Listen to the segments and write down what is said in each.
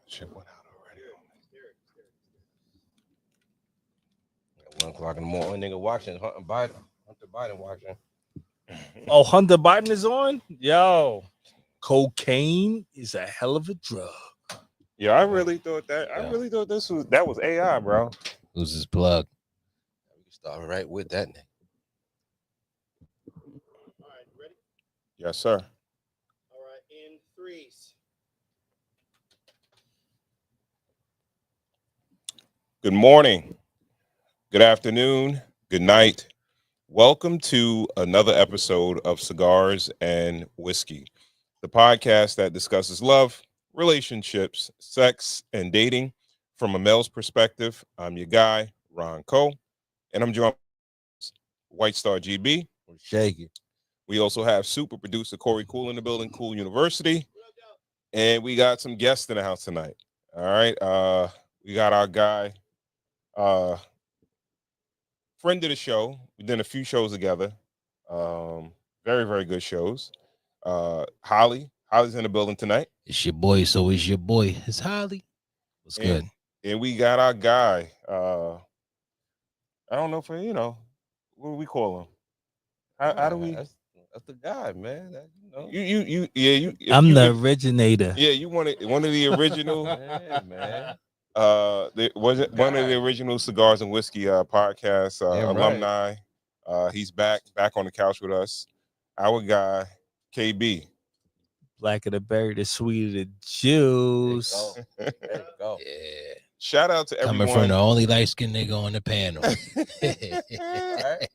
Shit went out already. 1 o'clock in the morning. Nigga watching Hunter Biden watching. Oh, Hunter Biden is on? Yo, cocaine is a hell of a drug. Yeah, I really thought that. I really thought that was AI, bro. Who's his plug? We can start right with that nigga. All right, ready? Yes, sir. All right, in threes. Good morning. Good afternoon. Good night. Welcome to another episode of Cigars and Whiskey, the podcast that discusses love, relationships, sex, and dating from a male's perspective. I'm your guy, Ron Cole, and I'm joined by White Star GB. Shake it. We also have super producer Corey Cool in the building, Cool University, and we got some guests in the house tonight. All right, we got our guy, friend of the show. We've done a few shows together. Very, very good shows. Holly's in the building tonight. It's your boy, so it's your boy. It's Holly. What's good? And we got our guy. I don't know if what do we call him? How do we? That's the guy, man. I'm the originator. Yeah, you wanted one of the original. Yeah, man. Was it one of the original Cigars and Whiskey podcast alumni? He's back on the couch with us. Our guy, KB. Blacker the berry, the sweeter the juice. There you go. Yeah. Shout out to everyone. Coming from the only light-skinned nigga on the panel. Right?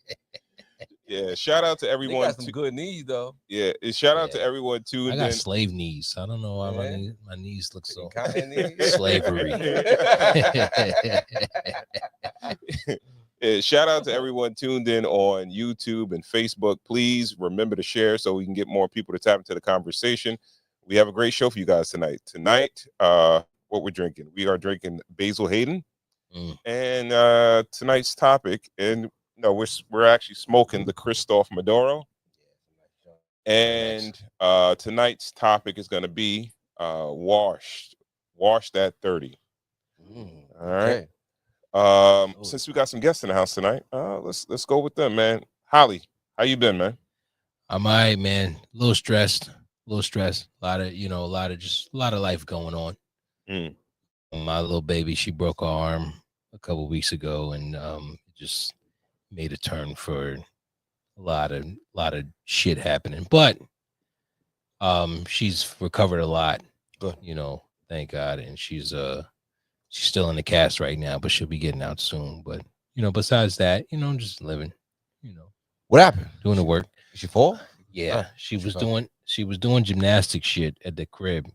Yeah, shout out to They everyone. got some good knees though. Yeah, shout out to everyone too. I got slave knees. I don't know why Yeah. my knees look so Knees. slavery. Yeah, shout out to everyone tuned in on YouTube and Facebook. Please remember to share so we can get more people to tap into the conversation. We have a great show for you guys tonight. Tonight, what we're drinking? We are drinking Basil Hayden, and tonight's topic, and we're actually smoking the Christoph Maduro, and tonight's topic is going to be washed at 30. All right. Since we got some guests in the house tonight, let's go with them, man. Holly, how you been, man? I'm all right, man. A little stressed. A lot of life going on. My little baby, she broke her arm a couple weeks ago, and just made a turn for a lot of shit happening. But she's recovered a lot. Good. Thank God. And she's still in the cast right now, but she'll be getting out soon. But besides that, I'm just living, What happened? doing the work. Did she fall? Yeah, Oh, she was doing gymnastic shit at the crib.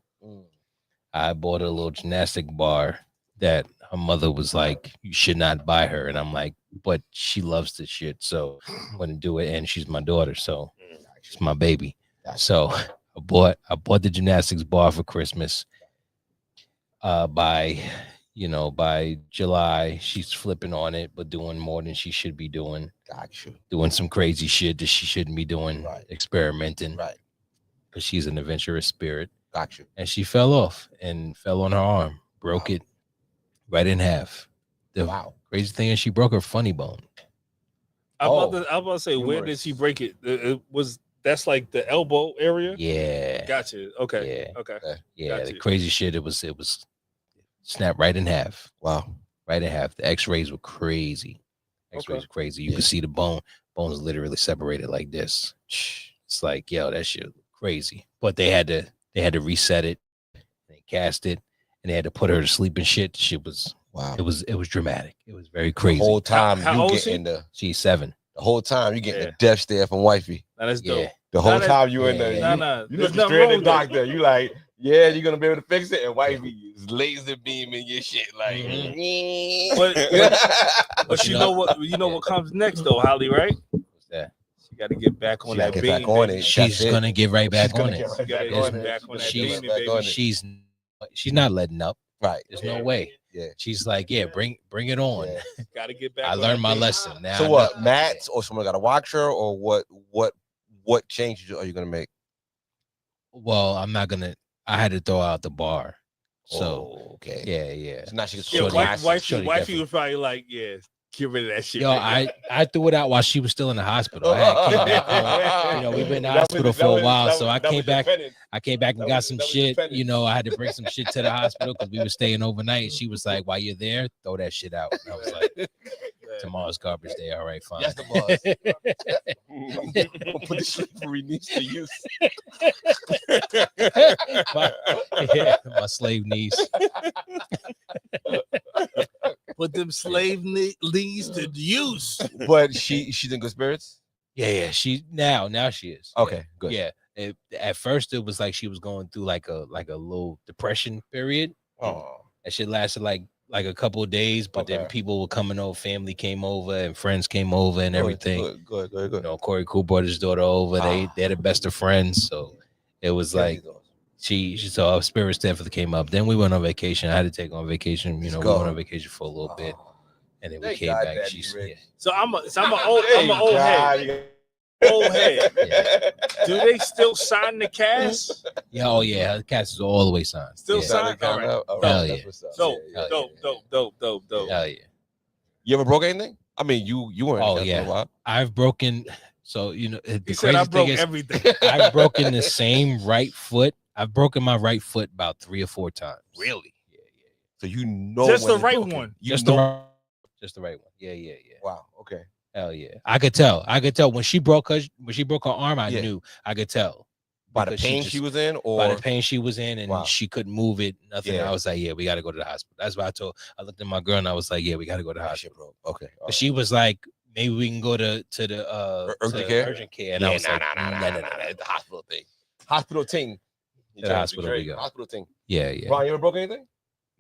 I bought her a little gymnastic bar that her mother was like, you should not buy her. And I'm like, but she loves this shit, so I'm gonna do it. And she's my daughter, so she's my baby. So I bought the gymnastics bar for Christmas. By July, she's flipping on it, but doing more than she should be doing. Gotcha. Doing some crazy shit that she shouldn't be doing, Right. Experimenting. Right. Because she's an adventurous spirit. Gotcha. And she fell off and fell on her arm, broke it right in half. The crazy thing is she broke her funny bone. I'm about to say, where did she break it? That's like the elbow area? Yeah. Gotcha. Okay. Yeah. Okay. Yeah. Gotcha. The crazy shit, it was snapped right in half. Wow. Right in half. The x-rays were crazy. X-rays were crazy. You could see the bones literally separated like this. It's like, yo, that shit crazy. But they had to reset it. They cast it, and they had to put her to sleep and shit. Shit was It was dramatic. It was very crazy. The whole time How you old getting she's 7. the whole time you getting the death stare from wifey. That's dope. Yeah. The whole Nah, time you in Nah, there, you there's look nothing straight wrong at the with that. doctor. You like, yeah, you're gonna be able to fix it, and wifey is laser beaming your shit like. But you know what comes next though, Holly, right? What's that? She got to get back on that get beam. back on baby. it. She's That's it. gonna get right back She's on gonna it. get right She gotta back get on back it. on that She's beam, back baby. on it. She's not letting up. Right. There's no way. Yeah. She's like, yeah, bring it on. Yeah. Gotta get back. I on learned that my beam. lesson. Now So I what? know- Mats or someone got to watch her, or what changes are you gonna make? Well, I had to throw out the bar. So okay. yeah. So now she gets Yeah, Shorty- wifey definitely. was probably like, yeah, get rid of that shit. Yo, nigga. I threw it out while she was still in the hospital. I had came back home. You know, we've been in the hospital for a while, so I came back. I came back and got some shit. You know, I had to bring some shit to the hospital because we were staying overnight. And she was like, "While you're there, throw that shit out." And I was like, "Tomorrow's garbage day. All right, fine." Yes, the boss. Put the slavery niece to use. my slave niece. Put them slave leads to use. But she's in good spirits. Yeah. She now she is. Okay, good. Yeah. At first, it was like she was going through like a little depression period. Oh, That shit lasted like a couple of days, but then Okay. people were coming over, family came over, and friends came over, and everything. Good. You know, Corey Cool brought his daughter over. They're the best of friends, so it was like she so our spirits definitely came up. Then we went on vacation. I had to take on vacation. You know, we went on vacation for a little bit, and then we came back. So I'm an old head. Old head. Yeah. Do they still sign the cast? Yeah, oh yeah, the cast is all the way signed. Still yeah. signed? All right. Hell yeah. Dope. Hell yeah. You ever broke anything? I mean, you weren't. Oh for a yeah, while. I've broken. So you know, the He said I craziest broke thing is everything. I've broken the same right foot. I've broken my right foot about 3 or 4 times. Really? Yeah. So you know Just when the it's right broken. one. You Just know. the right one. Yeah. Wow. Okay. Hell yeah. I could tell when she broke her arm. I Yeah. knew. I could tell By the because she pain just- she was in, or by the pain she was in, and Wow. she couldn't move it. Nothing. Yeah. I was like, yeah, we got to go to the hospital. That's what I told. I looked at my girl and I was like, yeah, we got to go to the that hospital. shit broke. Okay. But she was like, maybe we can go to the Urgent to care? urgent care. And I was like, nah. The hospital thing. Hospital thing. To the hospital we go. Hospital thing. Yeah. Ron, you ever broke anything?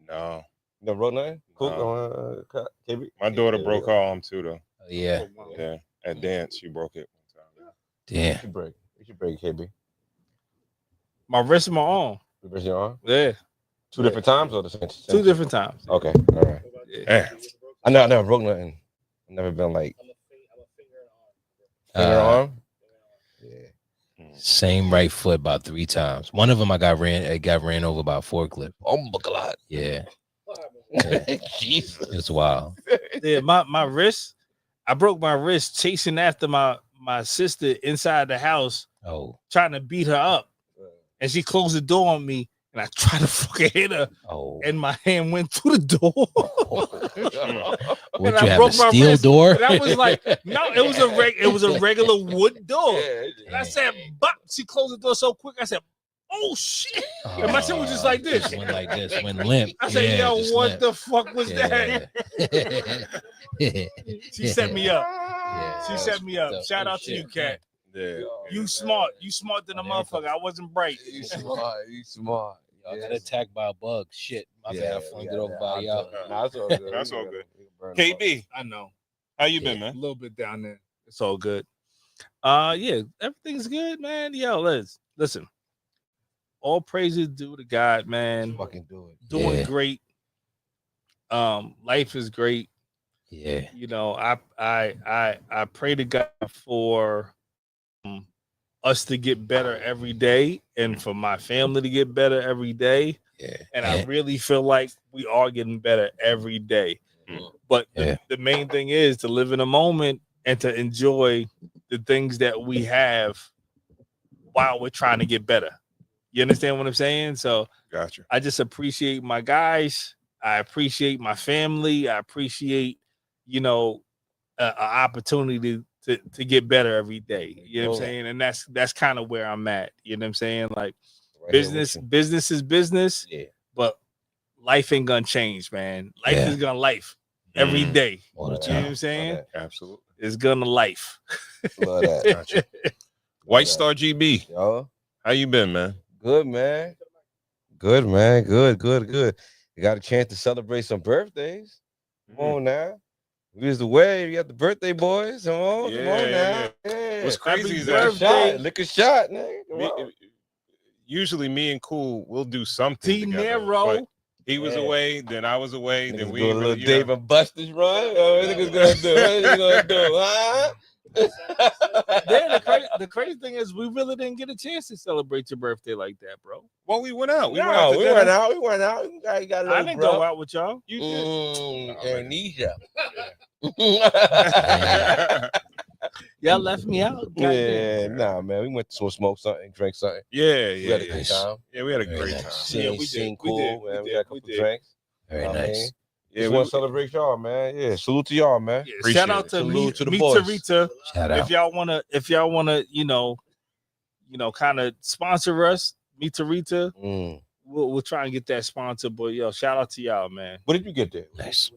No, You never broke nothing? Cool. No. KB? my daughter broke her arm too, though. Yeah. Yeah, at dance she broke it one time. Damn. You should break KB. My wrist and my arm. You break your arm? Yeah. 2 different times or the same? 2 different times. Okay. All right. Damn. I never broke nothing. I've never been like finger Uh, arm. Yeah. Same right foot about 3 times. One of them I got ran over by a forklift. Oh my God. Yeah. Jesus. It's wild. Yeah, my wrist. I broke my wrist chasing after my sister inside the house, Oh. trying to beat her up. And she closed the door on me, and I tried to fucking hit her, Oh. and my hand went through the door. Would and you I have broke a my steel wrist. door? And I was like, no, it was a regular wood door. And I said, "Bop!" She closed the door so quick. I said, "Oh shit!" And my shit was just like this. Went like this. Went limp. I said, Yeah, "Yo, just what limp. the fuck was that?" Yeah. She set me up. Yeah. She set me up. Shout out to you, Kat. Yeah. You smart. You smart than a motherfucker. I wasn't bright. You smart. I got attacked by a bug. Shit. My bad. I flung it over by y'all. That's all good. That's all good. KB. KB, I know. how you been, A man? little bit down there. It's all good. Yeah, everything's good, man. Yo, listen. All praises due to God, man. Fucking do it. Doing Yeah. great. Life is great. Yeah. You know, I pray to God for us to get better every day, and for my family to get better every day. Yeah. And I really feel like we are getting better every day. But the main thing is to live in a moment and to enjoy the things that we have while we're trying to get better. You understand what I'm saying? So Gotcha. I just appreciate my guys. I appreciate my family. I appreciate, an opportunity to get better every day. You know what I'm saying? And that's kind of where I'm at. You know what I'm saying? Like business is business. Yeah. But life ain't gonna change, man. Life Yeah. is gonna life every day. All the You know time. what I'm saying? Absolutely. It's gonna life. Love that. Gotcha. White Star GB, Yo. how you been, man? Good, man. Good, man. Good. You got a chance to celebrate some birthdays. Come on now. We was the way. You got the birthday boys. Come on now. Yeah. What's crazy Happy is that birthday. Lick a shot, nigga. Come on. usually me and Cool will do something together. Nero. But he was away, then I was away, then Niggas we do a little really, Dave and Buster's run. What niggas gonna do? What niggas gonna do? Huh? The crazy thing is, we really didn't get a chance to celebrate your birthday like that, bro. Well, we went out. We went out. We went out. You got a I little didn't grub. go out with y'all. You did. Amnesia. Y'all left me out. Yeah, nah, man. We went to smoke something, drink something. Yeah, We had a yeah. good time. Yeah, we had a Very great nice. time. Seen, we seen did. cool, We man. We did. had a couple We did. drinks. Very I nice. mean, Yeah, just we want to celebrate y'all, man. Yeah, salute to y'all, man. Yeah, Appreciate shout out it. to Salute to the me boys. Rita. Shout If out. y'all wanna, kind of sponsor us, me Rita. We'll try and get that sponsor. But yo, shout out to y'all, man. What did you get there? Nice.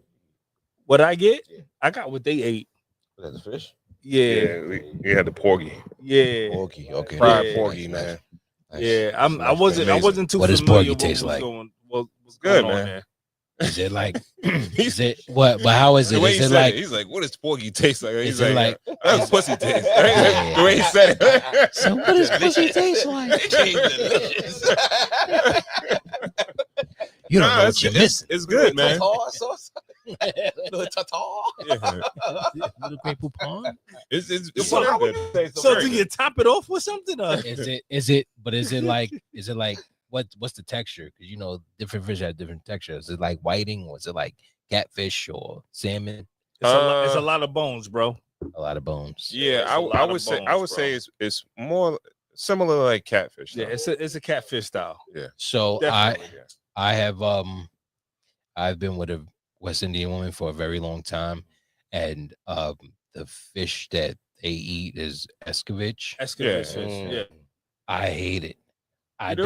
What I get? I got what they ate. Was that the fish? Yeah, we had the porgy, yeah, Okay. fried Yeah. porgy, man. Nice. yeah. That's I wasn't Amazing. too What does familiar porgy with taste what's like? what's Good, going on man. there. Is it like? Is it what? But how is The it? way Is he it said like? it, he's like, "What does porgy taste like?" He's Is it like, like? "That's pussy taste." Yeah. The way he said it. So what does pussy taste like? Delicious. You don't Nah, know it's, what you're it's, missing. it's good, man. Tartar sauce. Little tartar. Yeah. Little Grey Poupon? It's So how very would you good. say So Very do good. you top it off with something? Is it? But is it like? What's the texture? Because different fish have different textures. Is it like whiting, or is it like catfish or salmon? It's a lot of bones, bro. A lot of bones. Yeah, It's a lot I of would say bones, bro. it's more similar to like catfish. Yeah, though. it's a catfish style. So Definitely. I have I've been with a West Indian woman for a very long time, and the fish that they eat is escovitch. Escovitch Yeah. fish. Yeah. I hate it. I do?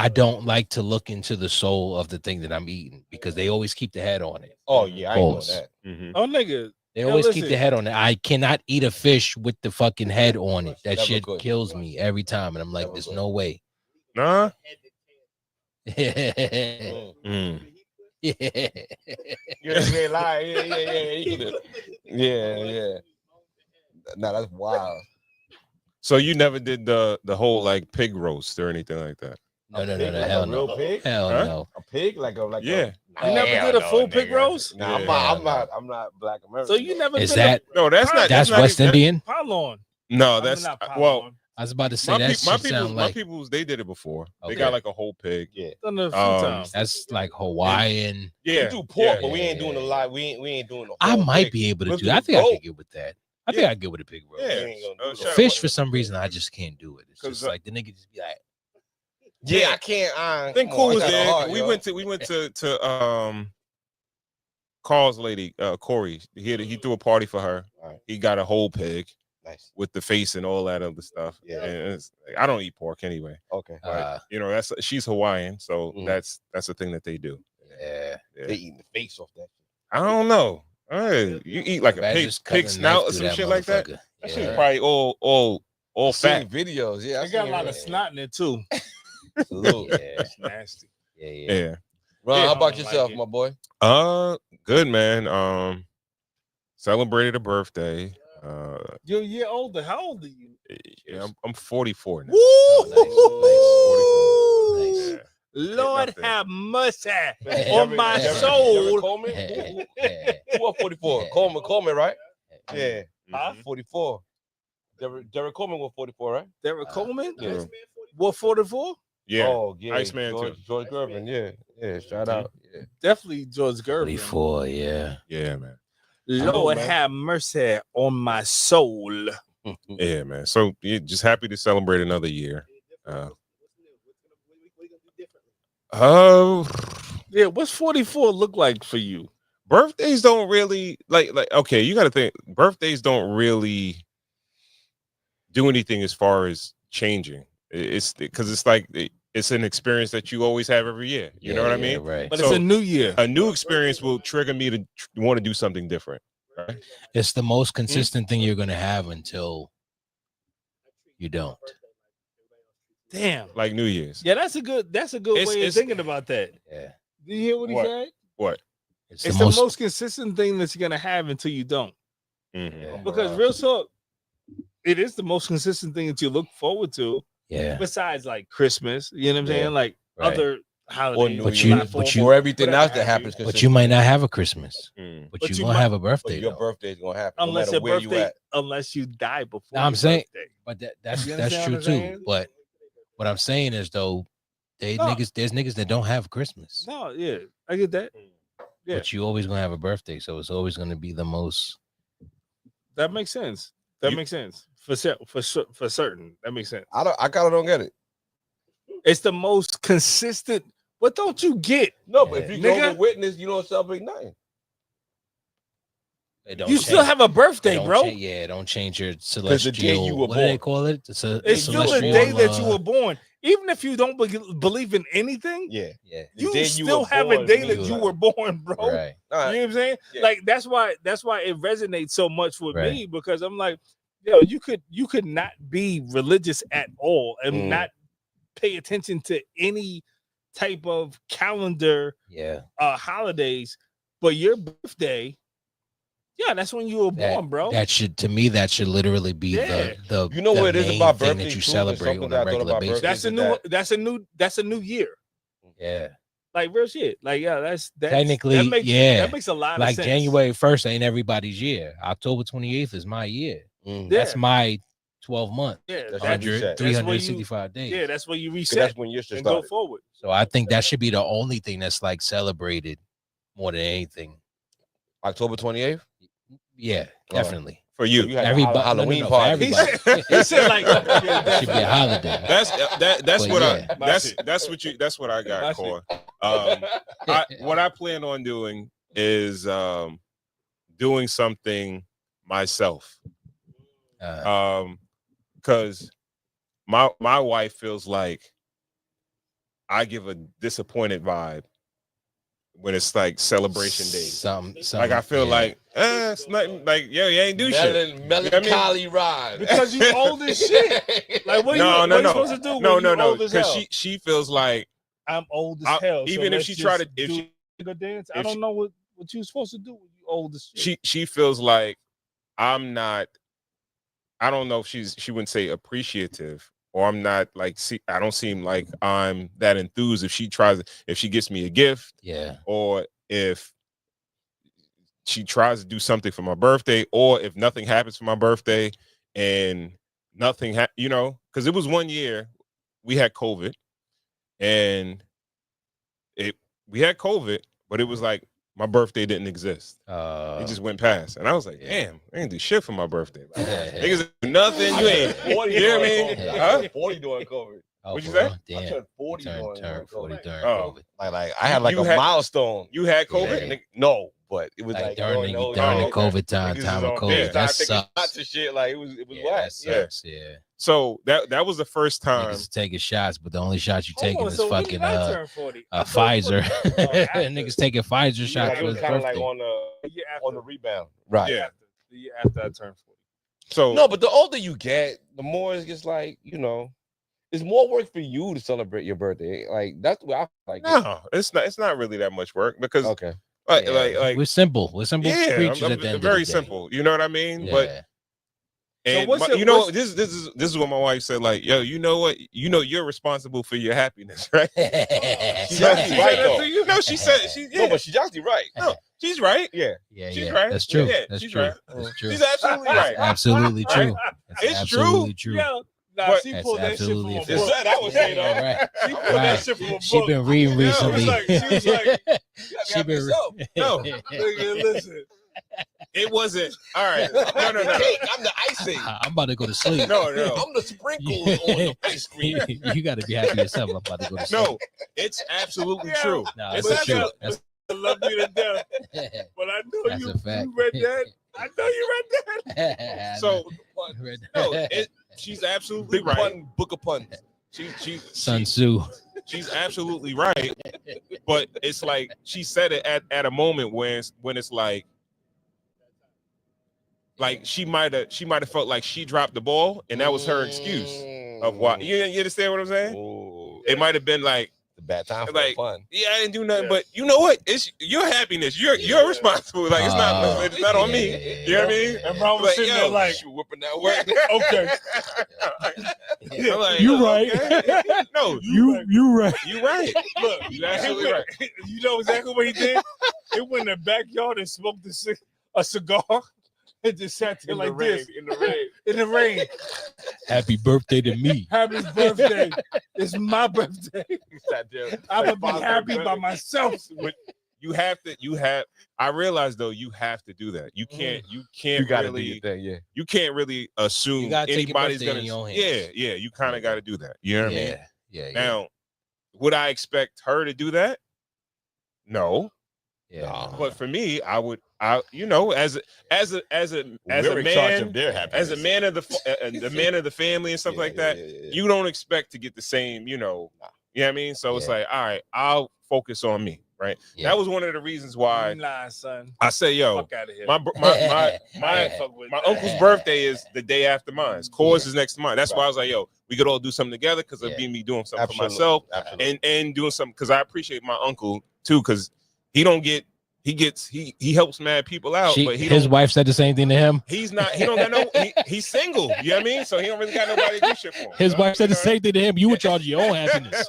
don't like to look into the soul of the thing that I'm eating because they always keep the head on it. Oh yeah, I ain't doing Pause. that. Mhm. Oh, nigga. They Yo, always keep listen. the head on it. I cannot eat a fish with the fucking head on it. That Never shit could. kills me every time, and I'm like, Never there's could. no way. Nah. Yeah. Mm. You ain't lie. Yeah. Nah, that's wild. So you never did the whole like pig roast or anything like that? No, A pig, like hell a real no. pig? Hell Huh? no. A pig, like Yeah. You never did a full pig roast? Nah, Yeah. I'm not Black American. So you never Is been that No, that's not. that's not West even- Indian? Pylon? No, I mean, that's not well. pylon. I was about to say that My shit sound like people's they did it before. They Okay. got like a whole pig. Yeah. Done it a few Um, times. that's like Hawaiian. Yeah, We do pork, yeah. but we ain't doing a Yeah. lot. We ain't doing the I whole might pig. be able to Let's do do that. I the think I goat. could get with that. I think Yeah. I get with a pig roast. Yeah. We ain't gonna do Shout the out. Fish for some reason I just can't do it. It's 'Cause, just like the nigga just be like, Yeah, I can't. I Then come cool on, I was got a there. heart, We yo. went to Carl's lady, Corey. He threw a party for her. Alright. He got a whole pig Nice. with the face and all that other stuff. Yeah. And I don't eat pork anyway. Okay. But, she's Hawaiian, so Mhm. that's the thing that they do. yeah. Yeah. They eating the face off that. I don't know. Hey, you eat like a Imagine pig, just cutting pig a knife snout or through some that shit like that. motherfucker. That Yeah. shit's probably all I've fat. seen videos. Yeah, They got a lot of snot in it too. Salute. Yeah. It's nasty. Yeah. Yeah. Ron, Yeah, how I about don't like yourself, it. my boy? Good man. Celebrated a birthday. You're a year older. How old are you? Yeah, I'm 44 now. Oh, nice. 44. Nice. Yeah. Lord nothing. have mercy Derek- on my Derek- soul. Derek Coleman? Who are 44? Coleman, right? Yeah, Huh? 44. Derek Coleman was 44, right? Derek Coleman? Yeah. What 44? Yeah. Oh, yeah. Iceman, George, too. George Gervin, yeah. Shout out. Yeah. Definitely George Gervin. 44, yeah. Yeah, man. Lord man. have mercy on my soul. Yeah, man. So just happy to celebrate another year. Yeah, what's 44 look like for you? Birthdays don't really like okay, you got to think birthdays don't really do anything as far as changing. It's because it's like it's an experience that you always have every year. You know what I mean? Right. But So- it's a new year. A new experience will trigger me to want to do something different. Right? It's the most consistent thing you're gonna have until you don't. Damn. Like New Year's. Yeah, that's a good way of It's- thinking about that. Yeah. Did you hear what he What? said? What? It's It's the most consistent thing that you're gonna have until you don't. Mhm. Yeah. Because real talk, it is the most consistent thing that you look forward to, yeah. besides like Christmas. You know what I'm Yeah, saying? Like right. other holiday New But Year's, platform, or everything whatever else that have you. happens. But you might not have a Christmas. But But you you gonna might- have a But birthday. your though. birthday's gonna happen, Unless no your matter where you birthday, at. unless you die before No, I'm your saying- birthday. But that's You that's understand true what I'm too. saying? But what I'm saying is though, there's niggas that don't have Christmas. No, yeah, I get that. Yeah, But you always gonna have a birthday, so it's always gonna be the most. that makes sense. Makes sense for certain. That makes sense. I kind of don't get it. It's the most consistent. What don't you get? No, but if you Nigga. go to witness, you don't celebrate nothing. It don't You change- still have a birthday, don't bro. don't change your day celestial. you were What do they born. call it? It's still celestial, the day that you were born. Even if you don't believe in anything, Yeah, Yeah, the you day still were have a born day means that you nothing. were born, bro. right. All right. You know what I'm saying? Yeah. Like that's why it resonates so much with Right. me because I'm like, yo, you could not be religious at all and not pay attention to any type of calendar Yeah, holidays, but your birthday, yeah, that's when you were born, bro. that should literally be Yeah. the You know the what it is main about thing birthday, that you too, celebrate something on that I a thought regular about basis. birthday- that's a new year. Yeah, Like real shit. Like yeah, that's technically, that makes, yeah. that makes a lot Like of sense. January 1st ain't everybody's year. October 28th is my year. Mm. Yeah. That's my 12 month, Yeah, That's 100, reset. 365 days. Yeah, that's where you 'Cause reset that's when your shit and go started. forward. So I think that should be the only thing that's like celebrated more than anything. October 28th. Yeah, Oh. definitely. For you. You had Everybody, a Halloween for party. He everybody. said like It should be a holiday. That's But what yeah. that's what I got, My Core. shit. What I plan on doing is doing something myself. Because my wife feels like I give a disappointed vibe when it's like celebration days. Some Like I feel like it's nothing like yo, you ain't do shit. Melancholy ride. because you old as shit. Like what No, you, no, what you no. supposed to do? No, when no, you no. old as Because hell? she feels like I'm old as hell. even if let's she tried to just do a dance, I if don't she- know what you supposed to do when you old as shit. she feels like I'm not. I don't know if she wouldn't say appreciative, or I'm not like I don't seem like I'm that enthused if she gets me a gift, yeah, or if she tries to do something for my birthday, or if nothing happens for my birthday and nothing because it was one year we had COVID and we had COVID, but it was like my birthday didn't exist. It just went past. And I was like, damn, I ain't do shit for my birthday. Like, niggas do nothing. You ain't 40 you know what I during mean? COVID. Huh? I turned 40 during COVID. What'd you bro, say? I Damn. turned 40 Turn during 40 COVID. during Oh. COVID. Like I had like You a had- milestone. You had COVID? Yeah. Nigga, no, but it was Like like during the those- okay. COVID time Niggas of is on COVID. bed, That started taking sucks. shots and shit. Like it was Yeah, whack. that sucks. Yeah. So that was the first time. Niggas taking shots, but the only shot you Hold taking on, is so when fucking did I turn 40? I thought Pfizer. 40 after. Niggas taking Pfizer Yeah, shots like, it for was his kind of like birthday. on the rebound. Right. Yeah. The year after I turned 40. So No, but the older you get, the more it's just like, it's more work for you to celebrate your birthday. Like that's the way I like it. no, it's not really that much work because Okay. like Yeah, like we're simple. We're simple yeah, creatures I'm at the end very of the day. simple. You know what I mean? Yeah. But and what's your- you know what's- this is what my wife said. Like, yo, you know what? You know you're responsible for your happiness, right? She's She actually said right that though. to you? No, she said she. Yeah, No, but she's actually right. no, she's right. Yeah. Yeah, She's yeah. right. That's true. Yeah, That's she's true. right. That's true. She's absolutely right. Absolutely Right? true. That's It's absolutely true. true. Yeah, nah, But- she That's pulled that shit from absolutely a a book. fact. That's what I was saying, Yeah, though. right. She pulled that Right. shit from a book. She been reading Yeah, recently. she was like, She been yourself. No. nigga, listen. It wasn't. All right. No. I'm the icing. I'm about to go to sleep. No. I'm the sprinkles on the ice cream. You got to be happy yourself. I'm about to go to sleep. No, it's absolutely Yeah. true. No, It's that's true. absolute- That's, I love you to death, but I know That's you, a fact. you read that. I know you read that. So Read no, that. she's absolutely Big right. pun, book of puns. Sun Tzu. She's absolutely right. But it's like she said it at a moment when it's like she might have felt like she dropped the ball and that was her excuse of why. You understand what I'm saying? Ooh. It might have been like The bad time for like, fun. yeah, I didn't do nothing, but you know what? It's your happiness. You're responsible. Like it's not on me. You know what I mean? And bro was sitting there like, whooping that work. okay, I'm like, you right. Okay. No, you right. You right. Look, You absolutely right. You know exactly what he did? He went in the backyard and smoked a cigar and just sat there like this in the rain. in the rain. Happy birthday to me. Happy birthday! It's my birthday. I'm gonna be happy by myself. But you have. I realize though, you have to do that. You can't. You gotta really. do your thing, yeah. You can't really assume You gotta take your anybody's birthday gonna. in your own Yeah, hands. yeah. You kind of got to do that. You know what I mean? Yeah. Now, would I expect her to do that? No. Yeah. But for me, I would. You know, as a man, as a man of the man of the family and stuff like that, you don't expect to get the same. You know what I mean? So it's like, all right, I'll focus on me. Right. Yeah. That was one of the reasons why Nah, son. I say, yo, Fuck out of here. my uncle's birthday is the day after mine. Cause is next to mine. That's why I was like, yo, we could all do something together because it'd be me doing something for myself and doing something because I appreciate my uncle too because he helps mad people out, but his wife said the same thing to him. He's he's single. You know what I mean? So he don't really got nobody to do shit for him. His wife said the same thing to him. You in charge of your own happiness.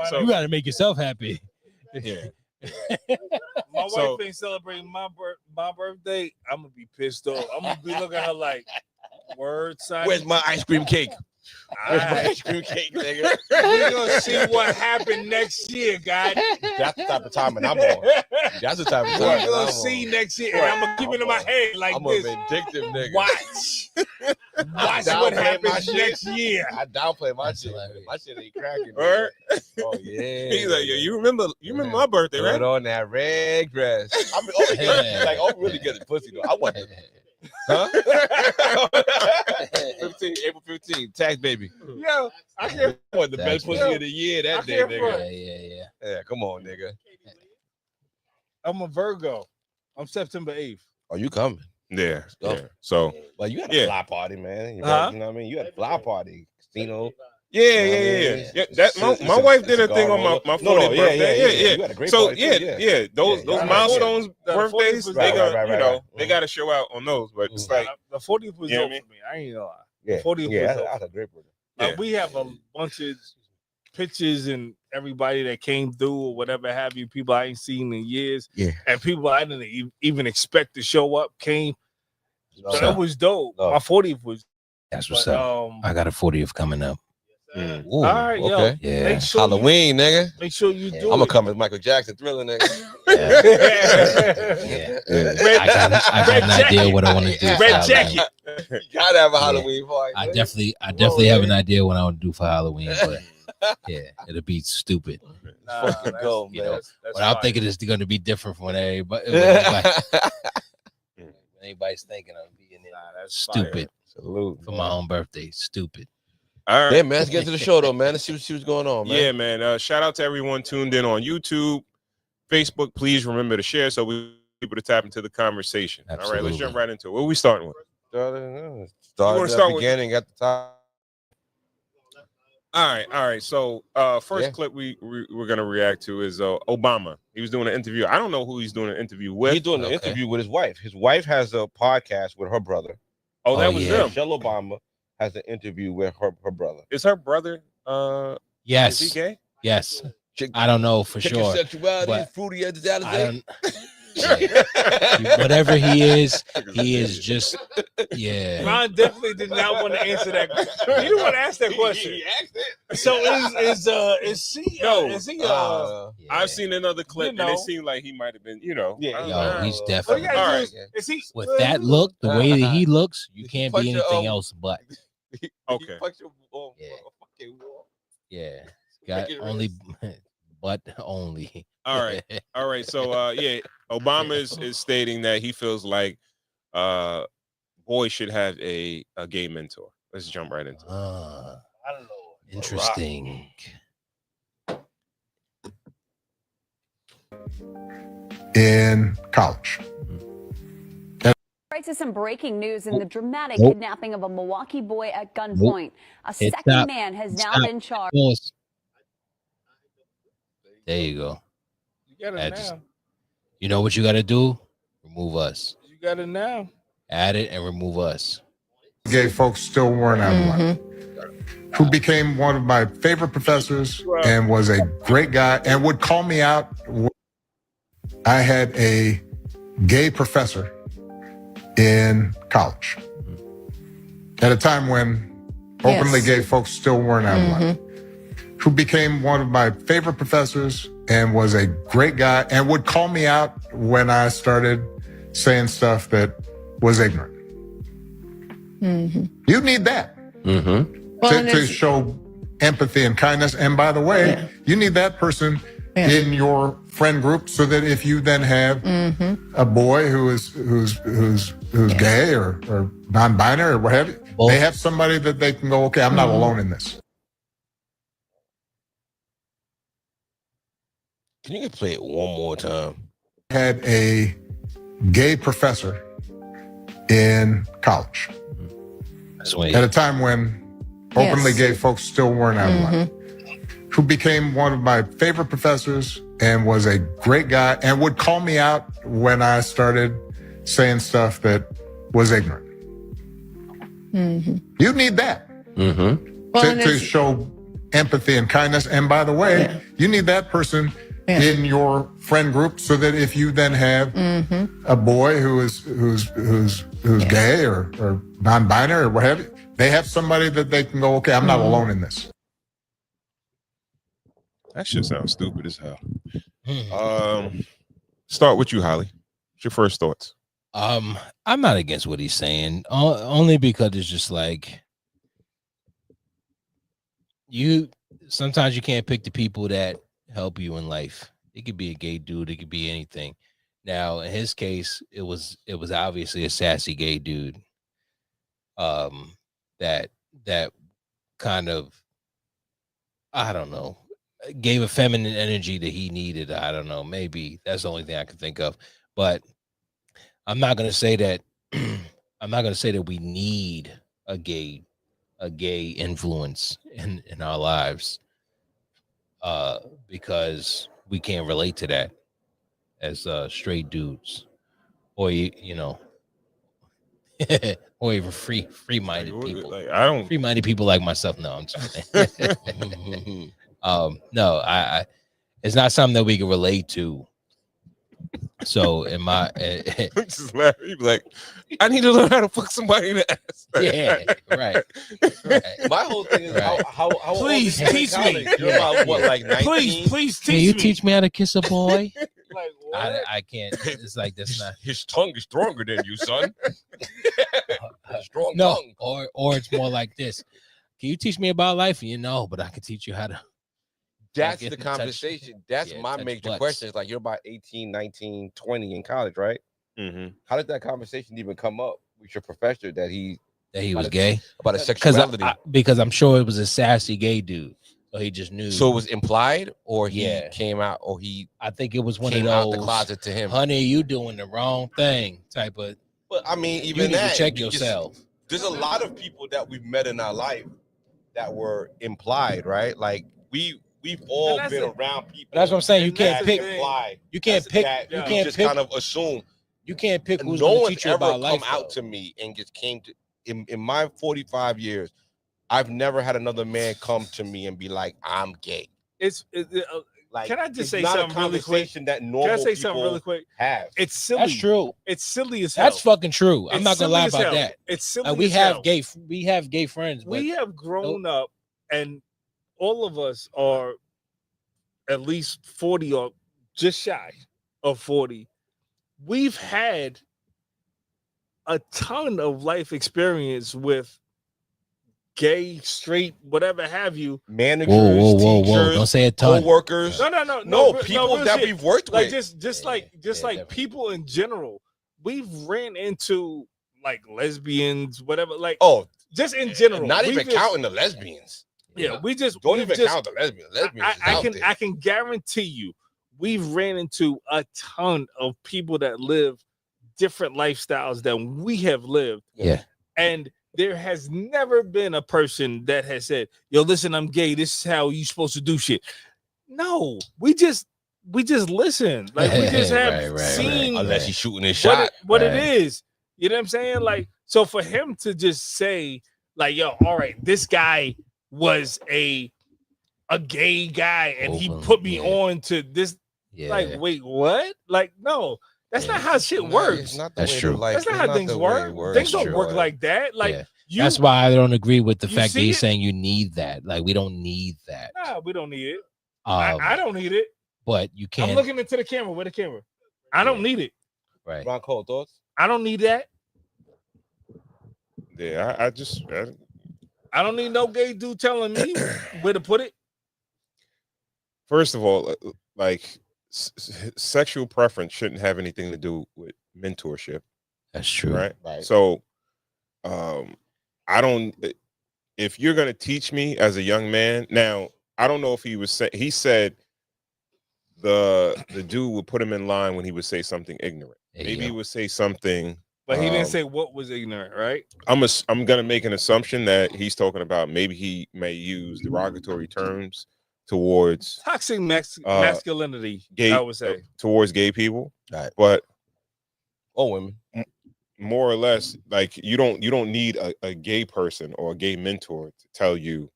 So you got to make yourself happy. Yeah. My wife ain't celebrating my birthday. I'm gonna be pissed off. I'm gonna be looking at her like, word, son. Where's my ice cream cake? Where's my ice cream cake, nigga? We're gonna see what happened next year, God. That's the type of time and I'm on. That's the type of time. We're gonna see next year, and I'm gonna keep it in my head like I'm this. a vindictive nigga. Watch what happens next year. I downplay my shit. My shit ain't cracking. Right? Oh yeah. He's like, yo, you remember my birthday, right? Put on that red dress. I'm really good at pussy though. I wasn't. Huh? April 15th, tax baby. Yo, I can't. The best pussy of the year that day, nigga. Yeah. Come on, nigga. I'm a Virgo. I'm September 8th. Oh, you coming? Yeah. So, well, you had a fly party, man. You know what I mean? You had a fly party, casino. Yeah. That my wife did a thing on my 40th birthday. Yeah. So those milestones, birthdays, they got they got to show out on those. But it's like the 40th was dope for me. I ain't gonna lie. Yeah, 40th was dope. That's a great birthday. We have a bunch of pictures and everybody that came through or whatever have you. People I ain't seen in years. Yeah, and people I didn't even expect to show up came. So that was dope. No. My 40th was. That's what's up. I got a 40th coming up. All right, okay. Yeah. Make sure Halloween, nigga. Make sure you do. I'm gonna come as Michael Jackson Thriller, nigga. I got an idea what I want to do. Red jacket. You gotta have a Halloween party. I definitely have an idea what I want to do for Halloween, but it'll be stupid. Fucking go, you know. But I'm thinking it's going to be different from when everybody's thinking I'm being stupid. Salute for my own birthday. Stupid. All right. Yeah, man. Let's get to the show though, man. Let's see what's going on, man. Yeah, man. Shout out to everyone tuned in on YouTube, Facebook. Please remember to share so we people to tap into the conversation. Absolutely. All right, let's jump right into it. What are we starting with? Start at the beginning at the top. All right. So first clip we're gonna react to is Obama. He was doing an interview. I don't know who he's doing an interview with. He's doing an interview with his wife. His wife has a podcast with her brother. Oh, that was them. Michelle Obama has an interview with her brother. Is her brother yes. Is he gay? Yes. I don't know for sure. Sexuality is fruity as the Alizé. Whatever he is just Ron definitely did not want to answer that. He didn't want to ask that question. He asked it. So is she? Is he? I've seen another clip and it seemed like he might have been. He's definitely. All right. Is he with that look, the way that he looks, you can't be anything else but. Okay. Yeah. Got only. But only. All right. So Obama is stating that he feels like boys should have a gay mentor. Let's jump right into it. I don't know. Interesting. In college. Right to some breaking news in the dramatic kidnapping of a Milwaukee boy at gunpoint. A second man has now been charged. There you go. You got it I now. just- You know what you got to do? Remove us. You got it now. Add it and remove us. Gay folks still weren't out of line. Who became one of my favorite professors and was a great guy and would call me out. I had a gay professor in college at a time when openly gay folks still weren't out of line. Who became one of my favorite professors and was a great guy and would call me out when I started saying stuff that was ignorant. You need that to show empathy and kindness. And by the way, you need that person in your friend group so that if you then have a boy who's gay or non-binary or what have you, they have somebody that they can go, okay, I'm not alone in this. Can you play it one more time? Had a gay professor in college at a time when openly gay folks still weren't out of line. Who became one of my favorite professors and was a great guy and would call me out when I started saying stuff that was ignorant. You need that to show empathy and kindness. And by the way, you need that person in your friend group so that if you then have a boy who's gay or non-binary or what have you, they have somebody that they can go, okay, I'm not alone in this. That shit sounds stupid as hell. Start with you, Holly. What's your first thoughts? I'm not against what he's saying, only because it's just like sometimes you can't pick the people that help you in life. It could be a gay dude, it could be anything. Now, in his case, it was obviously a sassy gay dude. That kind of, I don't know, gave a feminine energy that he needed. I don't know, maybe that's the only thing I can think of. But I'm not gonna say that we need a gay influence in our lives, because we can't relate to that as straight dudes, or you know, or even free-minded people. Like, I don't free-minded people like myself. No, I'm just saying. No, I it's not something that we can relate to. So in my I'm just laughing. You'd be like, I need to learn how to fuck somebody in the ass. yeah, right. My whole thing is how Please old are you in teach me. college? You're about what, like 19? Please Can teach you me. teach me how to kiss a boy? Like what? I can't. It's like that's not. His tongue is stronger than you, son. Strong No, tongue. or it's more like this. Can you teach me about life? You know, but I can teach you how to. That's get the in touch. conversation. That's Yeah, my touch major butts. question. Is like, you're about 18, 19, 20 in college, right? How did that conversation even come up with your professor that he was gay? about his sexuality? Because I'm sure it was a sassy gay dude, so he just knew. So it was implied, or he Yeah. came out, or he I think it was one came of out those. the closet to him. Honey, you doing the wrong thing type of. But I mean, You even need that, to check you just- yourself. there's a lot of people that we've met in our life that were implied, right? Like we've all And that's been the- around people. That's what I'm saying. You And can't that's pick. the thing. Imply. You can't That's pick. that You we can't just pick. kind of assume. You can't pick who's No going to one's teach you ever about come life. out to me and just came to in my 45 years. I've never had another man come to me and be like, "I'm gay." Like, Can I just it's say not something a really quick? conversation that normal Can I say people something really quick? have? It's silly. That's true. It's silly as hell. That's fucking true. I'm It's not gonna lie silly as about hell. that. It's silly. We as have hell. gay friends. But We have grown up, and all of us are at least 40 or just shy of 40. We've had a ton of life experience with gay, straight, whatever have you. Managers, whoa! teachers, Don't say a ton. co-workers. No, people real that shit. we've worked Like with. just Yeah, like definitely. people in general. We've ran into like lesbians, whatever. Like just in general. Not We've even just- counting the lesbians. Yeah, we just Don't we've even just- count the lesbians. Lesbians is I out can there. I can guarantee you, we've ran into a ton of people that live different lifestyles than we have lived. Yeah. And there has never been a person that has said, "Yo, listen, I'm gay. This is how you supposed to do shit." No, we just listen. Like we just have seen Unless he's shooting his shot. what it is. You know what I'm saying? Like, so for him to just say, like, yo, all right, this guy was a gay guy and he put me on to this. Like, wait, what? Like, no, that's not how shit works. That's true. That's not how things work. Things don't work like that. Like, that's why I don't agree with the fact that he's saying you need that. Like, we don't need that. Nah, we don't need it. I don't need it. But you can't. I'm looking into the camera. Where the camera? I don't need it. Right. Ron Cole, thoughts? I don't need that. Yeah, I don't need no gay dude telling me where to put it. First of all, like sexual preference shouldn't have anything to do with mentorship. That's true. Right. So, I don't. If you're gonna teach me as a young man, now I don't know if he was he said the dude would put him in line when he would say something ignorant. Maybe he would say something, but he didn't say what was ignorant, right? I'm gonna make an assumption that he's talking about maybe he may use derogatory terms towards toxic masculinity. Gay, I would say towards gay people, right? But women, more or less, like you don't need a gay person or a gay mentor to tell you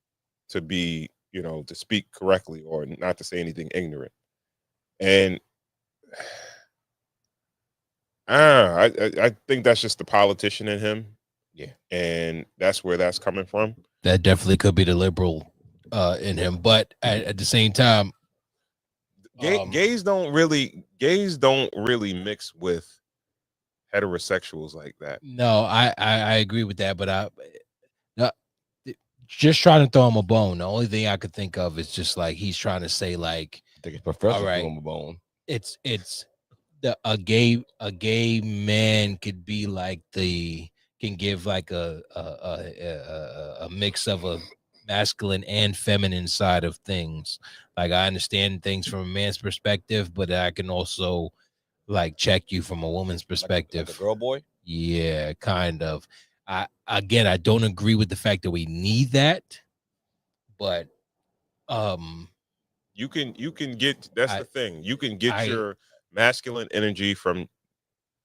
to be, to speak correctly or not to say anything ignorant. And I think that's just the politician in him. Yeah. And that's where that's coming from. That definitely could be the liberal in him. But at the same time, gays don't really mix with heterosexuals like that. No, I agree with that. But just trying to throw him a bone. The only thing I could think of is just like he's trying to say, like, I think it's professor all right, throw him a bone. It's a gay man could be like can give like a mix of a masculine and feminine side of things. Like, I understand things from a man's perspective, but I can also like check you from a woman's perspective. Like a girl boy? Yeah, kind of. I don't agree with the fact that we need that, but you can get, that's the thing. You can get your masculine energy from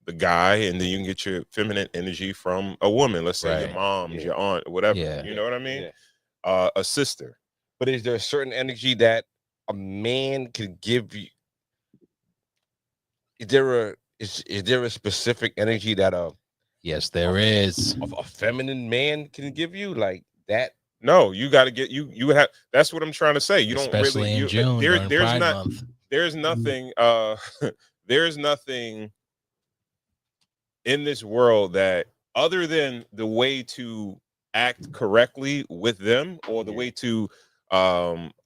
the guy, and then you can get your feminine energy from a woman. Let's say your mom, your aunt, whatever. Yeah. You know what I mean? Yeah. A sister. But is there a certain energy that a man can give you? Is there a specific energy that yes, there is a feminine man can give you, like that? No, you got to get you have. That's what I'm trying to say. You especially don't really. In June, there's not. Month. There's nothing. There's nothing in this world that, other than the way to act correctly with them, or the way to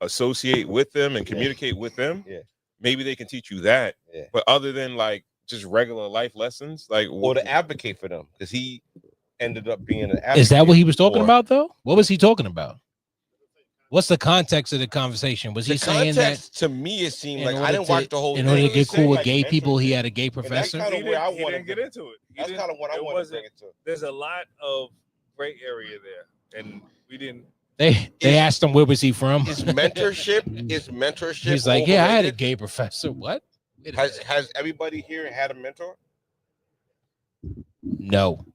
associate with them and communicate with them. Yeah. Maybe they can teach you that. Yeah. But other than like just regular life lessons, like, or to advocate for them, because he ended up being an advocate. Is that what he was talking about, though? What was he talking about? What's the context of the conversation? Was he saying that? To me, it seemed like I didn't watch the whole thing. In order to get cool with gay people, he had a gay professor. That's kind of where I want to get into it. That's kind of what I want to bring it to. There's a lot of gray area there, and we didn't. They asked him where was he from. Is mentorship? He's like, yeah, I had a gay professor. What? Has everybody here had a mentor? No.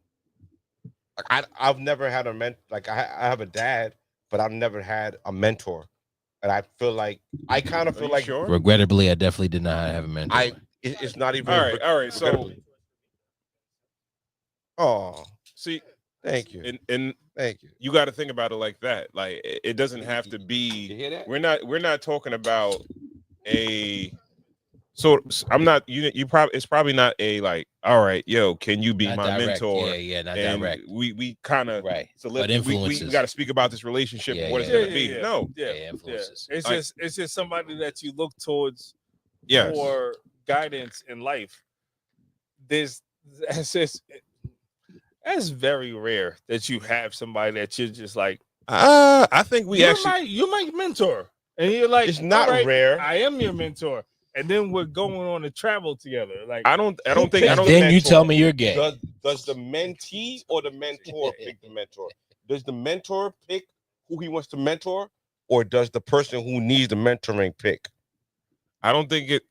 Like I've never had a mentor. Like I have a dad, but I've never had a mentor. And I feel like I kind of feel like regrettably, I definitely did not have a mentor. It's not even all right. So, see, thank you. And thank you. You got to think about it like that. Like, it doesn't have to be. You hear that? We're not talking about a. So I'm not. It's probably not a like. All right, yo, can you be not my direct. mentor? Yeah, not and direct. We kind of right. So but we got to speak about this relationship and what it's going to be. Yeah. No, influences. It's just somebody that you look towards for guidance in life. That's very rare that you have somebody that you're just like. I think you're my mentor, and you're like, it's not rare. I am your mentor. And then we're going on a travel together. Like I don't think. Then you tell me you're gay. Does the mentee or the mentor pick the mentor? Does the mentor pick who he wants to mentor, or does the person who needs the mentoring pick? I don't think it's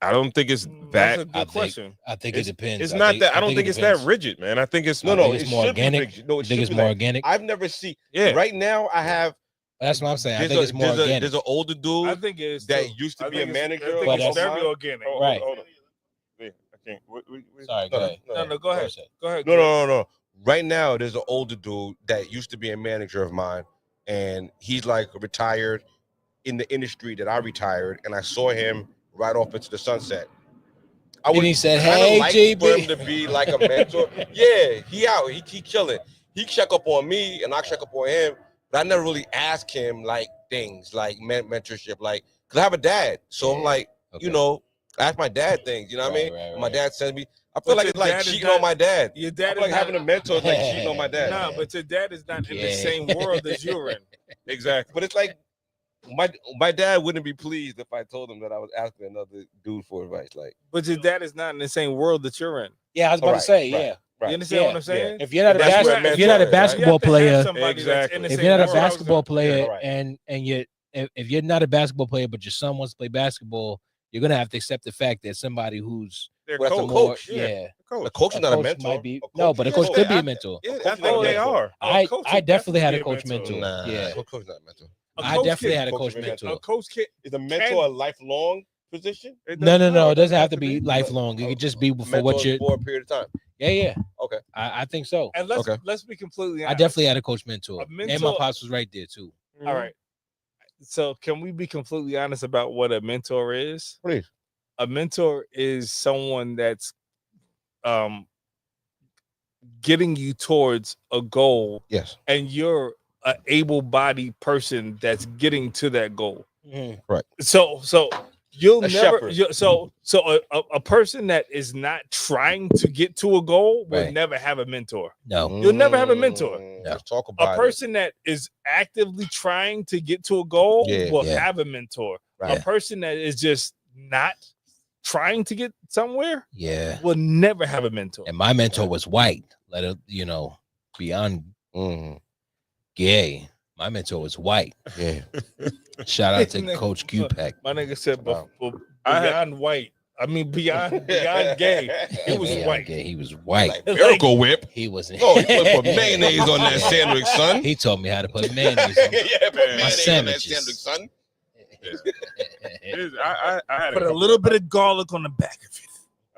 That's that. a good question. I think it depends. It's not that. I don't think it's that rigid, man. I think it's No, it's it more should be organic. rigid. No, it I think should it's be more like- organic. I've never seen. Yeah. Right now, I have. That's what I'm saying. I There's think a- it's more there's a- organic. There's an older dude I think it's that used to be a manager. I think But it's that's- very organic. Right. Hold on. Yeah, I can't. Sorry, go ahead. No, go ahead. Go ahead. No. Right now, there's an older dude that used to be a manager of mine, and he's like retired in the industry that I retired, and I saw him right off into the sunset. I And he said, kinda "Hey, like GB." for him to be like a mentor. Yeah, he out. He killing. He check up on me, and I check up on him. But I never really ask him like things like mentorship, like because I have a dad, so I'm like, Okay. you know, I ask my dad things. You know what I mean? Right. My dad sends me. I feel But like your it's like dad is cheating not- on my dad. Your I dad feel like is having a not, mentor is like cheating on my dad. nah, but your dad is not in the Yeah. same world as you're in. Exactly. But it's like my dad wouldn't be pleased if I told him that I was asking another dude for advice. Like, But your dad is not in the same world that you're in. Yeah, I was about Right, to say, right. yeah. You understand what I'm saying? If you're not a That's where basketball, if you're not a mentor is, right? basketball You have to have player, somebody that's in Exactly. the if same you're not a world. basketball player, Yeah, right. and you if you're not a basketball player, but your son wants to play basketball, you're gonna have to accept the fact that somebody who's They're Well, that's a coach. more, coach, yeah, a coach is not a coach mentor. might be A coach no, but a is coach a could be I- a mentor. Yeah, coach I is think not a they mentor. are. A coach I would definitely had a be coach mentor. Nah, Yeah, a coach is not a mentor. A I coach definitely can- had a coach coach is a mentor. A coach can. Is a mentor a lifelong position? No, it doesn't have to be lifelong. It could just be for Mentor what you're. for a period of time. Yeah. Okay. I think so. And let's be completely I honest. definitely had a coach mentor, A and my mentor- pops was right there too. All right. So can we be completely honest about what a mentor is? Please. A mentor is someone that's getting you towards a goal, Yes. and you're an able-bodied person that's getting to that goal. Right. So you'll A never shepherd. a person that is not trying to get to a goal will Right. never have a mentor. No, You'll never have a mentor. Let's talk A about person that is actively trying to get to a goal Yeah, will yeah. have a mentor. Right. A person that is just not trying to get somewhere yeah. will never have a mentor. And my mentor was white. Let it, beyond gay. My mentor was white. Yeah. Shout out to Coach Q-Pack. My nigga said Wow. beyond white. I mean beyond gay. He was Beyond white. gay, he was white. Like Miracle Whip. He was. Oh, he put mayonnaise on that sandwich, son. He taught me how to put mayonnaise on. Yeah, put mayonnaise on that sandwiches. sandwich, son. I had Put a little bit of garlic on the back of it.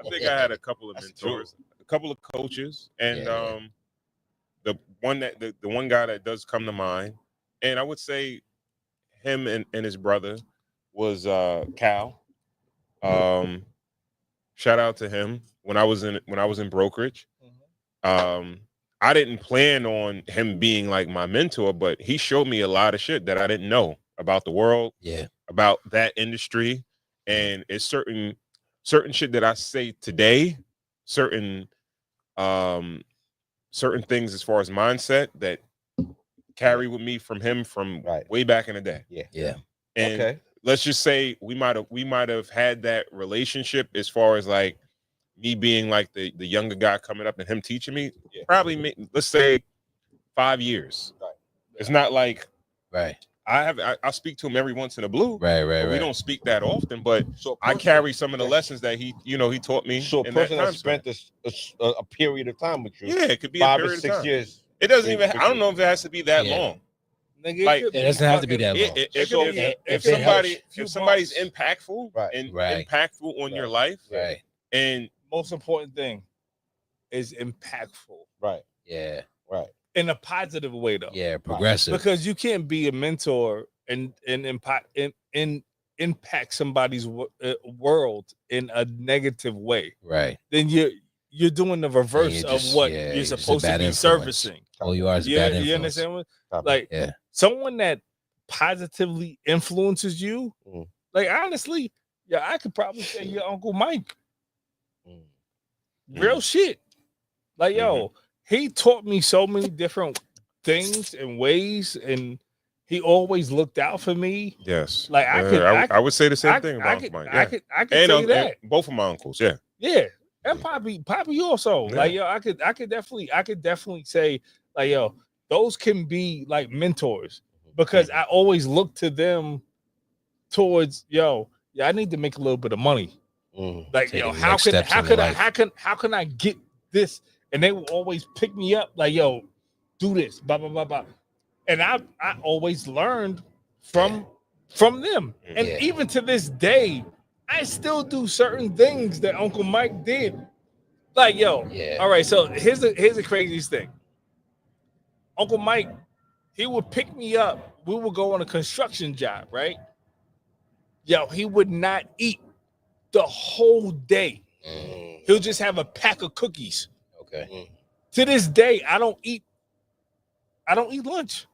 I think I had a couple of That's mentors, a couple of coaches, and Yeah. the one guy that does come to mind, and I would say him and his brother was Cal. Shout out to him when I was in brokerage. I didn't plan on him being like my mentor, but he showed me a lot of shit that I didn't know about the world, Yeah. about that industry, and it's certain shit that I say today, certain things as far as mindset that carry with me from him from Right. way back in the day. Yeah. And Okay. let's just say we might have had that relationship as far as like me being like the younger guy coming up and him teaching me. Yeah. Probably let's say 5 years. Right. It's not like Right. I speak to him every once in a blue. Right. But we don't speak that often, but So I carry some of the lessons that he taught me. So a in that person that time spent a period of time with you, yeah, it could be 5 a or period 6 of time. years. It doesn't Yeah, even. I don't know if it has to be that Yeah. long. Nigga, Like, could it doesn't have to be fucking- that long. If could be- if could be somebody a few if somebody's bumps. impactful Right. and Right. impactful on your Right. life, Right. and Most important thing is impactful Right. Yeah. Right. in a positive way though. Yeah. Progressive. Because you can't be a mentor and impact somebody's world in a negative way. Right. Then you're doing the reverse you're of just- what yeah, you're you're just a supposed to bad be influence. servicing. All you are is a Yeah, bad you influence. understand what? Copy. Like Yeah. someone that positively influences you. Mhm. Like honestly, yeah, I could probably say your Uncle Mike. Mm. Real shit. Like yo, he taught me so many different things and ways, and he always looked out for me. yes, Like, I would say the same I thing I about could, mine. I Yeah. could And, tell you that. and both of my uncles, yeah. Yeah, and Poppy also. Yeah. Like yo, I could definitely say like yo, those can be like mentors because I always look to them towards yo. yeah, I need to make a little bit of money. Like, Taking yo, the how next can steps how in could your I life. how can I get this? And they will always pick me up, like, yo, do this, blah blah blah blah. And I always learned from them. And Yeah. even to this day, I still do certain things that Uncle Mike did. Like, yo, Yeah. all right, so here's the craziest thing. Uncle Mike, he would pick me up. We would go on a construction job, right? Yo, he would not eat the whole day. He'll just have a pack of cookies. Okay. To this day, I don't eat lunch.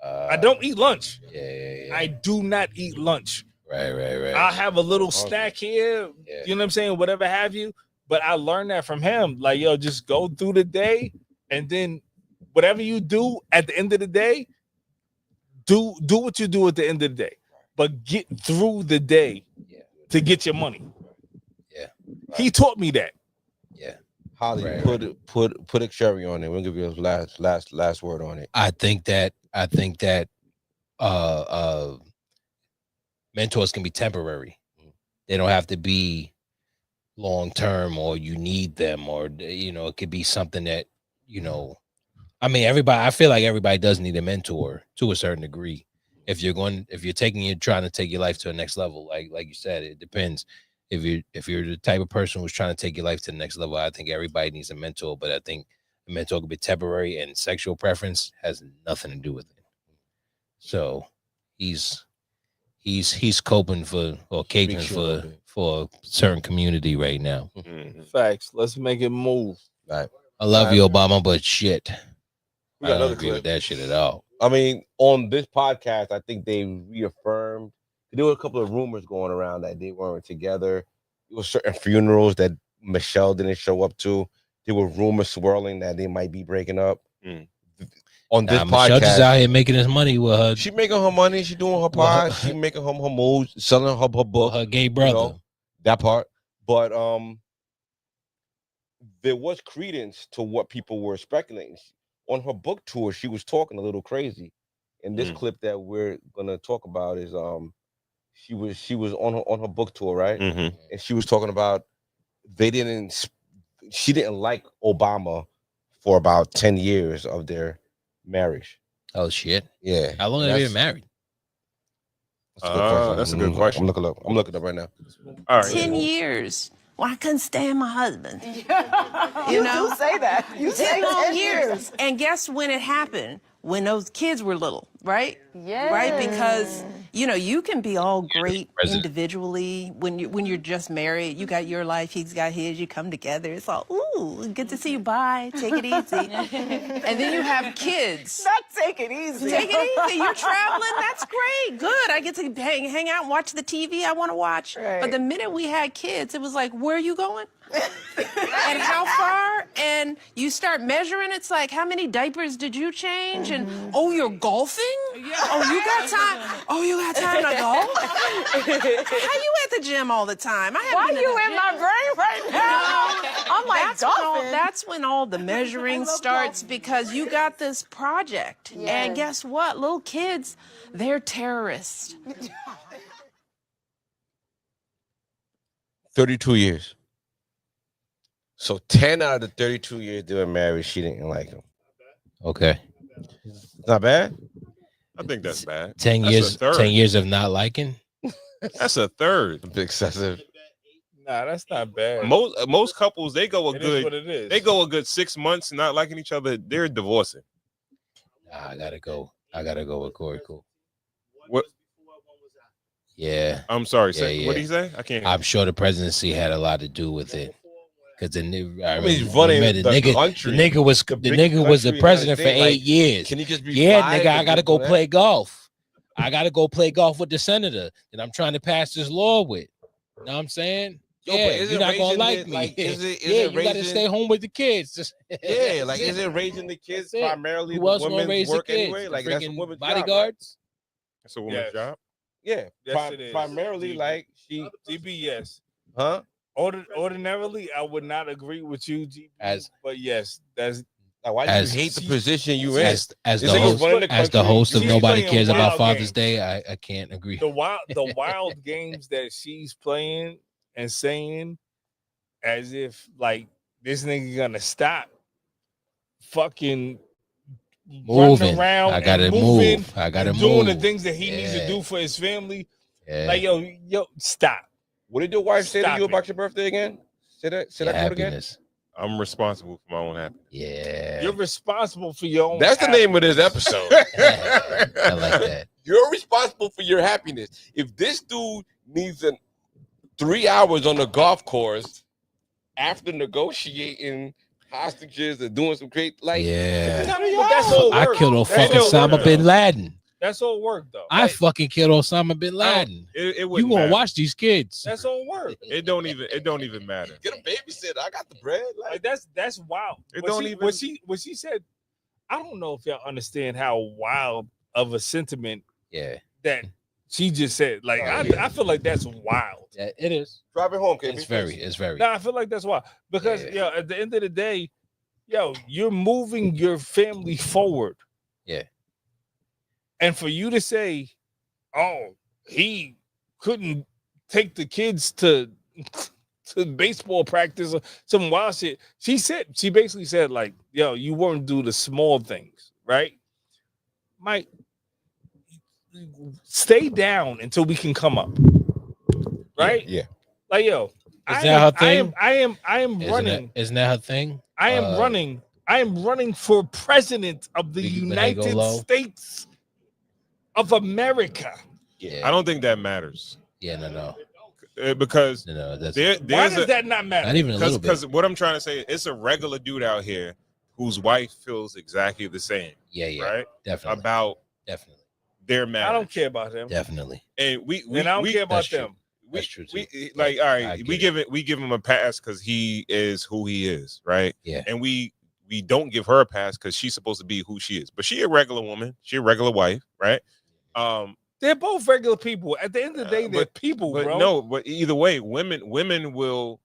I don't eat lunch. Yeah. I do not eat lunch. Right. I'll have a little snack here, you know what I'm saying, whatever have you. But I learned that from him. Like, yo, just go through the day, and then whatever you do at the end of the day, do what you do at the end of the day. But get through the day to get your money. Yeah. He taught me that. Yeah. Holly, Right, put a cherry on it. We'll give you a last word on it. I think that mentors can be temporary. They don't have to be long term, or you need them, or it could be something that, I mean, I feel like everybody does need a mentor to a certain degree. If you're trying to take your life to the next level, like you said, it depends. If you're the type of person who's trying to take your life to the next level, I think everybody needs a mentor, but I think a mentor could be temporary, and sexual preference has nothing to do with it. So he's coping caping for a certain community right now. Facts. Let's make it move. Right. I love you, Obama, but shit, We I got don't another agree clip. with that shit at all. I mean, on this podcast, I think they reaffirmed. There were a couple of rumors going around that they weren't together. There were certain funerals that Michelle didn't show up to. There were rumors swirling that they might be breaking up. On this Michelle podcast, just out here making his money with her. She making her money. She doing her pod. She making her moves, selling her book. Her gay brother. That part. But there was credence to what people were speculating. On her book tour, she was talking a little crazy. And this clip that we're gonna talk about is she was on her book tour, right? And she was talking about she didn't like Obama for about 10 years of their marriage. Oh shit. Yeah. How long have they been married? That's a good question. I'm looking up right now. All right. 10 years. Well, I couldn't stand my husband. You know? do say that. You say 10 years. And guess when it happened? When those kids were little, right? Yeah. Right? Because, you can be all great individually when you're just married. You got your life, he's got his, you come together. It's all, ooh, good to see you, bye, take it easy. And then you have kids. Not take it easy. Take it easy. You're traveling. That's great. Good. I get to hang out and watch the TV I want to watch. Right. But the minute we had kids, it was like, where are you going? And how far? And you start measuring. It's like, how many diapers did you change? And oh, you're golfing? Oh, you got time? Oh, you got time to golf? How you at the gym all the time? Why you in my brain right now? I'm like, that's when all the measuring starts, because you got this project. Yes. And guess what? Little kids, they're terrorists. 32 years. So 10 out of the 32 years they were married, she didn't like him. Okay. Not bad? I think that's bad. 10 That's years. a third. 10 years of not liking. That's a third. A bit excessive. Nah, that's not bad. Most couples, they go It is what it is. They go a good 6 months not liking each other. They're divorcing. Nah, I gotta go with Corey. Cool. What? Yeah. I'm sorry. Yeah. What did he say? I can't. I'm sure the presidency had a lot to do with it. Because he's running the country. The nigga was the president for 8 years. Can he just be nigga, I gotta go play golf. I gotta go play golf with the senator that I'm trying to pass this law with. You know what I'm saying? Yo, yeah, but is you're it not gonna raising like me. You gotta stay home with the kids. Yeah, like is it raising the kids primarily? Who else gonna women's raise work the kids? anyway? Like that's a woman's bodyguards. Job, That's a woman's job. Yeah, Yes, it is. primarily DB. like she. GB, yes. Huh? Ordinarily, I would not agree with you, GB. But yes, that's Now, why do As- you hate the position you in? as This nigga's running the as the country. host of She's Nobody playing Cares About wild Father's games. Day, I can't agree. The wild games that she's playing and saying as if like this nigga gonna stop fucking Moving. running around I gotta and moving move. I gotta and doing the move. things that he needs to Yeah. do for his family. Yeah. Like yo, stop. What did your wife say to Stop you it. about your birthday again? Say that Your quote again. happiness. I'm responsible for my own happiness. Yeah. You're responsible for your own. That's the name of this episode. I like that. You're responsible for your happiness. If this dude needs 3 hours on the golf course after negotiating hostages and doing some great, like, Yeah. But that's all I work. killed That's fucking all Osama work, bin though. Laden. That's all work though. I fucking killed Osama bin Laden. It You wouldn't gonna matter. watch these kids? That's all work. It don't even matter. get a babysitter. I got the bread. Like that's wild. It What don't she- even- what she said. I don't know if y'all understand how wild of a sentiment Yeah. that she just said. Like I feel like that's wild. Yeah, it is. Drive it home, KB. It's very. No, I feel like that's wild because Yeah. at the end of the day, you're moving your family forward. Yeah. And for you to say, "Oh, he couldn't take the kids to baseball practice or some wild shit," she basically said, like, "Yo, you won't do the small things, right? Mike, stay down until we can come up, right? Yeah. Like, yo, Is that her thing? I am running. Isn't that her thing? I am running. I am running for president of the You better go United low. States of America. Yeah. I don't think that matters Yeah, no. because No, that's Why there's does that not matter? not even a little bit. because what I'm trying to say, it's a regular dude out here whose wife feels exactly the same, Yeah, right? definitely. About Definitely. their marriage. I don't care about them. Definitely. And we And I don't care about that's true. them. we, That's true, too. we like all I right, get we give him a pass because he is who he is, right? Yeah. And we don't give her a pass because she's supposed to be who she is, but she a regular woman, she a regular wife, right? They're both regular people. At the end of the day, they're people, But bro. no, but either way, women will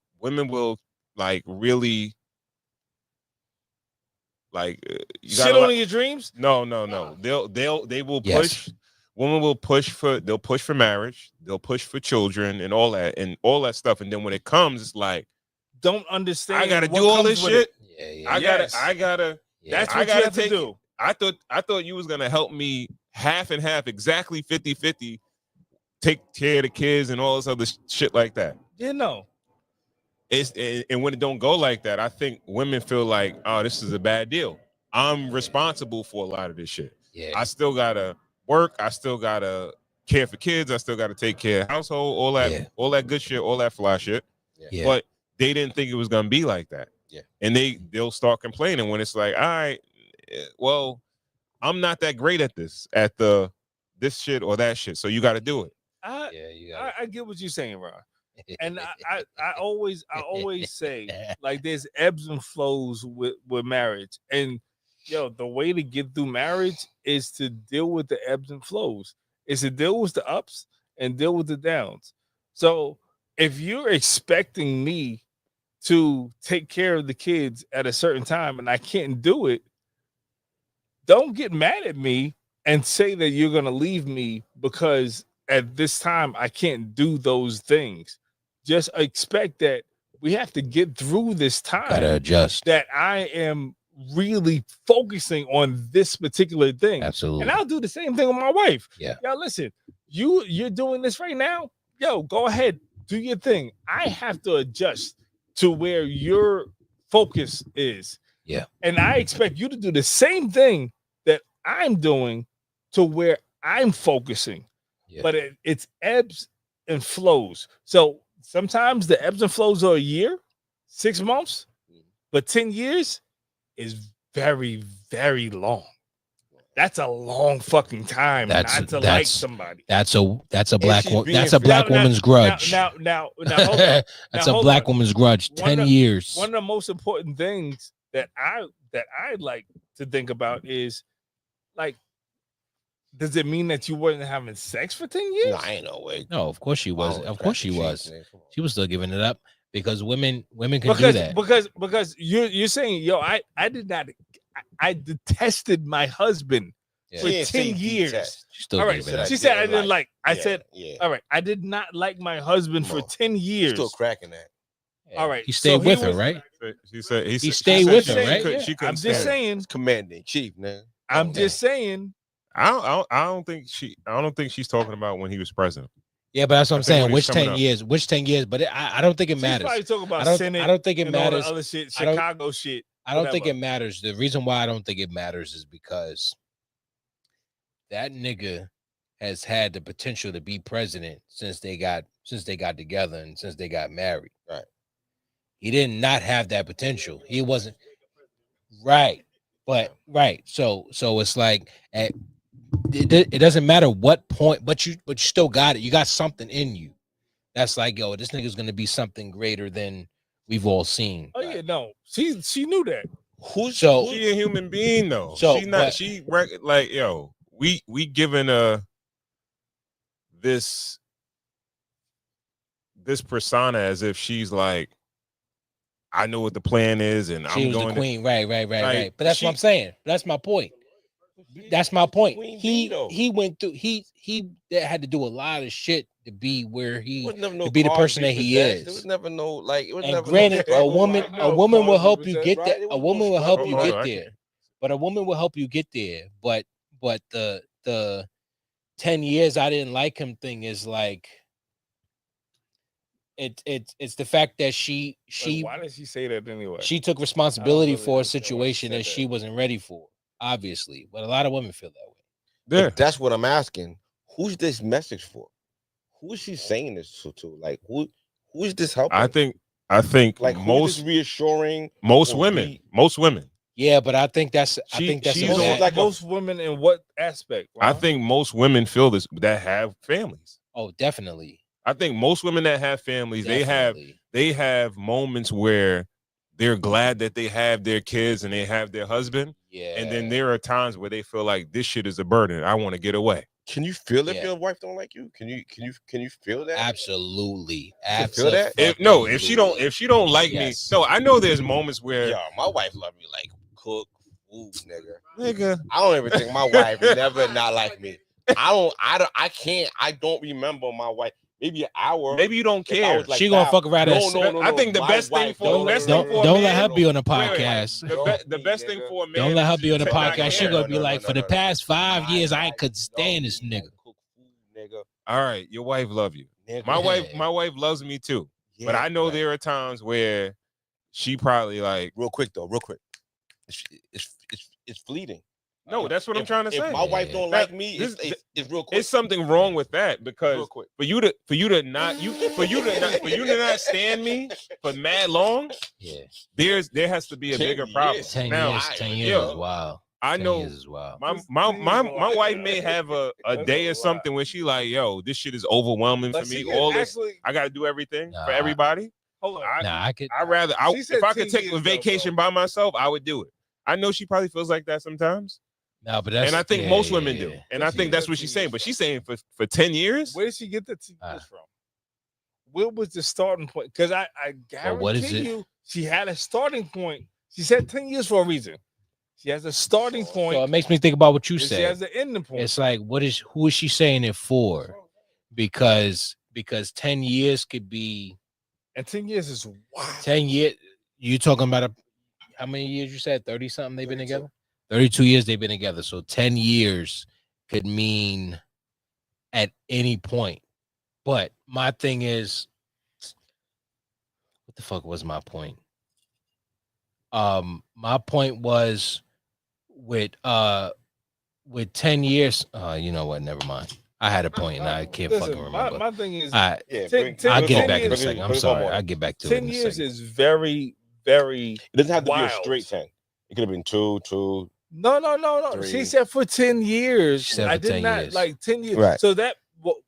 like really like you Shit gotta on like- your dreams. no. They will Yes. push. Women will push for marriage. They'll push for children and all that stuff. And then when it comes, it's like Don't understand. I gotta what do all comes this with shit. it. Yeah. I gotta. Yeah. That's I what you gotta have to take do. I thought you was gonna help me half and half, exactly 50-50, take care of the kids and all this other shit like that. You know. And when it don't go like that, I think women feel like, oh, this is a bad deal. I'm responsible for a lot of this shit. Yeah. I still gotta work. I still gotta care for kids. I still gotta take care of household, all that good shit, all that fly shit. Yeah. But they didn't think it was gonna be like that. Yeah. And they'll start complaining when it's like, all right, well, I'm not that great at this shit or that shit. So you gotta do it. Yeah, you got I get what you're saying, Ron. And I always say, like, there's ebbs and flows with marriage. And the way to get through marriage is to deal with the ebbs and flows. Is to deal with the ups and deal with the downs. So if you're expecting me to take care of the kids at a certain time and I can't do it, don't get mad at me and say that you're gonna leave me because at this time I can't do those things. Just expect that we have to get through this time. Gotta adjust. That I am really focusing on this particular thing. Absolutely. And I'll do the same thing with my wife. Yeah. Yo, listen, you're doing this right now. Yo, go ahead, do your thing. I have to adjust to where your focus is. Yeah. And I expect you to do the same thing that I'm doing to where I'm focusing. Yeah. But it's ebbs and flows. So sometimes the ebbs and flows are a year, 6 months, but 10 years is very, very long. That's a long fucking time not to like somebody. That's a black she's woman's grudge. Now, hold on. That's Now, a hold black on. woman's grudge. One 10 of- years. One of the most important things that I like to think about is, like, does it mean that you weren't having sex for 10 years? No, I ain't no way. No, of course she was. Of course she was. She was still giving it up because women can do that. Because you're saying, yo, I I detested my husband for 10 years. All right, she said I didn't like. I said, all right, I did not like my husband for 10 years. Still cracking that. All right, he stayed with her, right? She said he stayed with her, right? I'm just saying, commanding chief, man. I'm just saying. I don't think she's talking about when he was president. Yeah, but that's what I'm saying. Which 10 years? Which 10 years? But I don't think it matters. She's probably talking about Senate. I don't think it and all the matters. other shit, Chicago shit. I don't think it matters. The reason why I don't think it matters is because that nigga has had the potential to be president since they got together and since they got married. Right. He did not have that potential. He wasn't right. But right. So it's like it doesn't matter what point, but you still got it. You got something in you. That's like, yo, this nigga's gonna be something greater than we've all seen. Oh yeah, no. She knew that. She a human being though. So she not like, yo, we giving this persona as if she's like, I know what the plan is, and she I'm was going the queen, right. like, But that's what I'm saying. That's my point. That's my point. Queen He bee, went through. He had to do a lot of shit to be where he to be the person that he is. There was never no like. It was And never granted, no a woman will help you get there. Right? A woman will help you Oh, get I there. But a woman will help you get there. But the 10 years I didn't like him thing is like it's the fact that she Why did she say that anyway? she took responsibility for a situation that she wasn't ready for, obviously. But a lot of women feel that way. Yeah. But that's what I'm asking. Who's this message for? Who is she saying this to? Like who is this helping? I think like most reassuring most women. Yeah, but I think that's most women in what aspect? I think most women feel this that have families. Oh, definitely. I think most women that have families, Definitely. they have moments where they're glad that they have their kids and they have their husband. Yeah. And then there are times where they feel like this shit is a burden. I want to get away. Can you feel if your wife don't like you? Can you feel that? Absolutely. Feel that? If she don't like me. So I know there's moments where my wife love me like cook food, nigga. I don't ever think my wife never not like me. I don't remember my wife. Maybe an hour. Maybe you don't care. Like, she gonna fuck around. No. I think the best thing for don't let her be on the podcast. The best thing for a man. Don't let her be on the podcast. She gonna be like, for the past 5 years, I could stand this nigga. All right, your wife love you. My wife loves me too. Yeah, but I know there are times where she probably like real quick. It's fleeting. No, that's what I'm trying to say. If my wife don't like me, it's real quick. It's something wrong with that because for you to not stand me for mad long, there has to be a bigger problem. 10 years is wild. I know my wife may have a day or something where she like, yo, this shit is overwhelming for me. I gotta do everything for everybody. Hold on. If I could take a vacation by myself, I would do it. I know she probably feels like that sometimes. No, but that's, and I think most women do. And I think that's what she's saying. But she's saying for 10 years. Where did she get the 10 years from? What was the starting point? Because I guarantee you she had a starting point. She said 10 years for a reason. She has a starting point. So it makes me think about what you said. She has an ending point. It's like, who is she saying it for? Because 10 years could be. And 10 years is wild. 10 years. You talking about how many years you said? 30 something they've been together? 32 years they've been together. So 10 years could mean at any point. But my thing is, what the fuck was my point? My point was with 10 years. You know what? Never mind. I had a point and I can't fucking remember. My thing is, I'll get it back in a second. I'm sorry. I'll get back to 10 it. 10 years is very, very. It doesn't have to wild. be a straight 10. It could have been two. No. 3. She said for 10 years. She said I for did 10 not years. like 10 years. Right. So that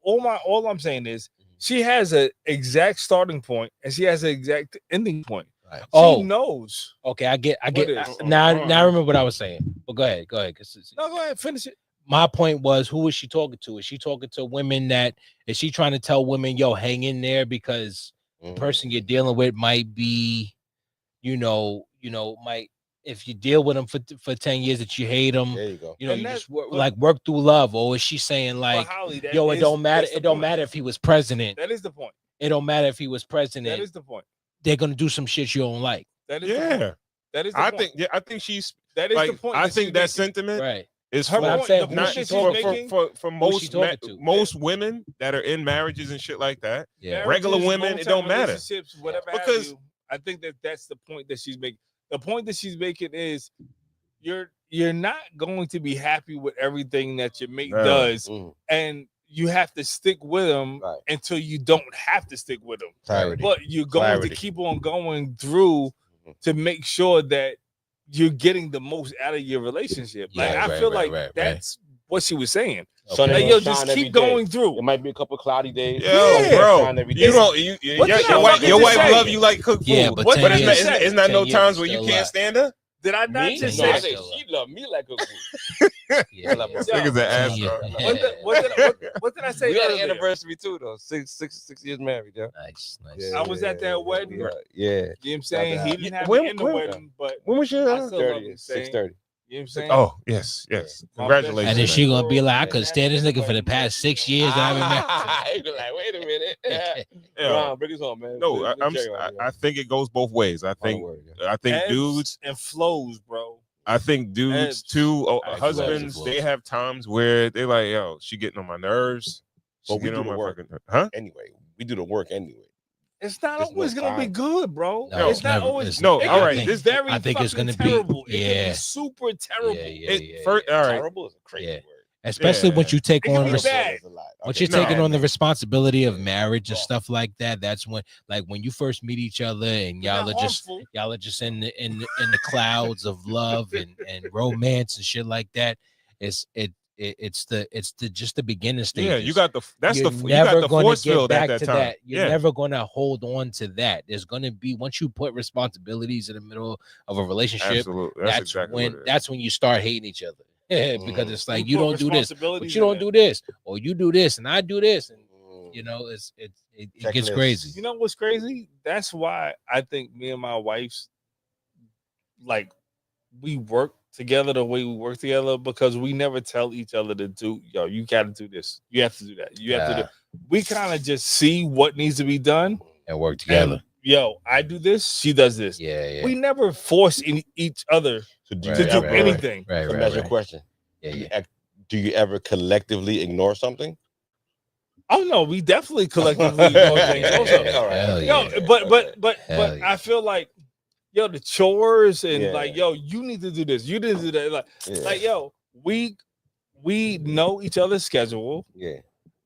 all I'm saying is she has an exact starting point and she has an exact ending point. Right. She knows. Okay, I get. Now I remember what I was saying. But go ahead. No, go ahead. Finish it. My point was, who is she talking to? Is she talking to women is she trying to tell women, yo, hang in there because the person you're dealing with might be, might if you deal with them for 10 years that you hate them, There you go. you know, And you that- just work through love. Or is she saying like, Holly, that yo, it is- don't matter. that's the It don't point. matter if he was president. That is the point. It don't matter if he was president. That is the point. They're gonna do some shit you don't like. That is the point. That is the I point. think I think she's That is like the point. I that think she's that making. sentiment Right. is Her for I'm point, saying, the who not point that she she's making. for most talking to? most women that are in marriages and shit like that. Yeah. Regular Marriages, women, it don't long-term matter. relationships, whatever Because- have you, I think that's the point that she's making. The point that she's making is you're not going to be happy with everything that your mate No. does, Mm. and you have to stick with them Right. until you don't have to stick with them. Clarity. But you're going Clarity. to keep on going through to make sure that you're getting the most out of your relationship. Like Yeah, I right, feel right, like right, that's what she was saying. Sun Like ain't yo, gonna just shine every keep day. going through. It might be a couple cloudy days. Yo, Yeah. bro, Shine every you day. don't What did I fucking your just wife say? love you like cook food. Yeah, but What 10 did I it's just not, say? it's not 10 no years times is where you still can't alive. stand her. Did I not Me? just No, I say? say Still she love me like a fool. Yeah, love my Yo, Niggas an ass. yeah. What did I say? We got an earlier? anniversary too, though. Six years married, yeah. Nice. Yeah, I was at that wedding. Yeah. You know what I'm saying? He didn't have When- me in the when- wedding, but When was your? I still love him. 6:30. You know what I'm saying? Oh yes. My Congratulations. And then she gonna be like, I Yeah. couldn't stand this nigga for the past 6 years that I've been married. You be like, wait a minute. Yeah. Ron, bring us home, man. No, Let me check on you. I think it goes both ways. I think Ebbs dudes. and flows, bro. I think dudes Ebbs. too. Ebbs, Husbands, ebbs. they have times where they like, yo, she getting on my nerves. She But we getting do on the my work. fucking huh? Anyway, we do the work anyway. It's not There's always no gonna be time. good, bro. No, it's not never- always. it's- No, it all can right, be this- very. I think it's fucking gonna be- terrible. It can yeah. be super terrible. All right. Terrible is a crazy Yeah. word. Especially once you take It can on be res- bad. once Okay. you're taking No. on the responsibility of marriage and stuff like that. That's when, like, when you first meet each other and y'all Not are just harmful. in the clouds of love and romance and shit like that. It's the just the beginning stages. Yeah, you got the that's You're the you never got the gonna force get field back at that to time. that. You're Yeah. never gonna hold on to that. There's gonna be, once you put responsibilities in the middle of a relationship, Absolutely. that's exactly when what it is. that's when you start hating each other. Because it's like, you put don't do this, but responsibilities you in don't it. do this, or you do this and I do this, and you know, it gets Checklist. crazy. You know what's crazy? That's why I think me and my wife's like we work together the way we work together, because we never tell each other to do, yo, you gotta do this, you have to do that, you have to do. We kind of just see what needs to be done And work together. and, yo, I do this, she does this. Yeah. We never force each other So do Right, to you do ever, anything. Right, So right, that's your right. question. Yeah. Do you ever collectively ignore something? Oh no, we definitely collectively ignore things also. All right. Hell Yo, yeah. but Hell yeah. I feel like, yo, the chores and Yeah. like, yo, you need to do this, you need to do that. Yeah. Like, yo, we know each other's schedule, Yeah.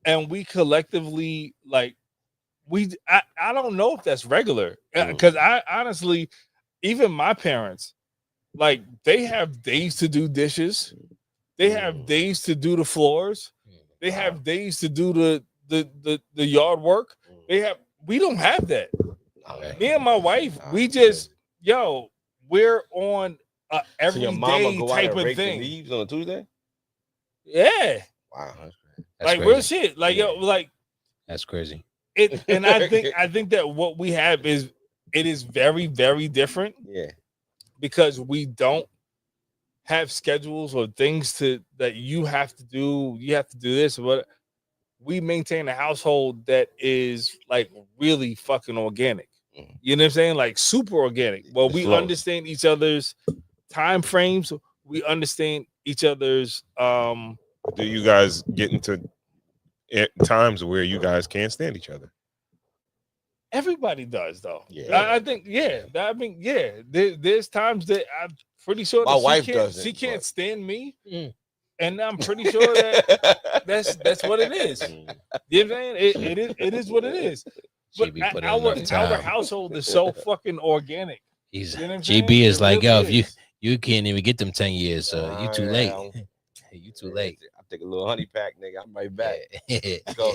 and we collectively like I don't know if that's regular, Mm. because I honestly, even my parents, like, they have days to do dishes, they have days to do the floors, they have days to do the yard work. We don't have that. Okay. Me and my wife, we just, yo, we're on a So everyday your mama go out type and of rake the thing. leaves on a Tuesday? Yeah, Wow. That's like crazy. real shit. Like, yo, like That's crazy. it. And I think that what we have is, it is very, very different, Yeah. because we don't have schedules or things that you have to do. You have to do this, but we maintain a household that is like really fucking organic. Mhm. You know what I'm saying? Like super organic. Well, It we flows. understand each other's time frames. We understand each other's Do you guys get into times where you guys can't stand each other? everybody does though. Yeah. I think, yeah. I mean, yeah. There's times that I'm pretty sure My that wife she doesn't, can't but- stand me. Mm. And I'm pretty sure that that's what it is. You know what I'm saying? It is what it is. She But be putting in enough our time. household is so fucking organic. He's You know what I'm saying? GB is It like, really yo, if is. you can't even get them 10 years, so you too late. You too late. I take a little honey pack, nigga. I'm right back. Yeah. Go.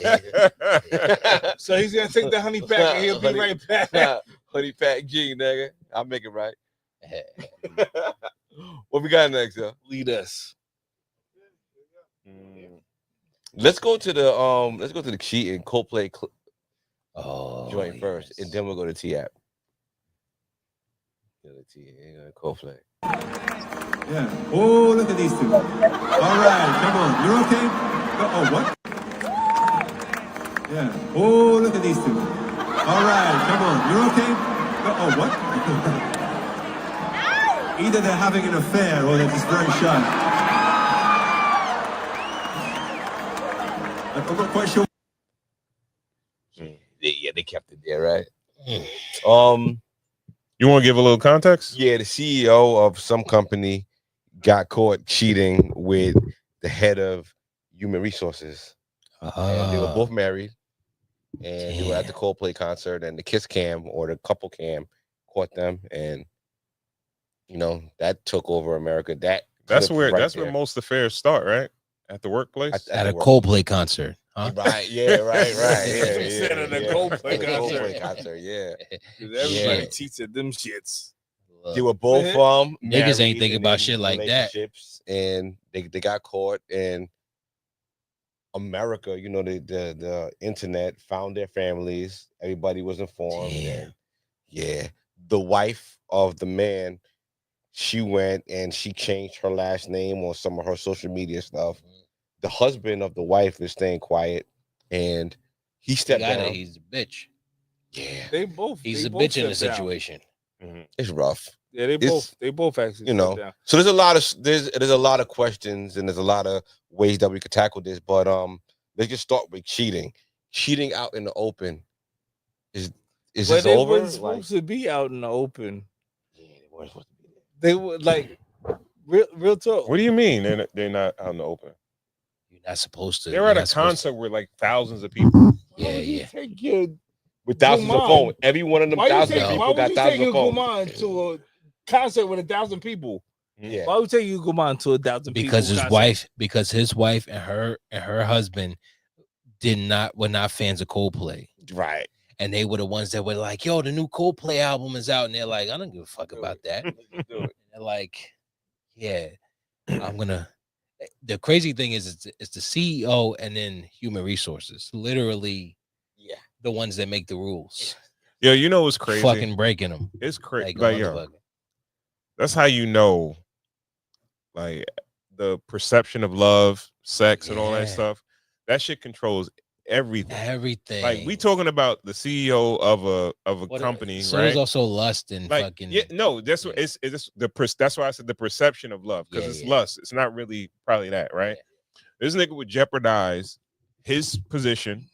So he's gonna take the honey pack and he'll be Honey- right back. honey pack G, nigga. I'll make it right. What we got next, yo? Lead us. Let's go to the Cheyene Coldplay Oh, joint first, yes. and then we'll go to T-App. Coldplay. Yeah. Oh, look at these two. All right, come on. You're okay? Oh, what? Yeah. Oh, look at these two. All right, come on. You're okay? Oh, what? Either they're having an affair or they're just very shy. I'm not quite sure. Yeah, they kept it there, right? You want to give a little context? Yeah, the CEO of some company got caught cheating with the head of human resources. And they were both married, and they were at the Coldplay concert, and the kiss cam or the couple cam caught them, and that took over America. That's where most affairs start, right? At the workplace, at a Coldplay concert. Huh? Right, yeah, right. At a Coldplay concert, yeah. Everybody cheats at them shits. They were both niggas ain't thinking about shit like that. And they got caught, and America, the internet found their families. Everybody was informed. And the wife of the man, she went and she changed her last name on some of her social media stuff. The husband of the wife is staying quiet, and he stepped down. He's a bitch. Yeah, he's a bitch in the situation. It's rough. Yeah, they both actually. Down. So there's a lot of questions, and there's a lot of ways that we could tackle this. But let's just start with cheating. Cheating out in the open is this over? They weren't supposed to be out in the open. Yeah, they weren't supposed to be there. They were like real talk. What do you mean they're not out in the open? You're not supposed to. They're at a concert with like thousands of people. Yeah. With thousands of phones. Every one of them thousands of people got thousands of phones. Why would you take your to a concert with 1,000 people? Yeah. Why would you take your Guman to 1,000 people? Because his wife and her husband were not fans of Coldplay. Right. And they were the ones that were like, yo, the new Coldplay album is out. And they're like, I don't give a fuck about that. And they're like, yeah, I'm gonna. The crazy thing is it's the CEO and then human resources, literally, the ones that make the rules. Yeah, you know what's crazy? Fucking breaking them. It's crazy. That's how you know, like the perception of love, sex, and all that stuff. That shit controls everything. Everything. Like we talking about the CEO of a company, so right? There's also lust and like, fucking. Yeah, no, that's what it's that's why I said the perception of love, because it's lust. It's not really probably that, right? This nigga would jeopardize his position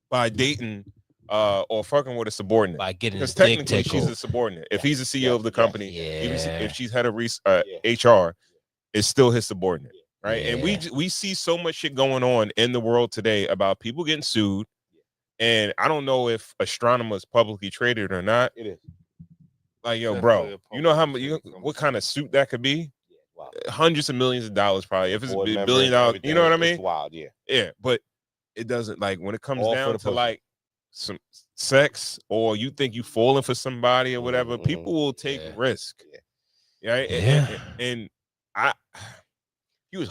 by dating or fucking with a subordinate, by getting because technically she's a subordinate. If he's the CEO of the company, even if she's head of HR, it's still his subordinate. Right. And we see so much shit going on in the world today about people getting sued. And I don't know if astronomers publicly traded or not. It is. Like, yo, bro, you know how much what kind of suit that could be? Wow. Hundreds of millions of dollars, probably. If it's $1 billion, you know what I mean? It's wild, yeah. Yeah, but it doesn't, like, when it comes down to like some sex, or you think you falling for somebody or whatever, people will take risk. And he was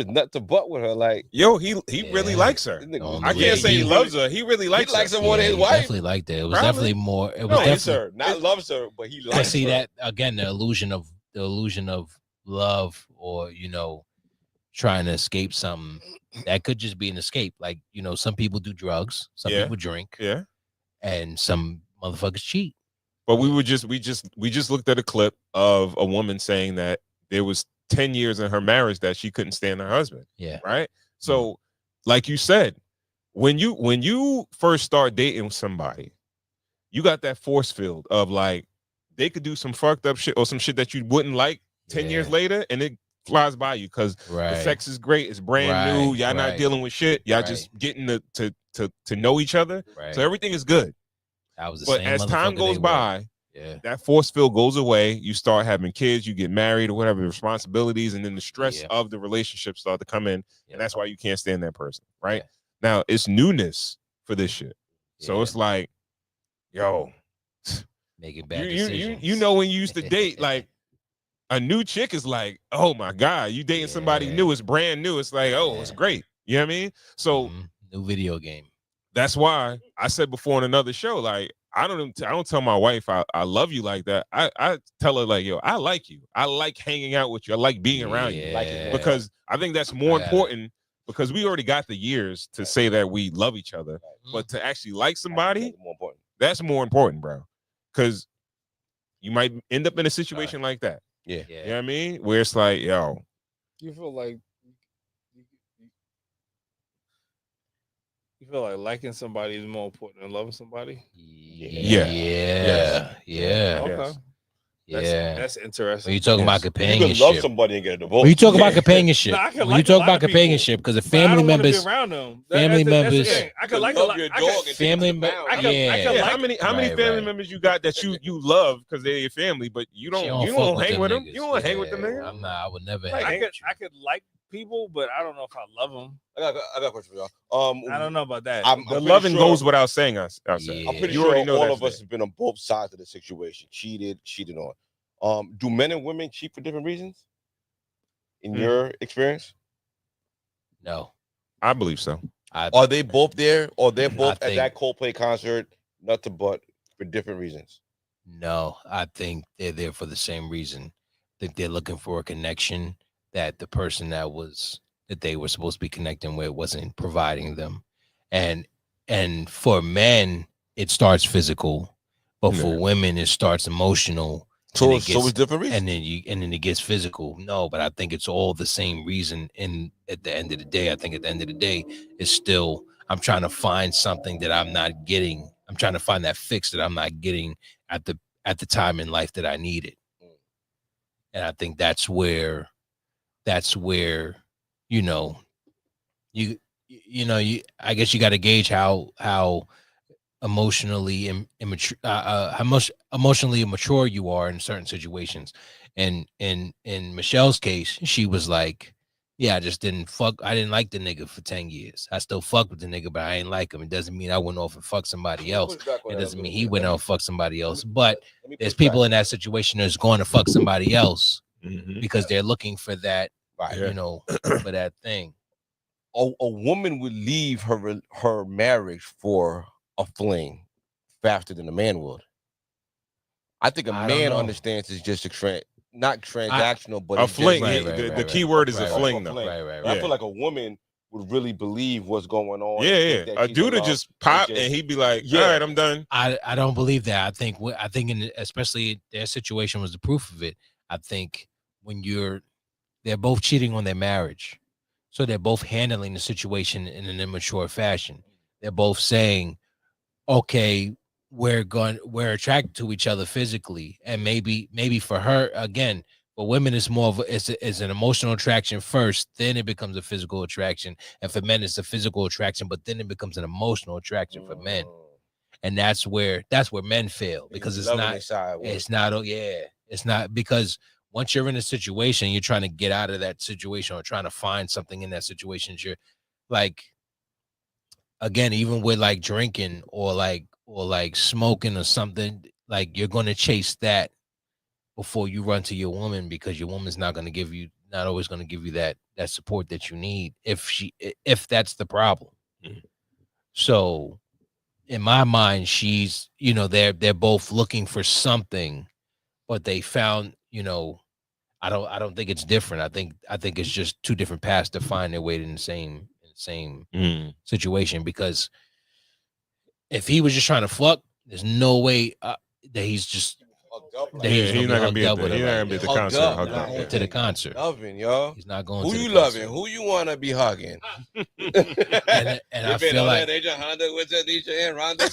nut to butt with her. Like, yo, he really likes her. I can't say he loves her. He really likes her. He likes her more than his wife. Definitely liked it. It was definitely more. It was definitely not loves her, but he likes her. See that again? The illusion of love, or trying to escape something that could just be an escape. Like some people do drugs, some people drink, and some motherfuckers cheat. But we just looked at a clip of a woman saying that there was 10 years in her marriage that she couldn't stand her husband. Yeah. Right. So, like you said, when you first start dating somebody, you got that force field of like, they could do some fucked up shit or some shit that you wouldn't like 10 years later, and it flies by you because the sex is great. It's brand new. Y'all not dealing with shit. Y'all just getting to know each other. Right. So everything is good. That was the but same as time goes by, yeah, that force field goes away. You start having kids, you get married or whatever, the responsibilities, and then the stress of the relationship start to come in, and that's why you can't stand that person, right? Now it's newness for this shit, so it's like, yo, making bad decisions. You know when you used to date, like a new chick is like, oh my god, you dating somebody new, it's brand new, it's like, oh, it's great, you know what I mean? So new video game. That's why I said before in another show, like, I don't tell my wife I love you like that. I tell her like, yo, I like you. I like hanging out with you. I like being around you. Because I think that's more important, because we already got the years to say that we love each other. But to actually like somebody, that's more important, bro. Because you might end up in a situation like that. Yeah. You know what I mean? Where it's like, yo. You feel like liking somebody is more important than loving somebody? Yeah. Okay. That's interesting. When you talking about companionship, you can love somebody and get a divorce. When you talk about companionship, No, when you talk about companionship, because the family members, around them. family members, I could like a lot. Family, How many family members you got that you love because they're your family, but you don't hang with them? You don't hang with them niggas. I would never. I could like people, but I don't know if I love them. I got a question for y'all. I don't know about that. The loving goes without saying. I said. I'm pretty sure all of us have been on both sides of the situation. Cheated on. Do men and women cheat for different reasons? In your experience? No. I believe so. Are they both there, or they're both at that Coldplay concert, nothing but for different reasons? No, I think they're there for the same reason. I think they're looking for a connection that the person that they were supposed to be connecting with wasn't providing them. And for men, it starts physical, but for women, it starts emotional. So it's different reasons. And then it gets physical. No, but I think it's all the same reason. And at the end of the day, I think at the end of the day, it's still, I'm trying to find something that I'm not getting. I'm trying to find that fix that I'm not getting at the time in life that I needed. And I think that's where, I guess you got to gauge how emotionally immature, emotionally immature you are in certain situations. And in Michelle's case, she was like, yeah, I didn't like the nigga for 10 years. I still fuck with the nigga, but I ain't like him. It doesn't mean I went off and fuck somebody else. It doesn't mean he went out and fuck somebody else. But there's people in that situation that's going to fuck somebody else because they're looking for that, for that thing. A woman would leave her marriage for a fling faster than a man would. I think a man understands it's just not transactional, but a fling. The key word is a fling, though. Right. I feel like a woman would really believe what's going on. Yeah. A dude would just pop and he'd be like, all right, I'm done. I don't believe that. I think especially their situation was the proof of it. I think when they're both cheating on their marriage. So they're both handling the situation in an immature fashion. They're both saying, okay, we're attracted to each other physically. And maybe for her, again, for women, it's more of it's an emotional attraction first, then it becomes a physical attraction. And for men, it's a physical attraction, but then it becomes an emotional attraction for men. And that's where men fail, because it's not because once you're in a situation, you're trying to get out of that situation or trying to find something in that situation. You're like, again, even with like drinking or like smoking or something, like you're going to chase that before you run to your woman, because your woman's not always going to give you that support that you need if that's the problem. So in my mind, she's, they're both looking for something, but they found, I don't think it's different. I think it's just two different paths to find their way in the same situation. Because if he was just trying to fuck, there's no way that he's just he's not gonna be at the concert. To the concert. Loving, y'all. He's not going. Who to you the loving? concert. Who you want to be hugging? and I feel like Agent Honda with Anisha and Rhonda.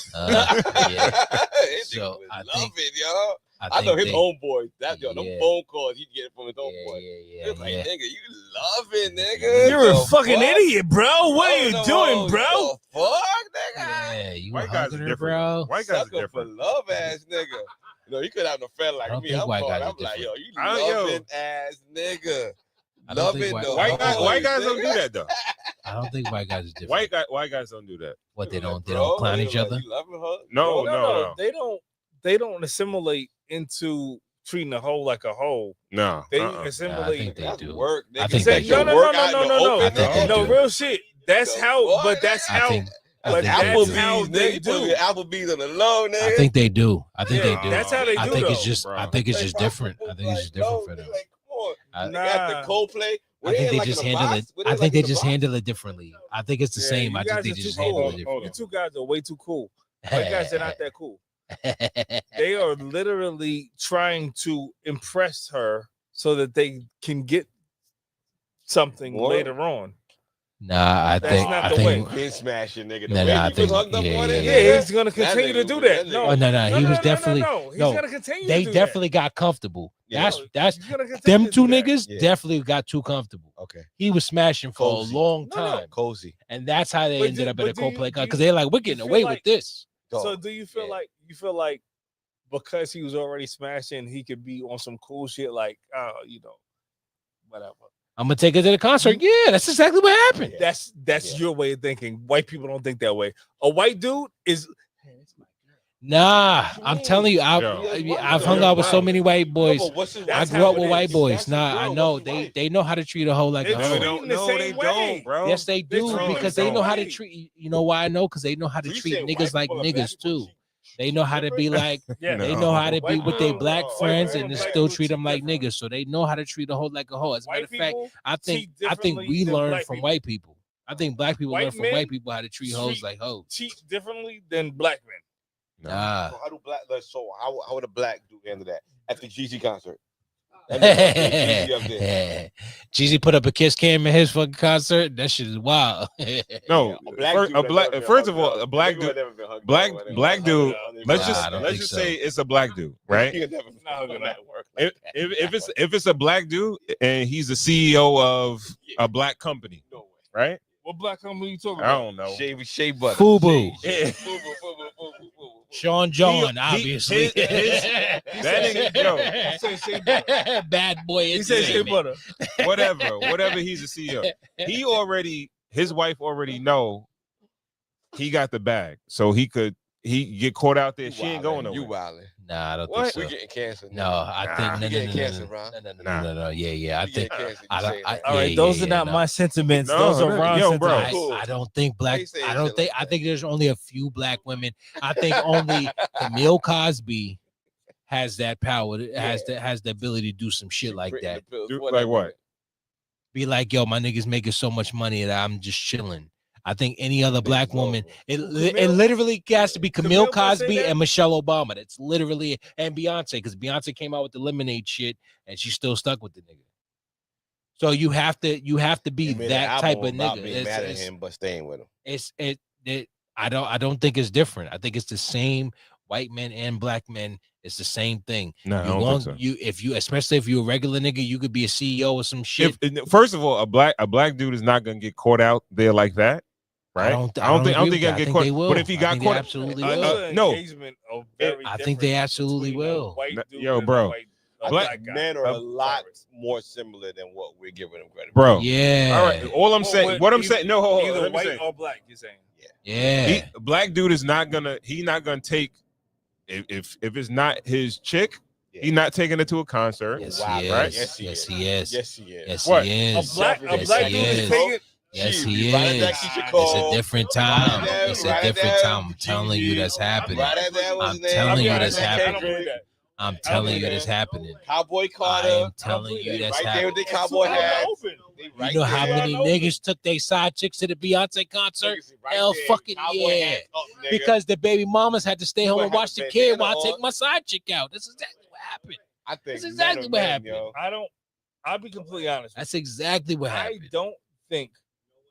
So I loving, y'all. I know his homeboy. Them phone calls he'd get from his homeboy. It's like, nigga, you loving, nigga. You're a fucking idiot, bro. What are you doing, bro? Fuck, nigga. Yeah, you white guys are different, bro. White guys are different. For love ass nigga. You could have a friend like me. I'm like, yo, you loving ass nigga. White guys don't do that though. I don't think white guys are different. White guys don't do that. What, they don't clown each other? No. They don't assimilate into treating a hoe like a hoe. No, they assimilate. I think they do. Work, I think they do. No. Real shit. That's how. But that's how. But that's how they do. Applebee's on the low, nigga. I think they do. I think Yeah, they do. that's how they I do, think though, it's just. bro. I think it's just different. I think it's just different for them. Like, come on. I- They got the Coldplay. I think they just handle it. I think they just handle it differently. I think it's the same. You I just guys they are just too handle cool. it differently. You two guys are way too cool. White guys are not that cool. They are literally trying to impress her so that they can get something later on. Nah, I That's think not I the think. way. Pin smashing, nigga. Nah, nah, I think Yeah, he's gonna continue to do that. No, Oh no, he was definitely. no. He's no, gonna continue. They to do definitely got comfortable. Yeah. That's He's gonna continue them to two do that. niggas Yeah. definitely got too comfortable. Okay. He was smashing for Cozy. a long No, no. time, Cozy. and that's how they But ended do- up but at a do you- Coldplay do you- because they're like, we're you getting feel away like- with this. So do you feel Yeah. like because he was already smashing, he could be on some cool shit like whatever. I'm gonna take it to the concert. Yeah, that's exactly what happened. That's your way of thinking. White people don't think that way. A white dude is Nah, I'm telling you, I've hung out with so many white boys. I grew up with white boys. Nah, I know they know how to treat a hoe like a They hoe. don't. No, they don't, bro. Yes, they do treat because them they know how to right. treat. You know why I know? Because they know how to treat niggas like niggas too. They know how to be like. Yeah. They know how to be with their black White friends people- and then white still people treat them treat like different. niggas. So they know how to treat a hoe like a hoe. As a matter White of fact, people I think treat differently we than learn black from people. white people. I think black people White learn from men white people how to treat hoes treat- like hoes. cheat differently than black men. Nah. So how do black? So how would a black dude handle that at the GG concert? Jeezy put up a kiss cam at his fucking concert. That shit is wild. No, first of all, a black dude, black dude. Let's Nah, I don't think just so. say it's a black dude, right? If it's a black dude and he's the CEO of a black company, right? What black company you talking I about? don't know. Shea butter. Fubu. Yeah. Sean John, obviously. that nigga, yo, He said shea butter. Bad boy. He said shea butter. whatever he's a CEO. His wife already know he got the bag, so he get caught out there. She ain't going nowhere. You wildin'. Nah, I don't What? think so. We getting cancer. No, I think we getting cancer, bro. no. Yeah. I think. All right, those are not my sentiments. No, those are no, Ron's yo, bro. sentiments. I don't think black. They say I don't shit think. like I think there's only a few black women. I think only Camille Cosby has that power. Has the ability to do some shit like that. Like what? Be like, yo, my niggas making so much money that I'm just chilling. I think any other black woman, it literally has to be Camille Cosby and Michelle Obama. That's literally, and Beyonce, because Beyonce came out with the Lemonade shit and she's still stuck with the nigga. So you have to be that type of nigga. Being mad at him, but staying with him. I don't think it's different. I think it's the same. White men and black men, it's the same thing. No, I don't think so. Especially if you're a regular nigga, you could be a CEO or some shit. First of all, a black dude is not gonna get caught out there like that, right? I don't think he'll get caught. But if he got caught, absolutely no. I think they absolutely will. Yo, bro. Black men are a lot more similar than what we're giving them credit. Bro, yeah. All right. All I'm saying, what I'm saying, no, hold on. Either Let me white say. or black. You're saying. Yeah. Black dude is not gonna. He's not gonna take. If it's not his chick, he's not taking it to a concert. Yes, Wow, he right? is. Yes, he Yes, is. he is. Yes, he is. Yes, What? he is. A black Yes, dude he is is. taking. Yes, Shoot, he you write is. that Keisha It's Cole. a different Write that time. down, It's a write that different down. time. I'm telling you that's happening. Write that down, what's I'm his name? telling you Write that's that down. happening. I'm telling you that's happening. Cowboy I Carter. am telling you that's Right there with happening. the cowboy hat. You know how many niggas took their side chicks to the Beyonce concert? Hell fucking yeah. Because the baby mamas had to stay home and watch the kid while I take my side chick out. That's exactly what happened. I think That's exactly what happened. I'll be completely honest. That's exactly what I happened. don't think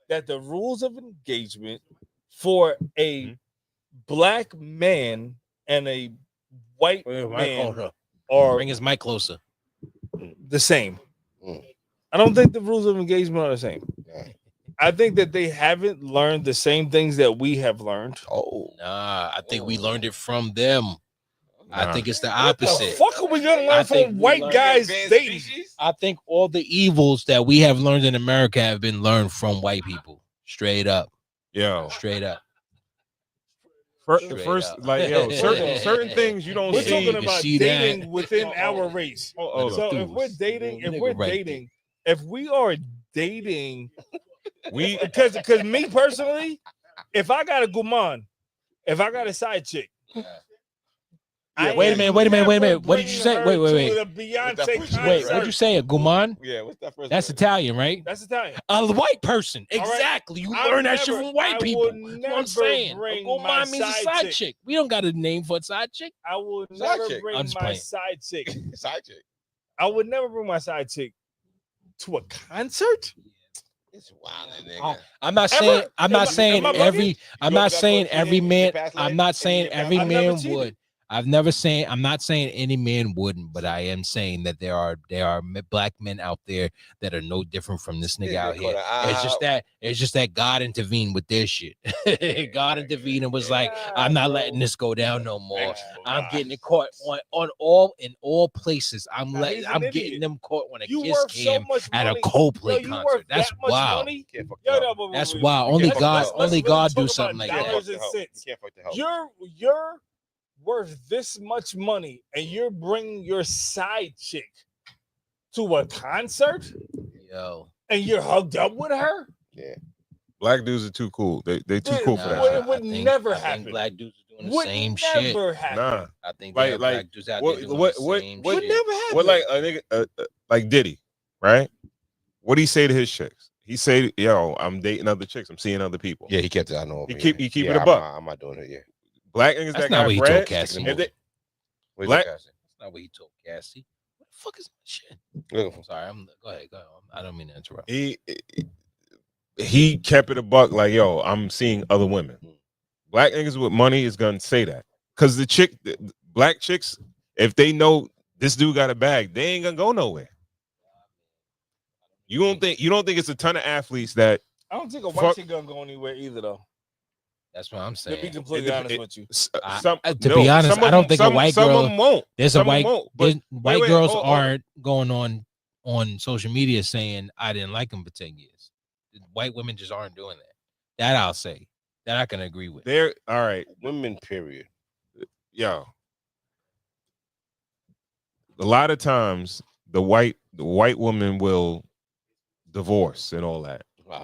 that the rules of engagement for a black man and a white man are Bring his mic closer. the same. I don't think the rules of engagement are the same. I think that they haven't learned the same things that we have learned. Nah, I think we learned it from them. I think it's the What the opposite. fuck are we gonna I learn think from we white learned guys dating? I think all the evils that we have learned in America have been learned from white people. Straight up. Yo, Straight up. first, like, yo, certain things you don't We're see. talking about see dating that? within our race. Hold So on. if we're dating, Nigga, if we are dating, We because me personally, if I got a guman, if I got a side chick. Yeah, wait a minute. What did you say? Wait. The Beyonce concert. Wait, what'd you say? A guman? Yeah, what's that first? That's word? Italian, right? That's Italian. A white person. All right. Exactly. You learn that shit from white people. That's what I'm saying. A guman means a side chick. We don't got a name for a side chick. I will Side never chick. bring my side chick. Side chick. I would never bring my side chick to a concert. It's wild, nigga. I'm not saying every man would. I'm not saying any man wouldn't, but I am saying that there are black men out there that are no different from this nigga out here. It's just that God intervened with their shit. God intervened and was like, I'm not letting this go down no more. I'm getting it caught in all places. I'm getting them caught when a Kiss came at a Coldplay concert. That's wild. That's wild. Only God do something like that. You're worth this much money and you're bringing your side chick to a concert, and you're hugged up with her. Yeah, black dudes are too cool. They too cool for that. It would never happen. Black dudes are doing the same shit. Nah, I think like black dudes out there doing the same shit. Would never happen. What like a nigga like Diddy, right? What do he say to his chicks? He say, "Yo, I'm dating other chicks. I'm seeing other people." Yeah, he kept it. I know. He keep it a buck. I'm not doing it. Yeah. Black niggas That's that not got what he bread. told Cassie. Black. That's not what he told Cassie. What the fuck is that shit? Look, Sorry, go ahead. I don't mean to interrupt. He kept it a buck. Like, yo, I'm seeing other women. Black niggas with money is gonna say that because black chicks, if they know this dude got a bag, they ain't gonna go nowhere. You don't think it's a ton of athletes that I don't think a white chick gonna go anywhere either, though. That's what I'm saying. To be completely honest with you, to be honest, I don't think a white girl. Some of them won't. There's some a white. Won't, but, white girls aren't going on social media saying I didn't like him for 10 years. White women just aren't doing that. That I'll say. That I can agree with. They're all right. Women, period. Yo, a lot of times the white woman will divorce and all that.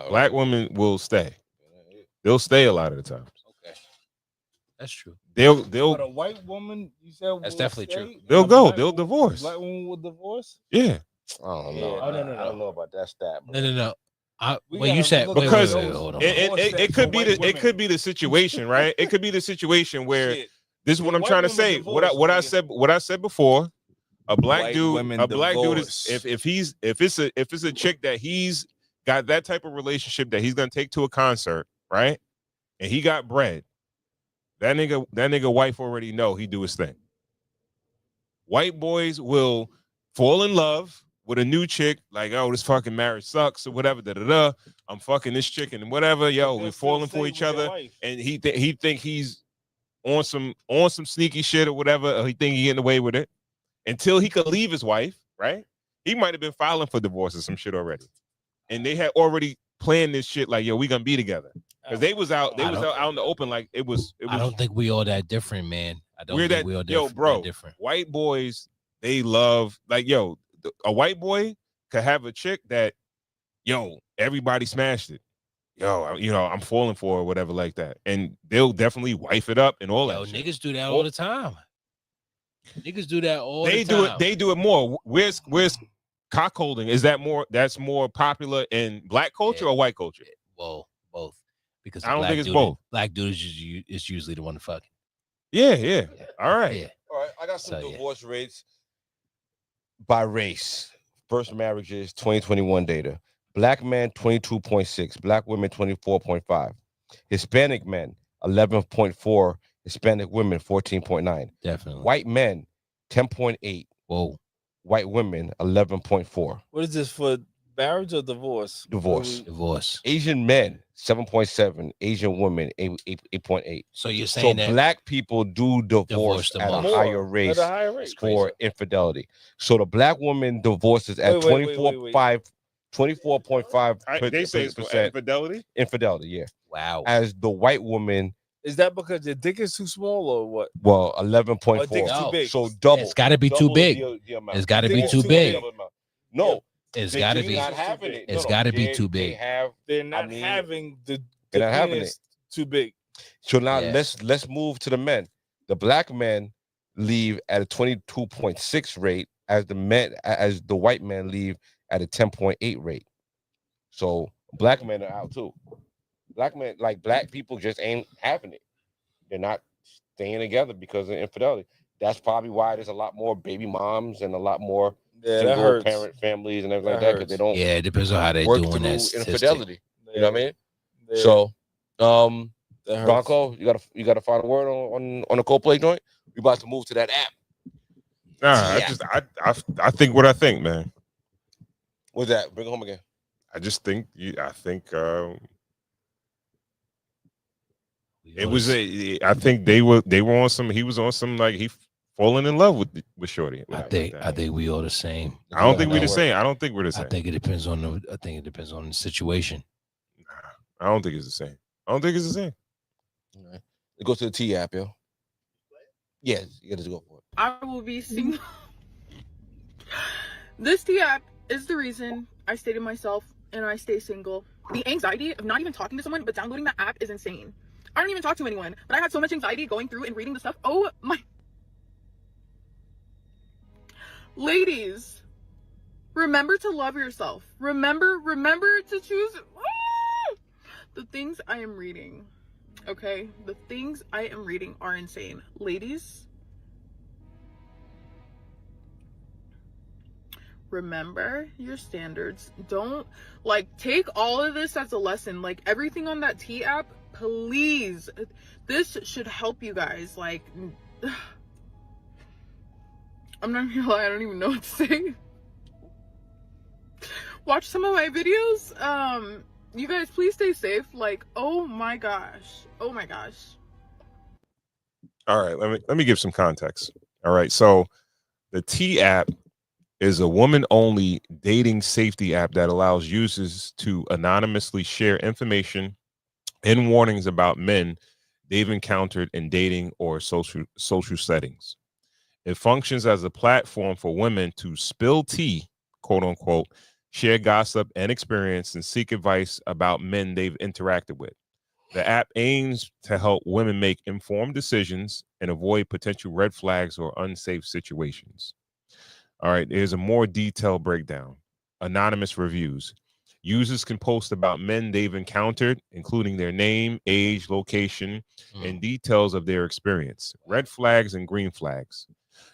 Black women will stay. They'll stay a lot of the times. Okay, that's true. They'll. But a white woman, you said that's definitely true. They'll go. They'll divorce. Black woman will divorce. Yeah. I don't know. No. I don't know about that stat. No. When you said because hold on. It could be the situation, right? It could be the situation where this is what I'm trying to say. What I said before. A black dude is if it's a chick that he's got that type of relationship that he's gonna take to a concert, right? And he got bread. That nigga wife already know he do his thing. White boys will fall in love with a new chick, like, oh, this fucking marriage sucks or whatever. I'm fucking this chick and whatever. Yo, we're falling for each other, and he think he's on some sneaky shit or whatever. Or he think he getting away with it until he could leave his wife. Right? He might have been filing for divorce or some shit already, and they had already planned this shit. Like, yo, we gonna be together because they was out in the open. Like it was. I don't think we all that different, man. I don't think we all different. Yo, bro, different. White boys, they love like yo. A white boy could have a chick that, yo, everybody smashed it. Yo, I'm falling for her or whatever like that. And they'll definitely wife it up and all that. Yo, niggas do that all the time. Niggas do that all the time. They do it more. Where's cockholding? Is that's more popular in black culture or white culture? Well, both. Because I don't think it's both. Black dude is usually the one fucking. Yeah. All right. Yeah. All right. I got some divorce rates by race. First marriages, 2021 data. Black men, 22.6. Black women, 24.5. Hispanic men, 11.4. Hispanic women, 14.9. Definitely. White men, 10.8. Whoa. White women, 11.4. What is this for? Marriage or divorce? Divorce. Asian men, 7.7. Asian women, 8.8. So you're saying that black people do divorce at a higher rate for infidelity. So the black woman divorces at 24.5%. They say it's for infidelity? Infidelity, yeah. Wow. As the white woman. Is that because your dick is too small or what? Well, 11.4. Too big. So double. It's got to be too big. It's got to be too big. No. It's got to be. It's got to be too big. They're not having the. They're not having it. too big. So now let's move to the men. The black men leave at a 22.6 rate, as the white men leave at a 10.8 rate. So black men are out too. Black men, like black people, just ain't having it. They're not staying together because of infidelity. That's probably why there's a lot more baby moms and a lot more single parent families and everything like that, because they don't. Yeah, it depends on how they're work doing that through infidelity. You know what I mean? Yeah. So, Bronco, you got a final word on the Coldplay joint? We about to move to that app. Nah, I think what I think, man. What's that? Bring it home again. I just think it was I think they were on some. He was on some, like, he falling in love with Shorty. I think we all the same. I don't think we're the same. I don't think we're the same. I think it depends on the situation. I don't think it's the same. I don't think it's the same. All right. It goes to the T app, yo. Yes, you got to go for it. I will be single. This T app is the reason I stay to myself and I stay single. The anxiety of not even talking to someone but downloading the app is insane. I don't even talk to anyone, but I had so much anxiety going through and reading the stuff. Oh my. Ladies, remember to love yourself. Remember to choose the things I am reading. Okay? The things I am reading are insane. Ladies, remember your standards. Don't, like, take all of this as a lesson. Like, everything on that T app, please. This should help you guys. Like, I'm not gonna lie, I don't even know what to say. Watch some of my videos. You guys, please stay safe. Like, oh my gosh. Oh my gosh. All right, let me give some context. All right, so the T app is a woman-only dating safety app that allows users to anonymously share information and warnings about men they've encountered in dating or social settings. It functions as a platform for women to spill tea, quote unquote, share gossip and experience, and seek advice about men they've interacted with. The app aims to help women make informed decisions and avoid potential red flags or unsafe situations. All right, here's a more detailed breakdown. Anonymous reviews. Users can post about men they've encountered, including their name, age, location, and details of their experience. Red flags and green flags.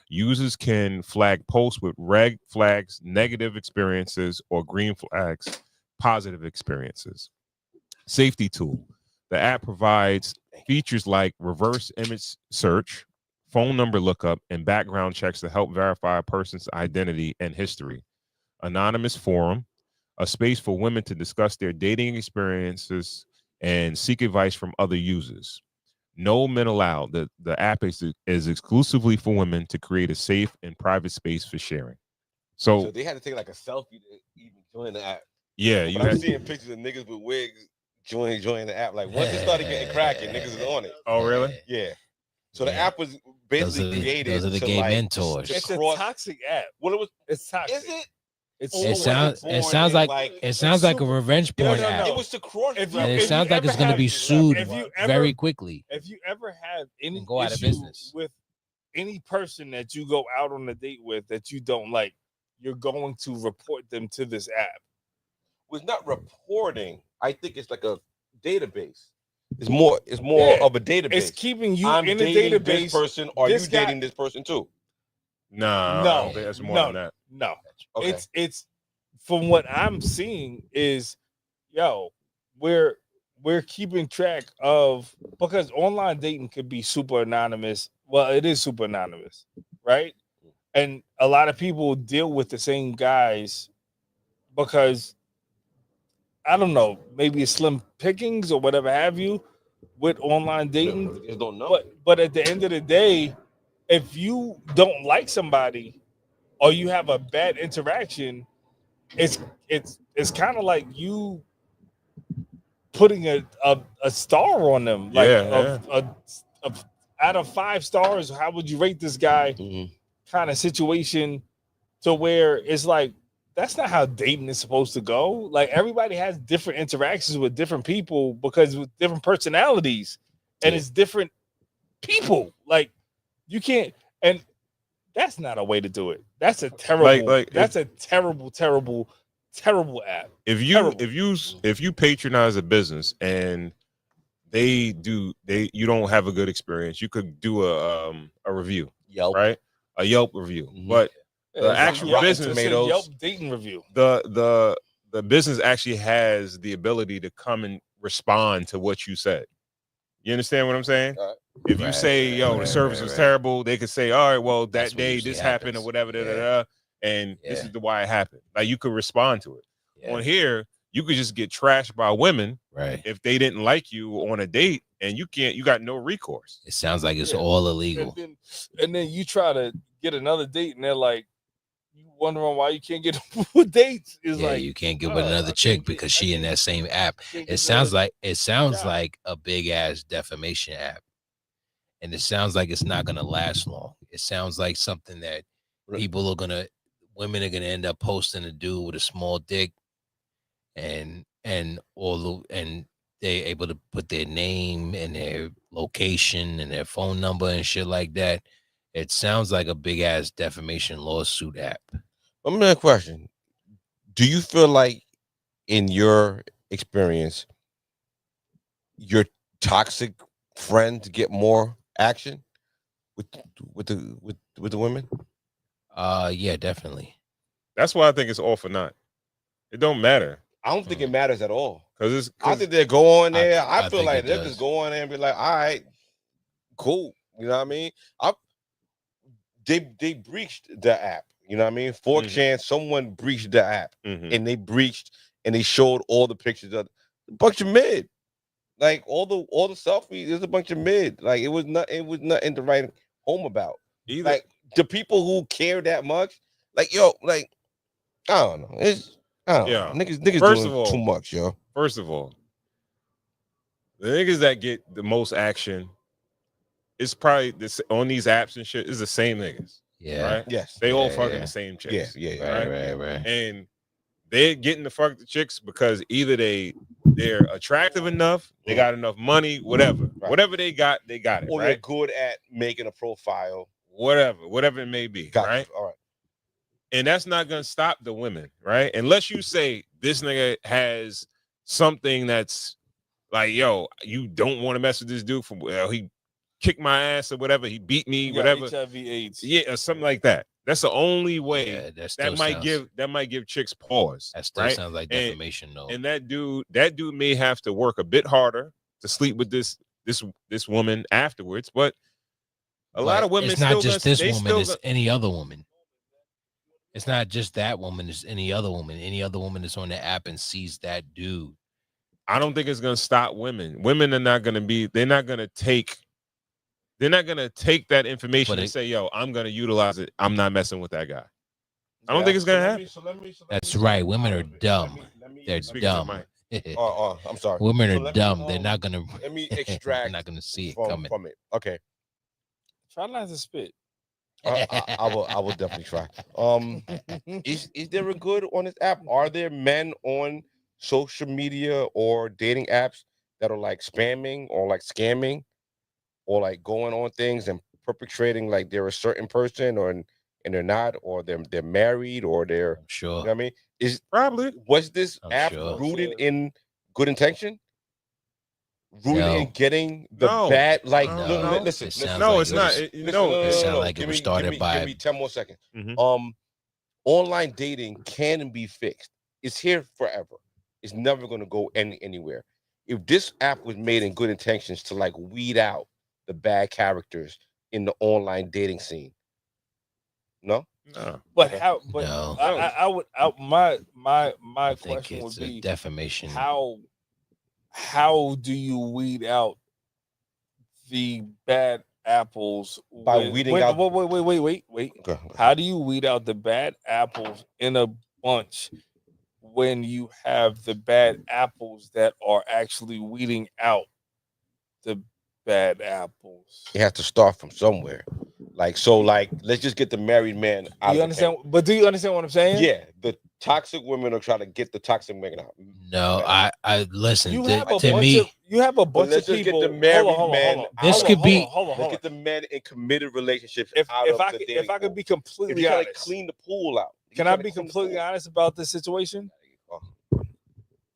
Users can flag posts with red flags, negative experiences, or green flags, positive experiences. Safety tool. The app provides features like reverse image search, phone number lookup, and background checks to help verify a person's identity and history. Anonymous forum, a space for women to discuss their dating experiences and seek advice from other users. No men allowed. The app is exclusively for women to create a safe and private space for sharing. So they had to take like a selfie to even join the app. Yeah, but I'm seeing pictures of niggas with wigs joining the app. Like, once it started getting cracking, niggas is on it. Oh, really? Yeah. So the app was basically created. Those are the gay mentors. It's a toxic app. Well, it's toxic. Is it? It sounds like a revenge porn app. It was to cross. And it sounds like it's going to be sued very quickly. If you ever have any and go out of issue business with any person that you go out on a date with that you don't like, you're going to report them to this app. Well, it's not reporting. I think it's like a database. It's more of a database. It's keeping you I'm in a dating database. This person, are you dating this person too? Nah, no, I don't think that's more than that. No, okay. It's from what I'm seeing is, we're keeping track of, because online dating could be super anonymous. Well, it is super anonymous, right? And a lot of people deal with the same guys because, I don't know, maybe it's slim pickings or whatever have you with online dating. They just don't know. But at the end of the day, if you don't like somebody or you have a bad interaction, it's kind of like you putting a star on them. Like out of 5 stars, how would you rate this guy? Kind of situation, to where it's like that's not how dating is supposed to go. Like everybody has different interactions with different people because with different personalities, and it's different people. Like you can't, and that's not a way to do it. That's a terrible. That's a terrible app. If you patronize a business and you don't have a good experience, you could do a review, Yelp, right? A Yelp review, but the actual business, Yelp dating review. The business actually has the ability to come and respond to what you said. You understand what I'm saying? If you say, the service was terrible, they could say, all right, well, that day this happened or whatever, and this is why it happened. Like you could respond to it. On here, you could just get trashed by women if they didn't like you on a date, and you got no recourse. It sounds like it's all illegal. And then you try to get another date, and they're like, you wondering why you can't get with dates. Is like you can't get with another chick because she in that same app. It sounds like a big ass defamation app, and it sounds like it's not gonna last long. It sounds like something that women are gonna end up posting a dude with a small dick, and they're able to put their name and their location and their phone number and shit like that. It sounds like a big ass defamation lawsuit app. Let me ask a question. Do you feel like, in your experience, your toxic friends get more action with the women? Yeah, definitely. That's why I think it's all for naught. It don't matter. I don't think it matters at all. Because I think they go on there. I feel think like it they'll does. just go on there and be like, all right, cool. You know what I mean? They breached the app. You know what I mean? 4chan, someone breached the app, and they breached and they showed all the pictures of a bunch of mid. Like all the selfies, there's a bunch of mid. Like it was nothing to write home about. Either. Like the people who care that much, like I don't know. Niggas First doing of all, too much, yo. First of all, the niggas that get the most action, it's probably on these apps and shit, is the same niggas. Yeah. Right? Yes. They all fucking the same chicks. Right. And they're getting the fuck the chicks because either they're attractive enough, they got enough money, whatever. Right. Whatever they got it. Or they're good at making a profile. Whatever it may be. Right? All right. And that's not gonna stop the women, right? Unless you say this nigga has something that's like, yo, you don't want to mess with this dude he kicked my ass or whatever, he beat me, whatever. HIV/AIDS. Yeah, or something like that. That's the only way that might give chicks pause. That still sounds like defamation, though. And that dude may have to work a bit harder to sleep with this woman afterwards, but a lot of women it's not just this woman, it's any other woman. It's not just that woman, it's any other woman. Any other woman that's on the app and sees that dude. I don't think it's gonna stop women. Women are not gonna take that information and say, yo, I'm gonna utilize it. I'm not messing with that guy. I don't think it's gonna happen. That's right. Women are dumb. They're dumb. I'm sorry. Women are dumb. They're not gonna. Let me extract. They're not gonna see it coming from it. Okay. Try not to spit. I will definitely try. Is there a good on this app? Are there men on social media or dating apps that are like spamming or like scamming or like going on things and perpetrating like they're a certain person and they're not, or they're married, or they're sure. You know what I mean? Probably was this app rooted in good intention? Rooted in getting the bad, like listen. No, it's not. It sounds like it was started by. Give me 10 more seconds. Online dating can be fixed. It's here forever. It's never going to go anywhere. If this app was made in good intentions to like weed out the bad characters in the online dating scene, no. But how? But No. I would. My question would be defamation. How do you weed out the bad apples by weeding out? Wait. Okay. How do you weed out the bad apples in a bunch when you have the bad apples that are actually weeding out the bad apples? You have to start from somewhere. Like let's just get the married man out. You understand? But do you understand what I'm saying? Yeah. toxic women are trying to get the toxic men out. No, I listen. You to have a to bunch me, of you have a bunch let's of just people. get the married hold men. on. This could be- Let's get the men in committed relationships If out if of I the could, dating if I could pool. be If completely you're trying to honest, clean the pool out, can I be completely honest about this situation?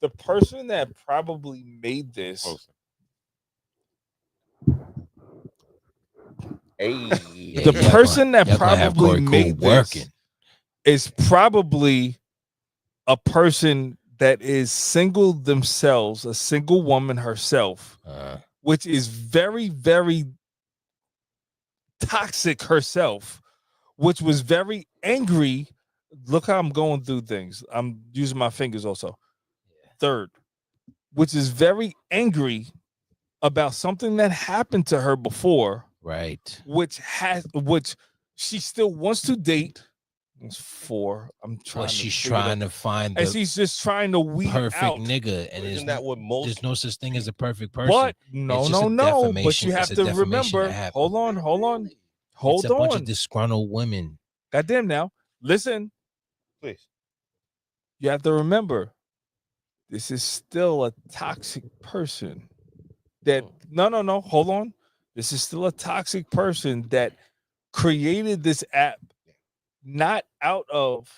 The person that probably made this Hey, the person that y'all gonna have probably Corey Cool made working. this is probably a person that is single themselves, a single woman herself, which is very, very toxic herself, which was very angry. Look how I'm going through things. I'm using my fingers also. Third, which is very angry about something that happened to her before. Right. Which she still wants to date. It's 4. I'm trying. Well, she's trying to find and the she's just trying to weed perfect out. nigga, and Isn't that what most? there's no such thing as a perfect person. But It's no. just a But defamation. you have It's a to defamation remember. app. Hold on. It's a bunch of disgruntled women. Goddamn now. Listen. Please. You have to remember. This is still a toxic person. That no. Hold on. This is still a toxic person that created this app not out of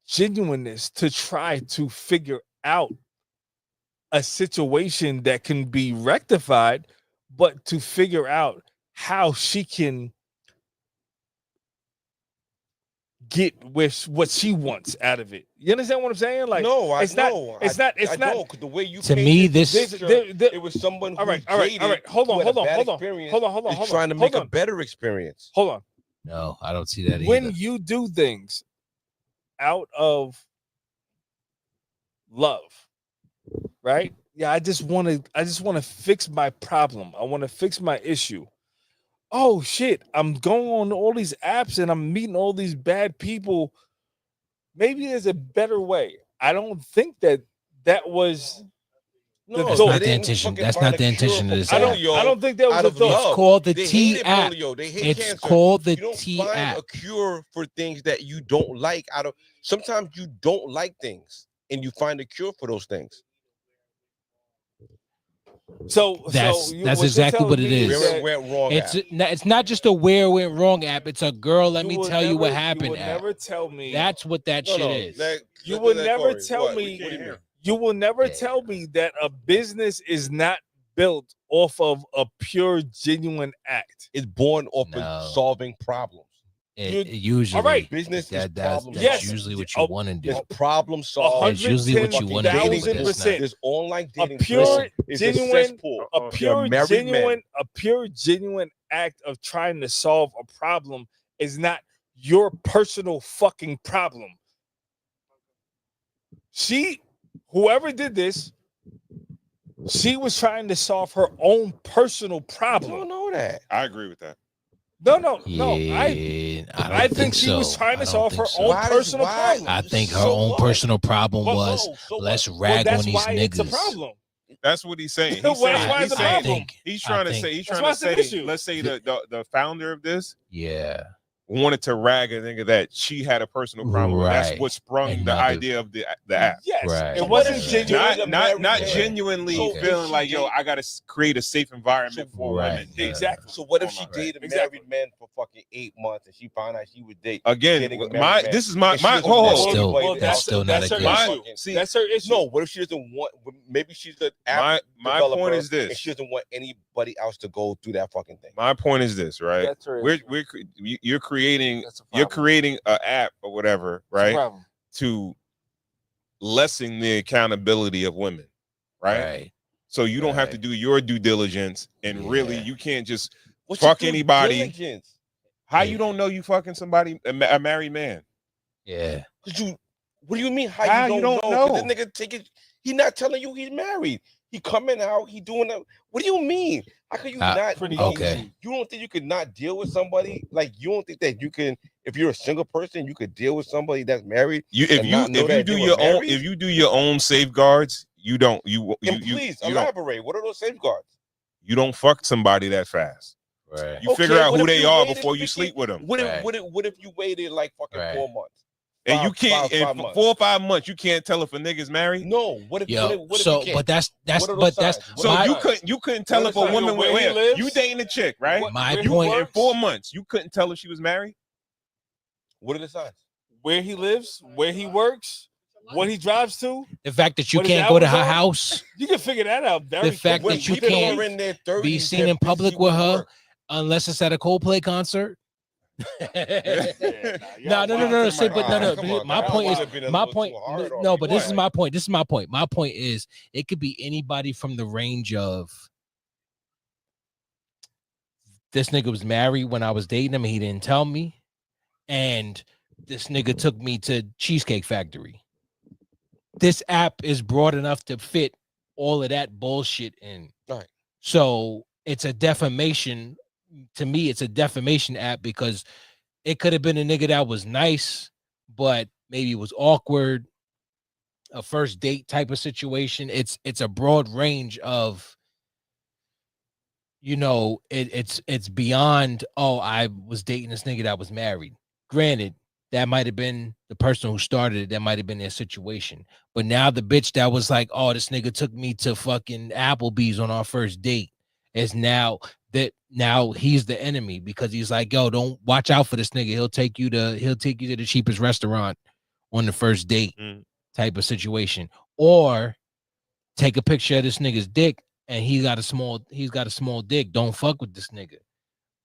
genuineness to try to figure out a situation that can be rectified, but to figure out how she can get with what she wants out of it. You understand what I'm saying? Like, no, it's not. It's not. The way you to me, it was someone who all right. Hold on. Is trying to make a better experience. Hold on. No, I don't see that either. When you do things out of love, right? Yeah, I just want to fix my problem. I want to fix my issue. Oh shit, I'm going on all these apps and I'm meeting all these bad people. Maybe there's a better way. I don't think that was that's not the intention. That's not the intention of this app. I don't think that was the thought. It's called the They T hate app. polio. They hate It's cancer. called the You don't T find app. a cure for things that you don't like. Sometimes you don't like things, and you find a cure for those things. So that's exactly what it is. Where it went wrong. It's not just a where it went wrong app. It's a girl. Let me tell you what happened. You would never tell me. That's what that shit is. You will never tell me. You will never tell me that a business is not built off of a pure, genuine act. It's born off of solving problems. Usually, all right. Business is problem. That's usually what you want to do. It's problem solving. That's usually what you want to do. But that's not. There's online dating. A pure, genuine, a pure, genuine act of trying to solve a problem is not your personal fucking problem. Whoever did this, she was trying to solve her own personal problem. I don't know that. I agree with that. No. I think she was trying to solve her own personal problem. I think her own personal problem was let's rag on these niggas. It's a problem. That's what he's saying. He's trying to say, let's say the founder of this, wanted to rag a nigga that she had a personal problem. Right. That's what sprung the idea of the app. Yes, right. It wasn't genuine. Not genuinely feeling like, yo, I gotta create a safe environment for women. Exactly. So what if she dated a married man for fucking 8 months and she found out she would date again? That's still not a good. See, that's her issue. No, what if she doesn't want? Maybe she's an app my point is this: and she doesn't want anybody else to go through that fucking thing. My point is this, right? You're creating an app or whatever, right? To lessen the accountability of women, right? So you don't have to do your due diligence, and really you can't just fuck anybody. How you don't know you fucking somebody, a married man? Yeah. What do you mean? How you don't know? This nigga take it. He not telling you he's married. He coming out. He doing that. What do you mean? How can you not? Okay. You don't think you could not deal with somebody? Like you don't think that you can? If you're a single person, you could deal with somebody that's married. If you do your own safeguards, you don't. Please elaborate. What are those safeguards? You don't fuck somebody that fast. Right. You figure out who they are before you sleep with them. What if you waited like fucking 4 months? And you can't in 4 or 5 months. You can't tell if a nigga's married. No, what if? Yo, what if so you can't? but that's What are those you couldn't tell if a woman where you dating a chick, right? My you point in 4 months, you couldn't tell if she was married. What are the signs? Where he lives, where he works, what he drives to. the fact that you What can't his go to hours her are? house. You can figure that out very The fact quickly. that you People can't are in their 30s, be seen they're in public busy with her work. unless it's at a Coldplay concert. Nah, No. Say, but no. Come on, My man. point Y'all is, might have been a my little point. too hard on No, me. but this is Why? my point. This is my point. My point is, it could be anybody from the range of this nigga was married when I was dating him and he didn't tell me, and this nigga took me to Cheesecake Factory. This app is broad enough to fit all of that bullshit in. Right. So it's a defamation. To me, it's a defamation app because it could have been a nigga that was nice, but maybe it was awkward, a first date type of situation. It's a broad range of, it's beyond, oh, I was dating this nigga that was married. Granted, that might have been the person who started it. That might have been their situation. But now the bitch that was like, oh, this nigga took me to fucking Applebee's on our first date is now he's the enemy because he's like, yo, don't watch out for this nigga. He'll take you to the cheapest restaurant on the first date type of situation. Or take a picture of this nigga's dick and he's got a small dick. Don't fuck with this nigga.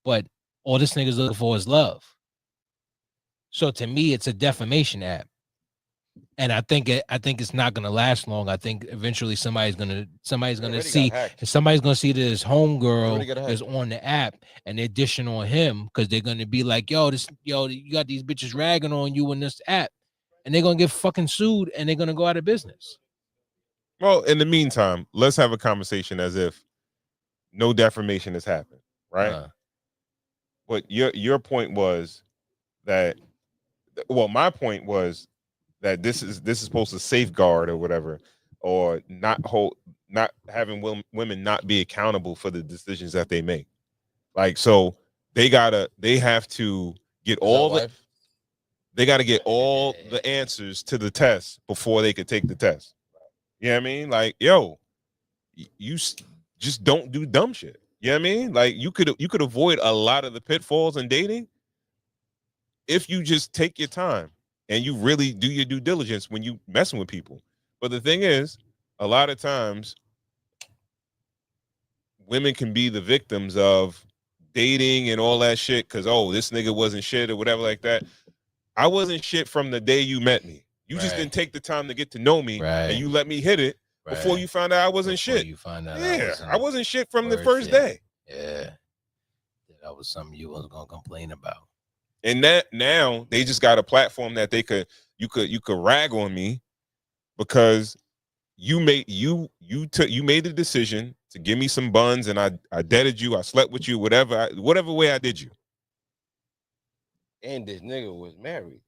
But all this nigga's looking for is love. So to me, it's a defamation app. And I think it's not gonna last long. I think eventually somebody's gonna see that his homegirl is on the app and they're dishing on him because they're gonna be like, yo, you got these bitches ragging on you in this app, and they're gonna get fucking sued and they're gonna go out of business. Well, in the meantime, let's have a conversation as if no defamation has happened, right? But your point was that, well, my point was that this is supposed to safeguard or whatever, or not having women not be accountable for the decisions that they make. Like, so they have to get all the answers to the test before they could take the test. You know what I mean? Like, yo, you just don't do dumb shit. You know what I mean? Like, you could avoid a lot of the pitfalls in dating if you just take your time and you really do your due diligence when you messing with people. But the thing is, a lot of times women can be the victims of dating and all that shit because, oh, this nigga wasn't shit or whatever like that. I wasn't shit from the day you met me. You just didn't take the time to get to know me, and you let me hit it before you found out I wasn't shit. You find out I wasn't shit from the first day. Yeah, that was something you was gonna complain about. And that now they just got a platform that you could rag on me because you made the decision to give me some buns and I dated you, I slept with you, whatever way I did you. And this nigga was married,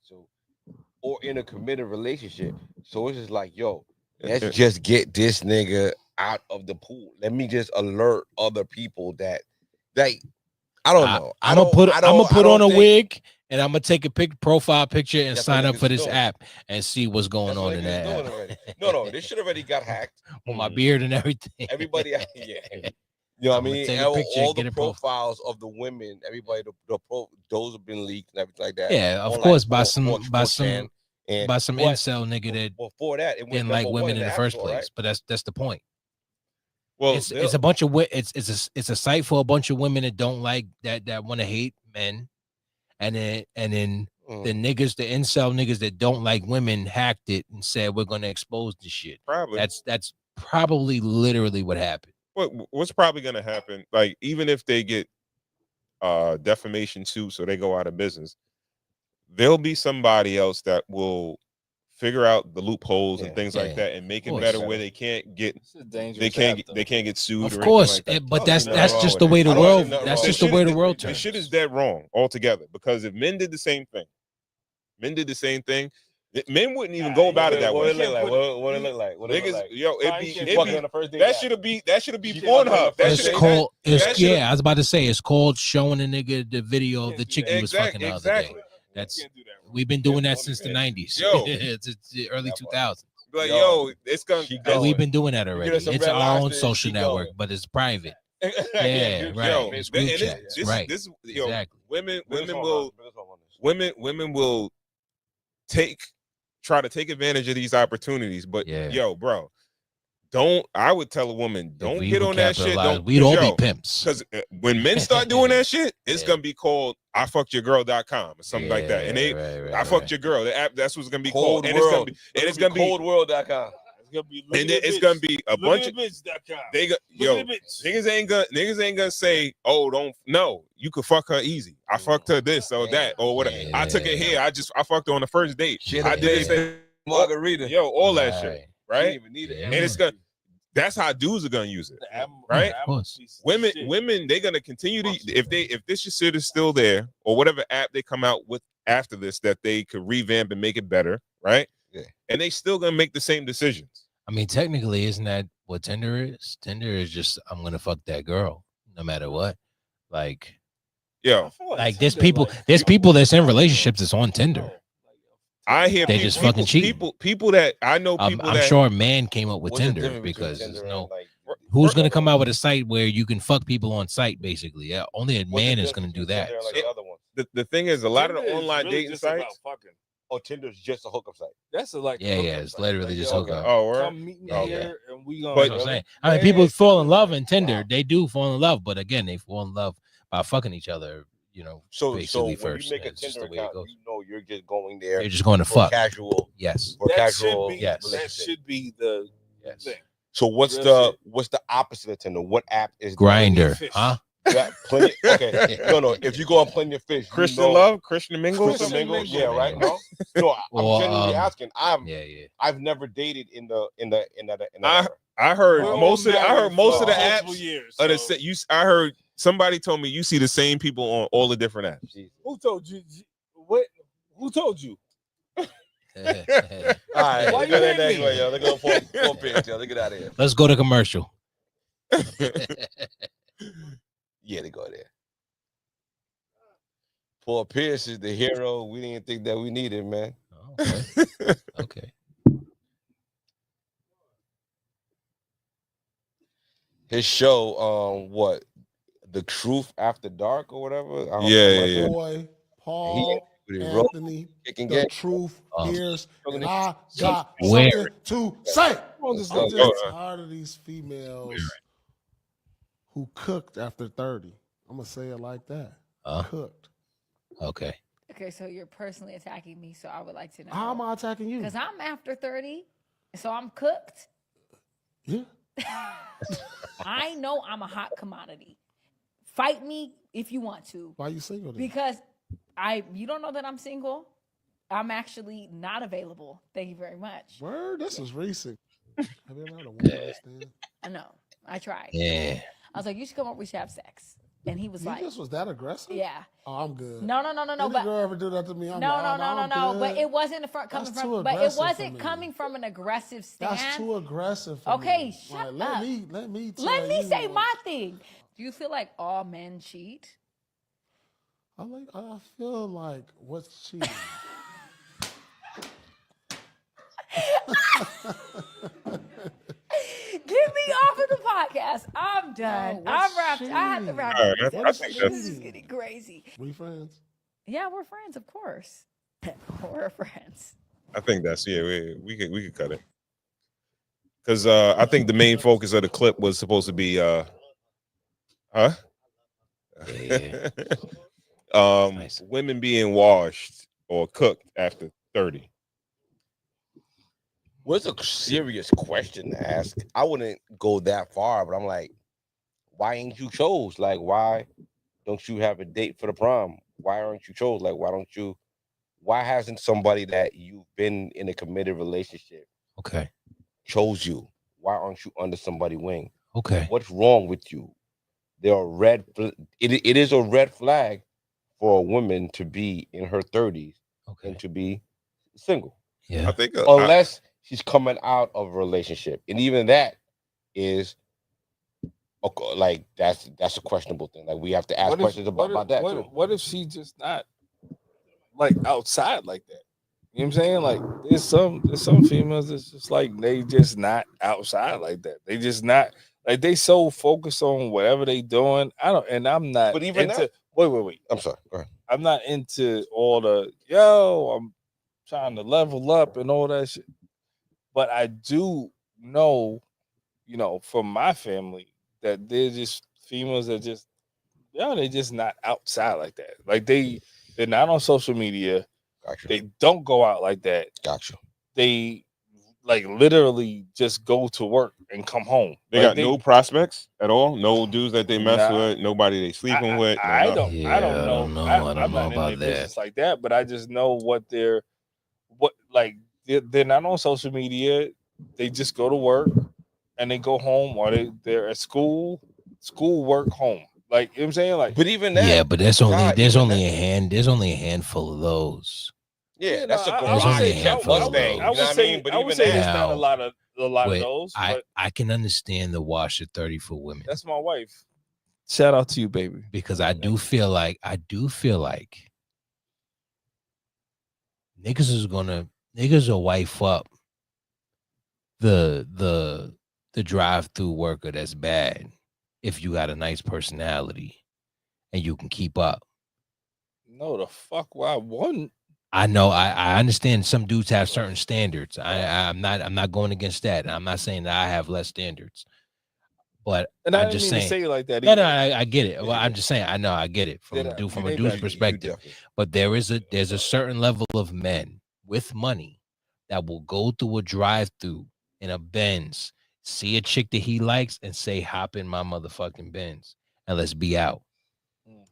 or in a committed relationship. So it's just like, yo, let's just get this nigga out of the pool. Let me just alert other people that I don't know. I'm gonna put on a wig and I'm gonna take a profile picture and sign up for this app and see what's going on in that app. No, this shit already got hacked with my beard and everything. Everybody, yeah. You know what I mean? And all the profiles of the women, everybody, those have been leaked and everything like that. Yeah, of course, by some incel nigga that before that didn't like women in the first place. But that's the point. Well, it's a bunch of it's a site for a bunch of women that don't like that want to hate men, and then the incel niggas that don't like women hacked it and said we're gonna expose the shit. Probably that's probably literally what happened. What's probably gonna happen? Like, even if they get defamation suit, so they go out of business, there'll be somebody else that will figure out the loopholes and things like that and make it better where they can't get sued. Of course, but that's just the way the world. That's just the way the world turns. This shit is dead wrong altogether, because if men did the same thing, men wouldn't even go about it that way. What it look like? Yo, that should be Pornhub. I was about to say it's called showing a nigga the video of the chick he was fucking the other day. That's We've been doing that since the 90s. Yo. it's the early 2000s. Like, yo, it's gonna. We've been doing that already. some It's red our own lobster, social she network, going. but it's private. Yeah, right. Yo, It's group chats. Right. Yo, Exactly. women will try to take advantage of these opportunities, but yo, bro, I would tell a woman, don't get on that shit. We'd all be pimps. Because when men start doing that shit, it's gonna be called IFuckedYourGirl.com or something like that. And I fucked your girl. The app, that's what's gonna be called. And it's gonna be coldworld.com. It's gonna be a bunch of niggas ain't gonna say, oh, no, you could fuck her easy. I fucked her this or that or whatever. I took it here. I fucked her on the first date. I did this margarita. Yo, all that shit, right? Even need it. And it's gonna. That's how dudes are gonna use it, right? Women, they're gonna continue to if this shit is still there or whatever app they come out with after this that they could revamp and make it better, right? Yeah. And they still gonna make the same decisions. I mean, technically, isn't that what Tinder is? Tinder is just I'm gonna fuck that girl no matter what. Like, yo, like there's people that's in relationships that's on Tinder. I hear they just fucking cheat. People that I know. I'm sure a man came up with Tinder because there's no. Who's gonna come out with a site where you can fuck people on site? Basically, yeah, only a man is gonna do that. The thing is, a lot of the online dating sites. Oh, Tinder's just a hookup site. That's a it's literally just hookup. Oh, come meet me here and we gonna. But I mean, people fall in love in Tinder. They do fall in love, but again, they fall in love by fucking each other. You know, so basically when first. you make a Tinder account, you know you're just going there. You're just going to fuck. Casual. Yes. For casual. Yes. That should be the thing. So what's the opposite of Tinder? What app is Grinder? Huh? Plenty, okay. No. If you go on Plenty of Fish, Christian Love, Christian Mingle, yeah, right. No, I'm genuinely asking. I've never dated in that. I heard most of the apps. I heard somebody told me you see the same people on all the different apps. Who told you? What? Who told you? All right, let's go that next way, yo. Let's go for picks, yo. Let's get out of here. Let's go to commercial. Yeah, they go there. Paul Pierce is the hero. We didn't think that we needed, man. Okay. Okay. His show, what? The Truth After Dark or whatever. Yeah. Boy, Paul Anthony, the Truth Pierce. I got something to say. I'm just tired of these females who cooked after 30. I'm gonna say it like that. Cooked. Okay. Okay, so you're personally attacking me, so I would like to know. How am I attacking you? Because I'm after 30, so I'm cooked. Yeah. I know I'm a hot commodity. Fight me if you want to. Why are you single then? Because you don't know that I'm single. I'm actually not available. Thank you very much. Word, this is recent. Have you ever had a one-night stand? I know. I tried. Yeah. I was like, you should come over, we should have sex. And he was like, just was that aggressive? Yeah. Oh, I'm good. No. Any girl ever do that to me? No. But it wasn't coming from an aggressive stand. That's too aggressive. For okay, me. shut up. Let me say my thing. Do you feel like all men cheat? I feel like what's cheating? Get me off of the podcast. I'm done. I'm wrapped. I have to wrap up. This is getting crazy. We friends? Yeah, we're friends, of course. We're friends. I think that's we could cut it. Because I think the main focus of the clip was supposed to be women being washed or cooked after 30. Well, it's a serious question to ask. I wouldn't go that far, but I'm like, why ain't you chose? Like, why don't you have a date for the prom? Why aren't you chose? Like, why hasn't somebody that you've been in a committed relationship chose you? Why aren't you under somebody's wing? Okay. What's wrong with you? It is a red flag for a woman to be in her 30s and to be single. Yeah. I think unless she's coming out of a relationship, and even that is like that's a questionable thing. Like we have to ask questions about that too. What if she just not like outside like that. You know what I'm saying? Like there's some females that's just like they just not outside like that. They just not like they so focused on whatever they doing. I'm not But even into that, wait. I'm sorry. Go ahead. I'm not into all the I'm trying to level up and all that shit. But I do know, from my family that they're just females that just they're just not outside like that. Like they're not on social media. Gotcha. They don't go out like that. Gotcha. They like literally just go to work and come home. They got no prospects at all. No dudes that they mess with. Nobody they sleeping with. I don't know. I don't know I'm not in their business like that, but I just know they're not on social media. They just go to work and they go home, or they're at school, work, home. Like, you know what I'm saying? Like, but even that, yeah, but there's only a handful of those. Yeah, that's a I would say there's not a lot of those. I can understand the wash at 30 for women. That's my wife. Shout out to you, baby. Because I do feel like niggas will wife up the drive-through worker that's bad if you got a nice personality and you can keep up. No, the fuck why wouldn't? I know. I understand some dudes have certain standards. I'm not going against that. I'm not saying that I have less standards, but I'm just saying. To say it like that. No, I get it. Well, I'm just saying. I know. I get it from a dude's perspective. But there's a certain level of men with money that will go through a drive-through in a Benz, see a chick that he likes, and say, "Hop in my motherfucking Benz and let's be out."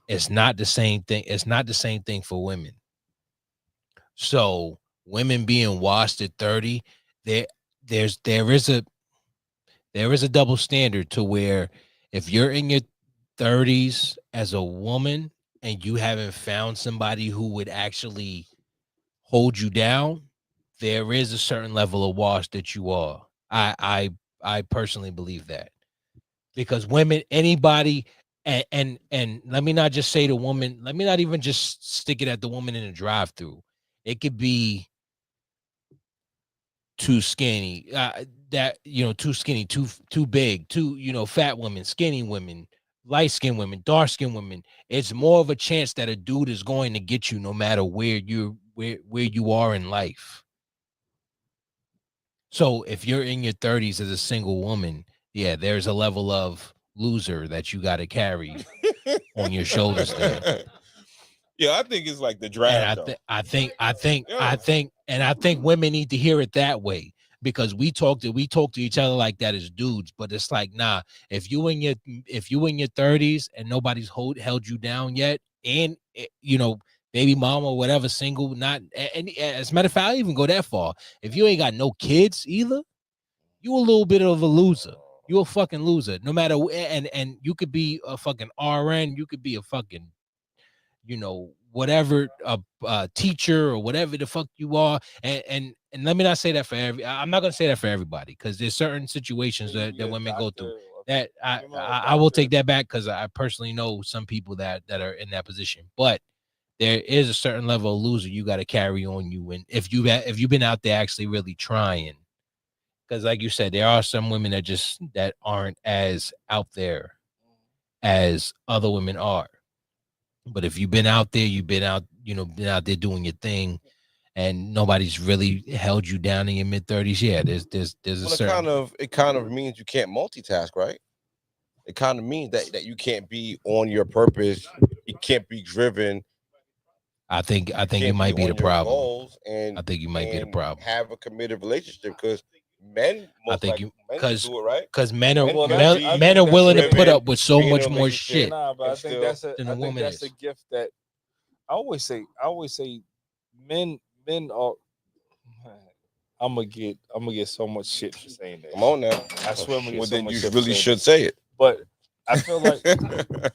It's not the same thing. It's not the same thing for women. So women being washed at 30, there is a double standard to where if you're in your 30s as a woman and you haven't found somebody who would actually hold you down, there is a certain level of wash that you are. I personally believe that, because women, anybody, and let me not just say the woman, let me not even just stick it at the woman in the drive-through. It could be too skinny, too skinny, too big, too fat women, skinny women, light-skinned women, dark-skinned women. It's more of a chance that a dude is going to get you no matter where you are in life. So if you're in your 30s as a single woman, yeah, there's a level of loser that you got to carry on your shoulders there. Yeah, I think it's like the draft. And I think women need to hear it that way, because we talk to each other like that as dudes, but it's like, nah, if you in your 30s and nobody's held you down yet, and baby mama or whatever, single, not, and as a matter of fact, I even go that far. If you ain't got no kids either, you a little bit of a loser. You a fucking loser. No matter, and you could be a fucking RN, you could be a fucking, whatever, a teacher or whatever the fuck you are. And let me not say that for I'm not gonna say that for everybody, because there's certain situations that women go through that I will take that back, because I personally know some people that are in that position. But there is a certain level of loser you got to carry on you, and if you've been out there actually really trying, because like you said, there are some women that aren't as out there as other women are. But if you've been out there, been out there doing your thing, and nobody's really held you down in your mid-30s, yeah, there's a certain. It kind of means you can't multitask, right? It kind of means that you can't be on your purpose. You can't be driven. I think it might be the problem. I think you might be the problem. Have a committed relationship, because men, do it, right? Because men are willing to put up with so much more shit. Nah, but I think that's a gift that I always say men are. I'm gonna get so much shit for saying that. Come on now. I swear I'm gonna get so then much you shit really should say it. But I feel like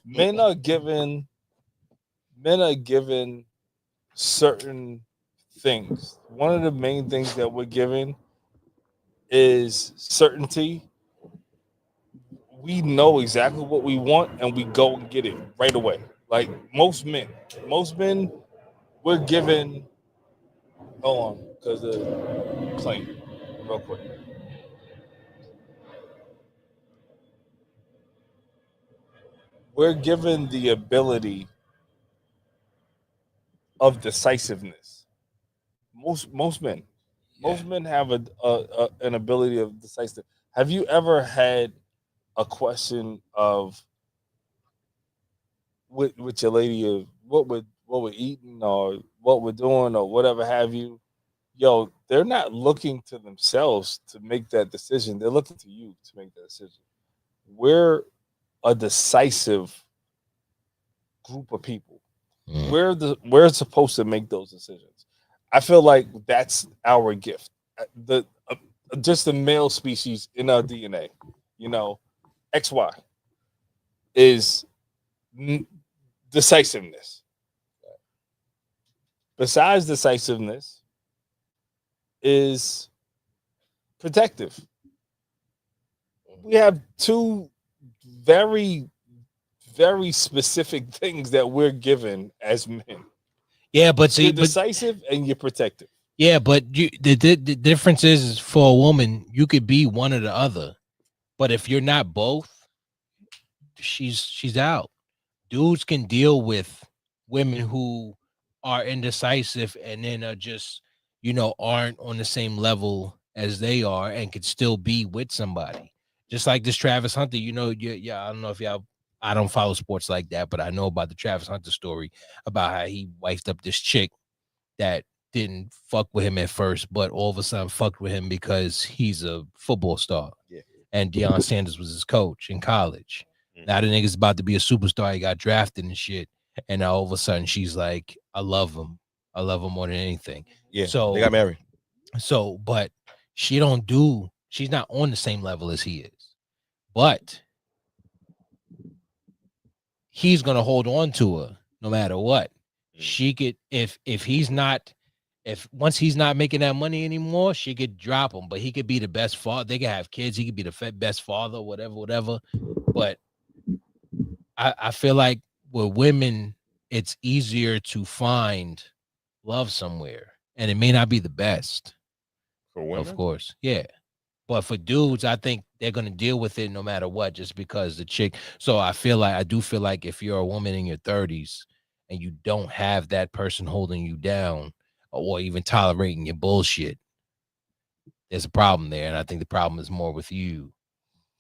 men are given certain things. One of the main things that we're given is certainty. We know exactly what we want and we go and get it right away. Like most men we're given. Hold on, because the plane, real quick. We're given the ability of decisiveness. Most men have an ability of decisive. Have you ever had a question of with your lady of what we're eating or what we're doing or whatever have you? Yo, they're not looking to themselves to make that decision. They're looking to you to make that decision. We're a decisive group of people. We're supposed to make those decisions. I feel like that's our gift. Just the male species in our DNA, XY is decisiveness. Besides decisiveness is protective. We have two very, very specific things that we're given as men. Yeah, but see, you're decisive and you're protective. Yeah, but the difference is for a woman, you could be one or the other, but if you're not both, she's out. Dudes can deal with women who are indecisive and then are just aren't on the same level as they are and could still be with somebody. Just like this Travis Hunter, I don't know if y'all. I don't follow sports like that, but I know about the Travis Hunter story about how he wifed up this chick that didn't fuck with him at first, but all of a sudden fucked with him because he's a football star. Yeah. And Deion Sanders was his coach in college. Now the nigga's about to be a superstar. He got drafted and shit. And now all of a sudden she's like, I love him. I love him more than anything. Yeah. So they got married. So, but she's not on the same level as he is. But he's gonna hold on to her no matter what. She could if once he's not making that money anymore, she could drop him, but he could be the best father. They could have kids. He could be the best father, whatever. But I feel like with women, it's easier to find love somewhere, and it may not be the best. For women, of course, yeah. But for dudes, I think they're gonna deal with it no matter what, just because the chick. So I do feel like if you're a woman in your 30s and you don't have that person holding you down or even tolerating your bullshit, there's a problem there. And I think the problem is more with you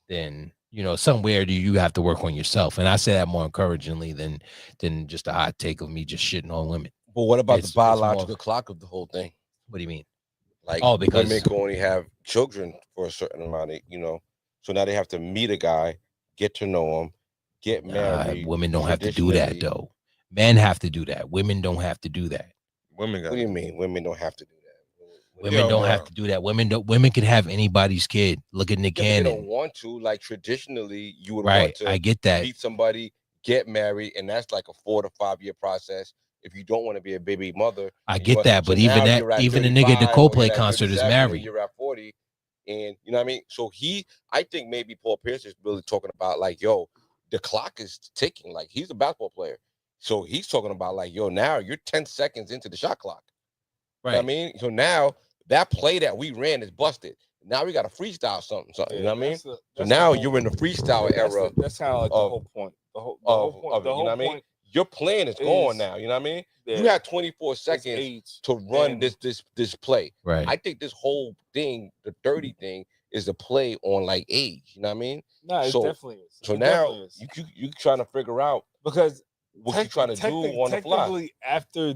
than, somewhere do you have to work on yourself. And I say that more encouragingly than just a hot take of me just shitting on women. But what about the biological clock of the whole thing? What do you mean? Like, because women can only have children for a certain amount of, so now they have to meet a guy, get to know him, get married. Women don't have to do that though. Men have to do that. Women don't have to do that. What do you mean? Women don't have to do that. Women don't have to do that. Women can have anybody's kid. Look at Nick Cannon. They don't want to. Like traditionally, you would right. want to. I get that. Meet somebody, get married, and that's like a 4 to 5 year process. If you don't want to be a baby mother, I get that. But even the nigga at the Coldplay concert is married. You're at 40, and you know what I mean. So I think maybe Paul Pierce is really talking about like, yo, the clock is ticking. Like he's a basketball player, so he's talking about like, yo, now you're 10 seconds into the shot clock. Right. You know what I mean, so now that play that we ran is busted. Now we got to freestyle something. Yeah, you know what I mean? So now you're in the freestyle era. That's kind of like the whole point. The whole point. You know what I mean? Your plan is gone now. You know what I mean? Yeah, you had 24 seconds to run this play. Right. I think this whole thing, the 30 thing, is a play on like age. You know what I mean? No, it definitely is. So now you trying to figure out because what you trying to do on the fly. Technically, after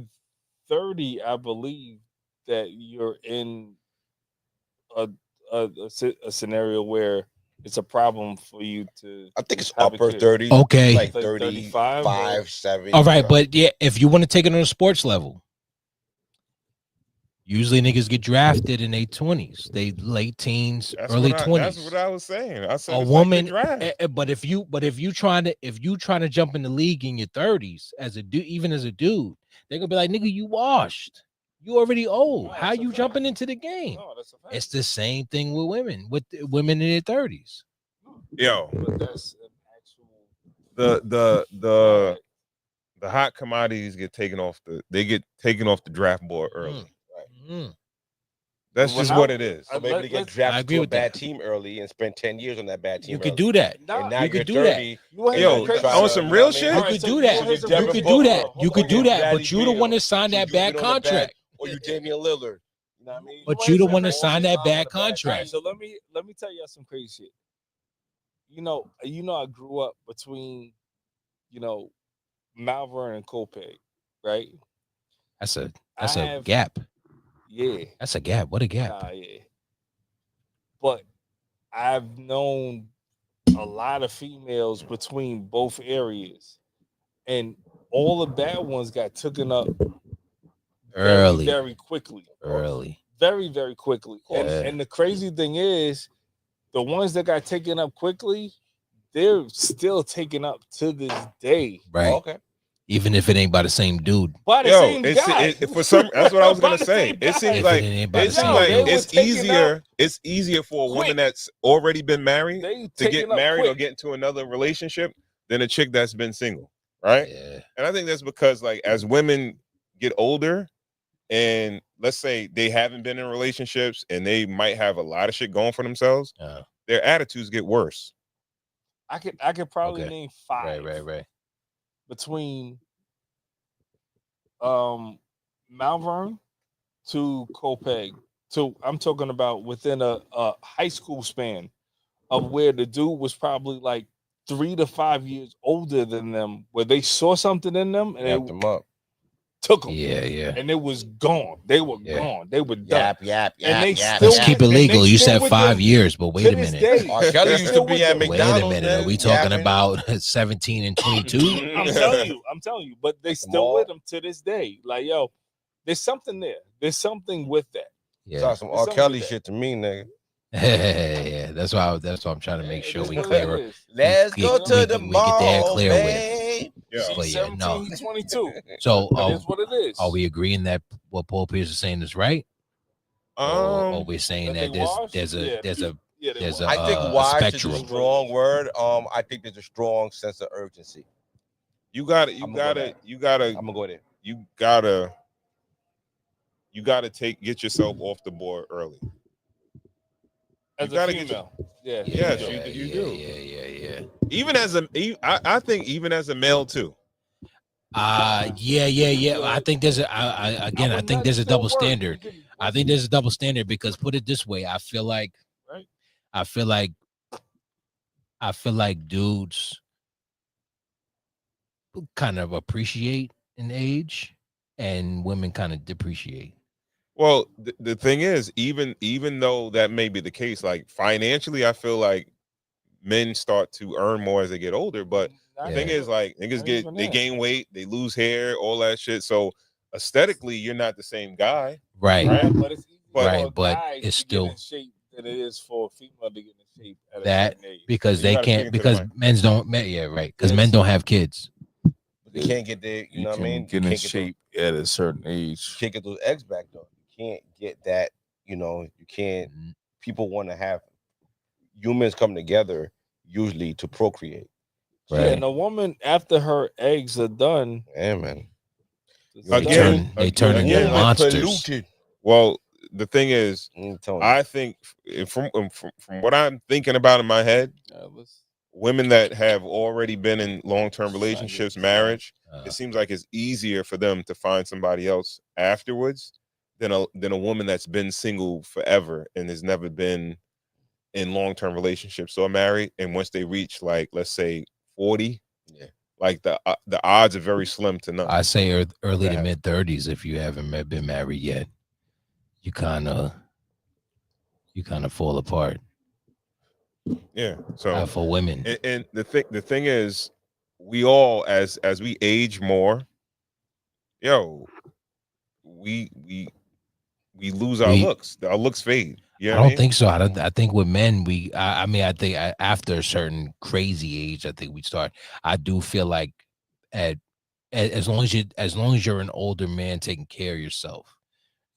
30, I believe that you're in a scenario where it's a problem for you to. I think it's upper 30. Okay, like 35, 7. All right, but yeah, if you want to take it on a sports level, usually niggas get drafted in their 20s, they late teens, early 20s. That's what I was saying. I said a woman, but if you trying to jump in the league in your 30s as a dude, even as a dude, they're gonna be like, nigga, you washed. You already old. No, how you jumping into the game? No, that's a fact. It's the same thing with women in their 30s. Yo, but that's an actual. the hot commodities get taken off the draft board early. Right. That's just what it is. So maybe they get drafted to a bad team early and spend 10 years on that bad team. You could do that. And now you you're could do 30. that. Yo, on some real shit. You could do that. You could do that. You could do that. But you're the one that signed that bad contract. Or you Damian Lillard. You know what I mean? But you're the one that signed that bad contract. So let me tell you some crazy shit. You know, I grew up between, Malvern and Copeg, right? That's a gap. Yeah. That's a gap. What a gap. Yeah. But I've known a lot of females between both areas, and all the bad ones got taken up early, very quickly. Very, very quickly. And the crazy thing is, the ones that got taken up quickly, they're still taken up to this day. Right. Okay. Even if it ain't by the same dude. By the same guy. For some, that's what I was gonna say. It seems like it's easier for a woman that's already been married to get married or get into another relationship than a chick that's been single, right? Yeah. And I think that's because, like, as women get older, and let's say they haven't been in relationships and they might have a lot of shit going for themselves, their attitudes get worse. I could probably name 5. Right. Between Malvern to Copeg. I'm talking about within a high school span of where the dude was probably like 3 to 5 years older than them, where they saw something in them and they them up. Took them. Yeah. And it was gone. They were gone. They were done. Yap. Let's keep it legal. You said 5 years, but wait a minute. R. Kelly used to be at McDonald's. Wait a minute. Are we talking about 17 and 22? I'm telling you. But they still with them to this day. Like, yo, there's something there. There's something with that. Yeah. Talk some R. Kelly shit to me, nigga. Yeah, that's why I'm trying to make sure we clear up. Let's go to the mall, get that clear babe. But yeah, no. 22. So That's what it is. Are we agreeing that what Paul Pierce is saying is right? Or we're saying that there's a I think wise is a strong word. I think there's a strong sense of urgency. I'm gonna go there. You gotta get yourself off the board early. As a female. Yes, you do. Yeah. Even I think even as a male too. Yeah. I think there's I think there's a double standard. I think there's a double standard because put it this way, I feel like dudes kind of appreciate an age and women kind of depreciate. Well, the thing is, even though that may be the case, like financially, I feel like men start to earn more as they get older. But the thing is, like, niggas they gain weight, they lose hair, all that shit. So aesthetically, you're not the same guy, right? But it's but it's still in shape than it is for a female to get in shape at that a certain age. because they can't because men don't because men don't have kids. They can't get there. You know what I mean? Get in shape at a certain age. You can't get those eggs back though. Can't get that, you can't. People want to have humans come together usually to procreate. Right. Yeah, and a woman after her eggs are done, man, they turn into monsters. Well, the thing is, I think from what I'm thinking about in my head, women that have already been in long-term relationships, marriage, it seems like it's easier for them to find somebody else afterwards than a woman that's been single forever and has never been in long-term relationships or married. And once they reach, like, let's say 40, like the odds are very slim to none. I say early to mid 30s if you haven't been married yet. You kind of fall apart. Yeah. So for women, and the thing is, we all as we age more, we lose our looks. Our looks fade. Yeah, I don't think so. I think with men, I think after a certain crazy age, I think we start. I do feel like as long as you're an older man taking care of yourself,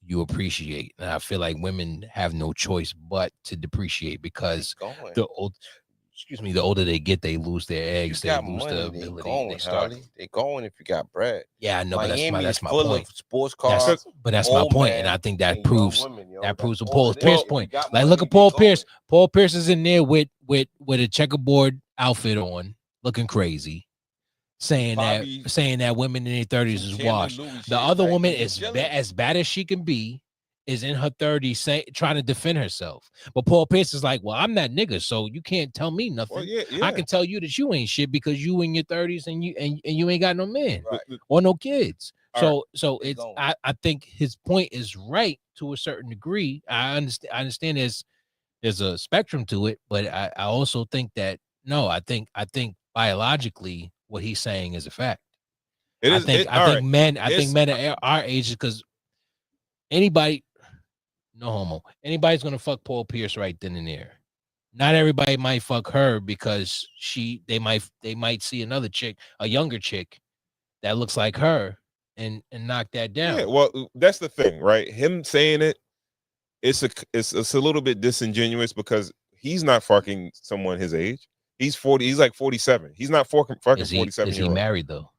you appreciate. And I feel like women have no choice but to depreciate because the excuse me, the older they get, they lose their eggs. You They got lose money, the they ability. going, They start. They going if you got bread. Yeah, I know, Miami but is that's my full point. of sports cars. That's my old point, men, and I think that and young proves women, yo. that proves That's Paul all it is. Pierce's If you point. got Like, money, look at they Paul going. Pierce. Paul Pierce is in there with a checkerboard outfit on, looking crazy, saying Bobby- that women in their 30s is Chandler washed. Louis The shit, other like, woman he is chilling. as bad as she can be, is in her 30s trying to defend herself. But Paul Pierce is like, well, I'm that nigga, so you can't tell me nothing. Well, yeah. I can tell you that you ain't shit because you in your 30s and you ain't got no man Right. or no kids. All So They it's going. I think his point is right to a certain degree. I understand there's a spectrum to it, but I also think that I think biologically what he's saying is a fact. I think men at our age, because anybody, no homo, anybody's gonna fuck Paul Pierce right then and there. Not everybody might fuck her because they might see another chick, a younger chick that looks like her and knock that down. Yeah, well, that's the thing, right? Him saying it's a little bit disingenuous because he's not fucking someone his age. He's 40. He's like 47. He's not fucking 47 Is he year old. married though?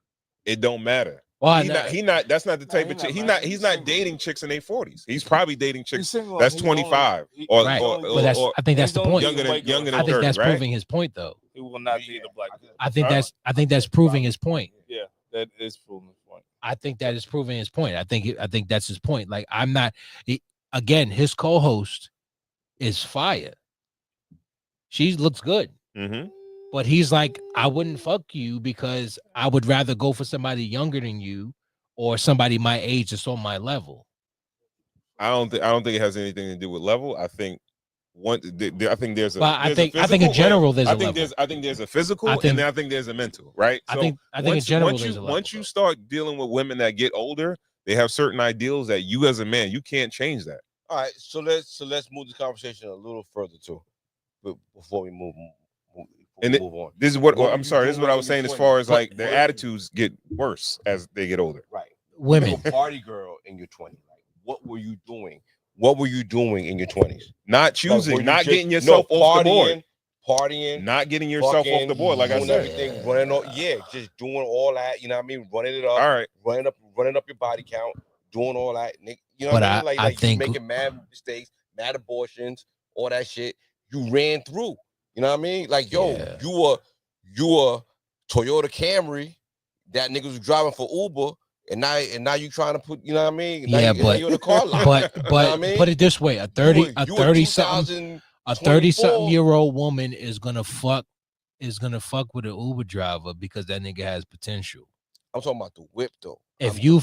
It don't matter. Well, He not. That's not the type of chick. He's not dating chicks in their 40s. He's probably dating chicks that's 25 or right. or, But I think that's the point. Younger than I think 30, that's right? proving his point, though. He will not date a black girl. I think that's proving his point. Yeah, that is proving his point. I think that is proving his point. I think that's his point. Like, I'm not. Again, his co-host is fire. She looks good. Mm-hmm. But he's like, I wouldn't fuck you because I would rather go for somebody younger than you or somebody my age that's on my level. I don't think it has anything to do with level. I think I think there's a. Well, I think in general there's a level. I think there's a physical, and then I think there's a mental, right? I think in general there's a level. Once you start dealing with women that get older, they have certain ideals that you as a man you can't change that. All right, so let's move the conversation a little further too, before we move on. This is what I'm sorry. This is what I was saying as far as like their attitudes get worse as they get older. Right. Women. You're a party girl in your 20s. Like, what were you doing? What were you doing in your 20s? Not choosing, not getting yourself off the board. Partying, not getting yourself off the board, like I said. Everything, just doing all that. You know what I mean? Running it up. All right. Running up your body count, doing all that. You know But what I mean? I think you making mad mistakes, mad abortions, all that shit. You ran through. You know what I mean? Like, yo, you a Toyota Camry that niggas was driving for Uber, and now you trying to put, you know what I mean? Now you're in the car line. But you know what I mean? Put it this way: a 30-something year old woman is gonna fuck with an Uber driver because that nigga has potential. I'm talking about the whip though. If you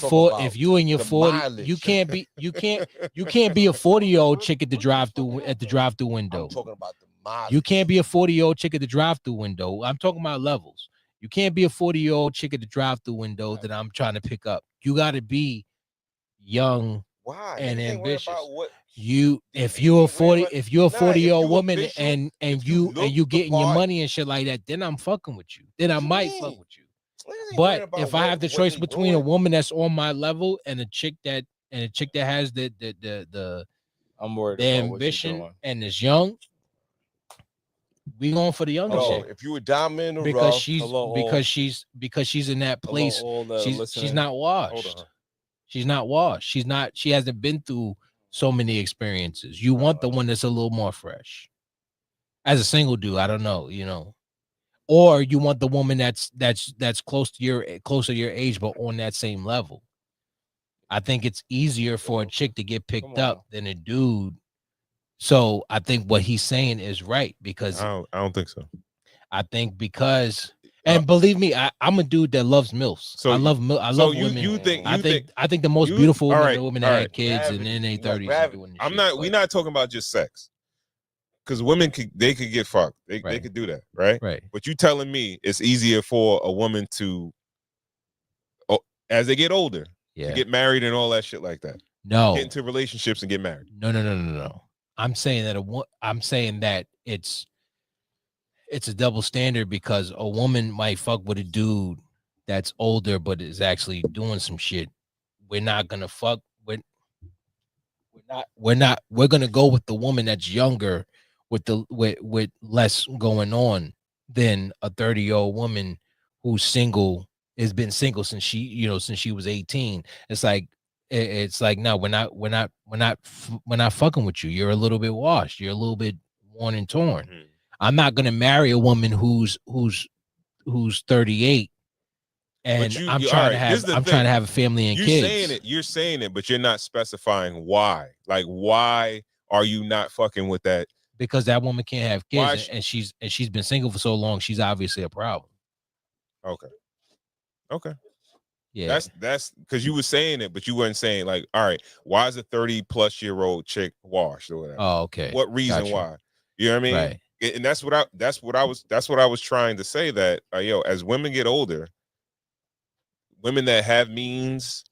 in your 40, you can't be a 40-year-old chick at the drive-through window. I'm talking about the mileage. You can't be a 40-year-old chick at the drive-through window. I'm talking about levels. You can't be a 40-year-old chick at the drive-through window that I'm trying to pick up. You got to be young and ambitious. If you're a 40-year-old woman and you getting your money and shit like that, then I'm fucking with you. Then I might fuck with you. But if I have the choice between a woman that's on my level and a chick that has the I'm worried the about ambition and is young, we going for the younger chick. If you a diamond in the because rough, she's in that place. She's not washed. She's not washed. She hasn't been through so many experiences. You want the one that's a little more fresh. As a single dude, I don't know, or you want the woman that's closer to your age, but on that same level. I think it's easier for a chick to get picked up than a dude. So I think what he's saying is right because I don't think so. I think because, and believe me, I'm a dude that loves MILFs. So I love women. I think the most beautiful women are the women that had kids and in their 30s. We're not talking about just sex. Because women could get fucked. They could do that, right? Right. But you telling me it's easier for a woman to, as they get older, to get married and all that shit like that. No. Get into relationships and get married. No. I'm saying that it's a double standard because a woman might fuck with a dude that's older but is actually doing some shit. We're not gonna fuck with. We're gonna go with the woman that's younger with less going on than a 30-year-old woman who's single, has been single since she was 18. It's like no, we're not fucking with you. You're a little bit washed. You're a little bit worn and torn. Mm-hmm. I'm not gonna marry a woman who's 38 and I'm trying to have a family and kids. You're saying it, but you're not specifying why. Like, why are you not fucking with that? Because that woman can't have kids, and she's been single for so long. She's obviously a problem. Okay. Yeah. That's because you were saying it, but you weren't saying like, all right, why is a 30-plus-year-old chick washed or whatever? Oh, okay. What reason why? You know what I mean? Right. And that's what I was trying to say, that as women get older, women that have means,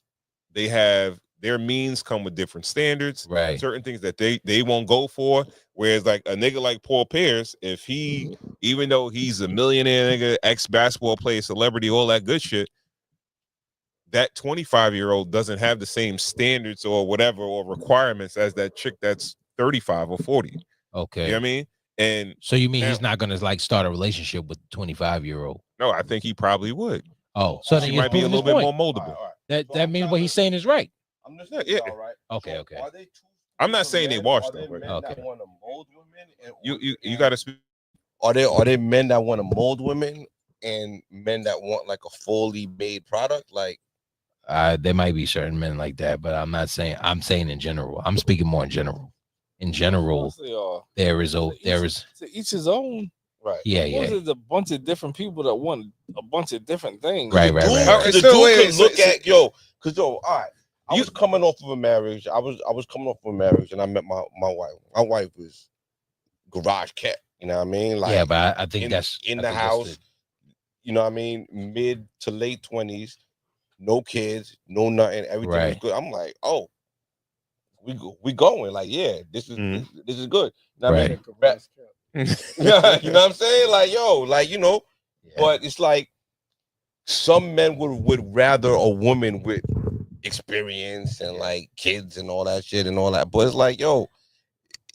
their means come with different standards, right? Certain things that they won't go for. Whereas like a nigga like Paul Pierce, if he, even though he's a millionaire nigga, ex-basketball player, celebrity, all that good shit, that 25-year-old doesn't have the same standards or whatever or requirements as that chick that's 35 or 40. Okay. You know what I mean? And so you mean he's not gonna like start a relationship with a 25-year-old? No, I think he probably would. Oh, so she might be a little bit more moldable. Right. That means what he's saying is right. I'm just yeah. All right. Okay. I'm not saying they washed them, but okay. Want to mold women you got to speak. Are they men that want to mold women and men that want like a fully made product? Like, there might be certain men like that, but I'm not saying. I'm saying in general. I'm speaking more in general. In general, there is to each his own. Right. Yeah. There's a bunch of different people that want a bunch of different things. Right. The dude can look at all right. I was coming off of a marriage. I was coming off of a marriage, and I met my wife. My wife was garage cat. You know what I mean? Like, yeah, but I think that's in the house. You know what I mean? Mid to late 20s, no kids, no nothing. Everything was good. I'm like, oh, we going. Like, yeah, this is good. You know what I mean? Yeah, you know what I'm saying? Like, but it's like some men would rather a woman with experience and like kids and all that shit and all that. But it's like,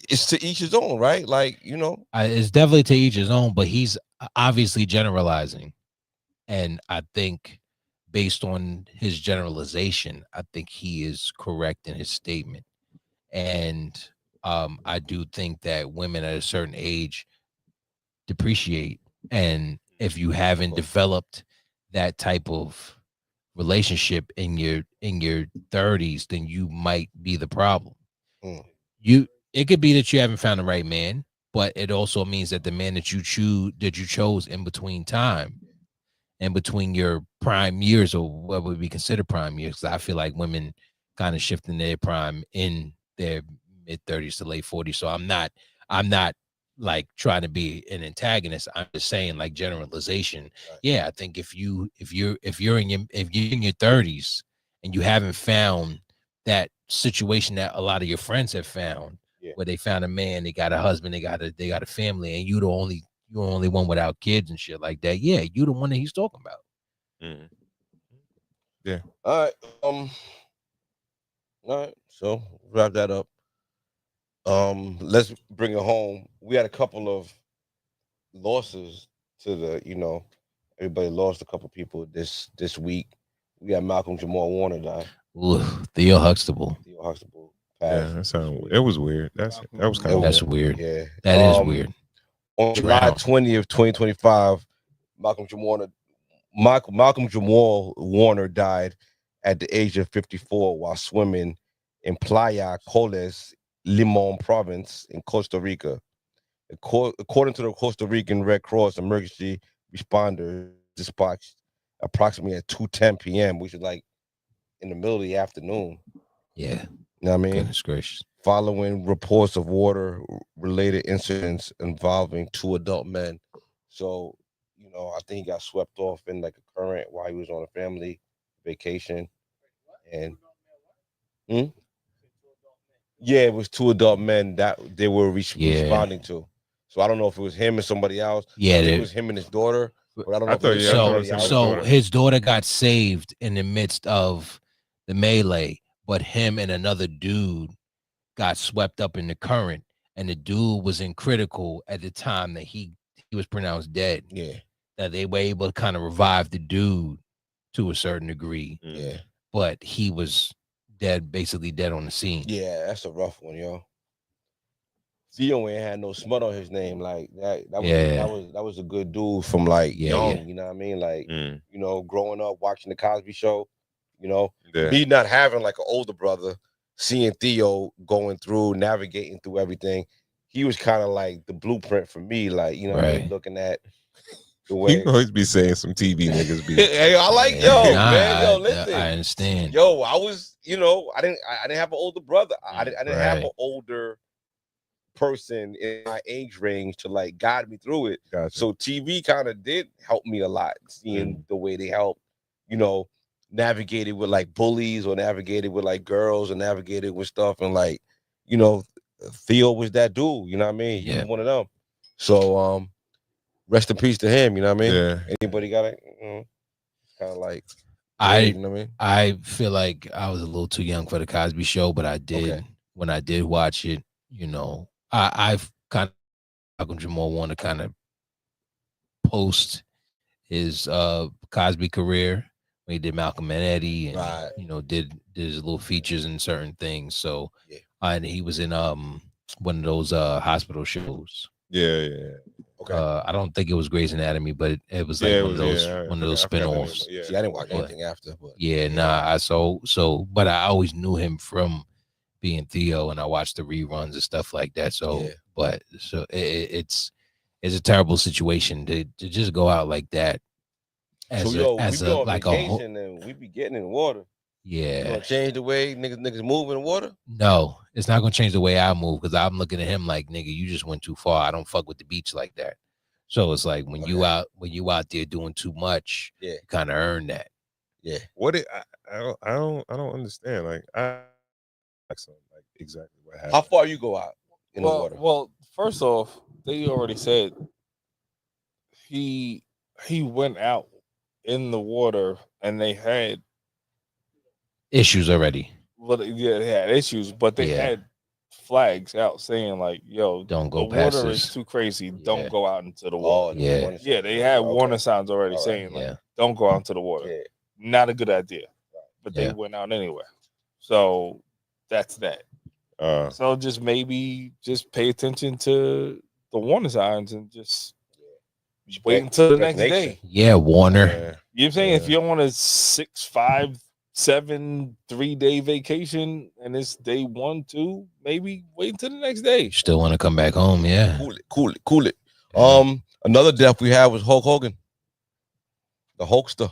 it's to each his own, right? Like, it's definitely to each his own, but he's obviously generalizing. And I think based on his generalization, I think he is correct in his statement. And I do think that women at a certain age depreciate. And if you haven't developed that type of relationship in your 30s, then you might be the problem. It could be that you haven't found the right man, but it also means that the man that you chose in between time and between your prime years, or what would be considered prime years, I feel like women kind of shift in their prime in their mid 30s to late 40s. So I'm not like trying to be an antagonist. I'm just saying, like, generalization. Right. Yeah, I think if you're in your 30s and you haven't found that situation that a lot of your friends have found, where they found a man, they got a husband, they got a family, and you're the only one without kids and shit like that. Yeah, you the one that he's talking about. Yeah. All right. All right. So wrap that up. Let's bring it home. We had a couple of losses to the, everybody lost a couple people this week. We got Malcolm Jamal Warner died. Ooh, Theo Huxtable. Yeah, it was weird. That was kind of that's weird. Yeah, that is weird. On July 20th, 2025, Malcolm Jamal Warner died at the age of 54 while swimming in Playa Coles, Limon Province in Costa Rica. According to the Costa Rican Red Cross, emergency responders dispatched approximately at 2:10 p.m., which is like in the middle of the afternoon. Yeah. You know what I mean? Goodness gracious. Following reports of water-related incidents involving 2 adult men. So, I think he got swept off in like a current while he was on a family vacation. And yeah, it was 2 adult men that they were responding to. So I don't know if it was him or somebody else. Yeah, it was him and his daughter. But I don't know if it was so his daughter got saved in the midst of the melee, but him and another dude got swept up in the current, and the dude was in critical at the time that he was pronounced dead. Yeah. That they were able to kind of revive the dude to a certain degree. Yeah. But he was dead, basically dead on the scene. Yeah, that's a rough one, yo. Theo ain't had no smut on his name like that. That was a good dude from like young. You know what I mean? Like you know, growing up watching the Cosby Show. You know, me not having like an older brother, seeing Theo going through, navigating through everything. He was kind of like the blueprint for me. Like you know, what I mean? Looking at the way You always be saying some TV niggas be. Hey, I like listen. I understand. Yo, I was, you know, I didn't have an older brother. I didn't have an older person in my age range to like guide me through it. Gotcha. So TV kind of did help me a lot, seeing the way they help, you know, navigated with like bullies or navigated with like girls or navigated with stuff. And like, you know, Theo was that dude, you know what I mean? He was one of them. So rest in peace to him, you know what I mean? Yeah. Anybody got it? Kind of like you know what I mean? I feel like I was a little too young for the Cosby Show, but I did when I did watch it, you know, I've kind of Malcolm Jamal want to kind of post his Cosby career when he did Malcolm and Eddie, and you know did his little features and certain things. So and he was in one of those hospital shows. Yeah. Okay. I don't think it was Grey's Anatomy, but it was like one of those spinoffs. Yeah. See, I didn't watch anything after. But but I always knew him from being Theo, and I watched the reruns and stuff like that. So, it's a terrible situation to just go out like that. And we be getting in the water. Yeah. You gonna change the way niggas move in the water? No, it's not gonna change the way I move because I'm looking at him like, nigga, you just went too far. I don't fuck with the beach like that. So it's like when you out there doing too much, you kind of earn that. Yeah. I don't understand. Like like exactly what happened. How far you go out in the water? Well, first off, they already said he went out in the water and they had issues already. Well, they had issues, but they had flags out saying like, "Yo, don't go the past water this. is too crazy. Don't go out into the water." They had Okay. warning signs already saying like, "Don't go out into the water." Not a good idea, but they went out anyway. So that's that. So just maybe pay attention to the warning signs and just wait until the next day. Yeah, Warner. You know what I'm saying? If you're on a 6, 5, 7, 3-day vacation and it's day 1, 2, maybe wait until the next day. You still want to come back home? Yeah. Cool it. Another death we had was Hulk Hogan, the Hulkster.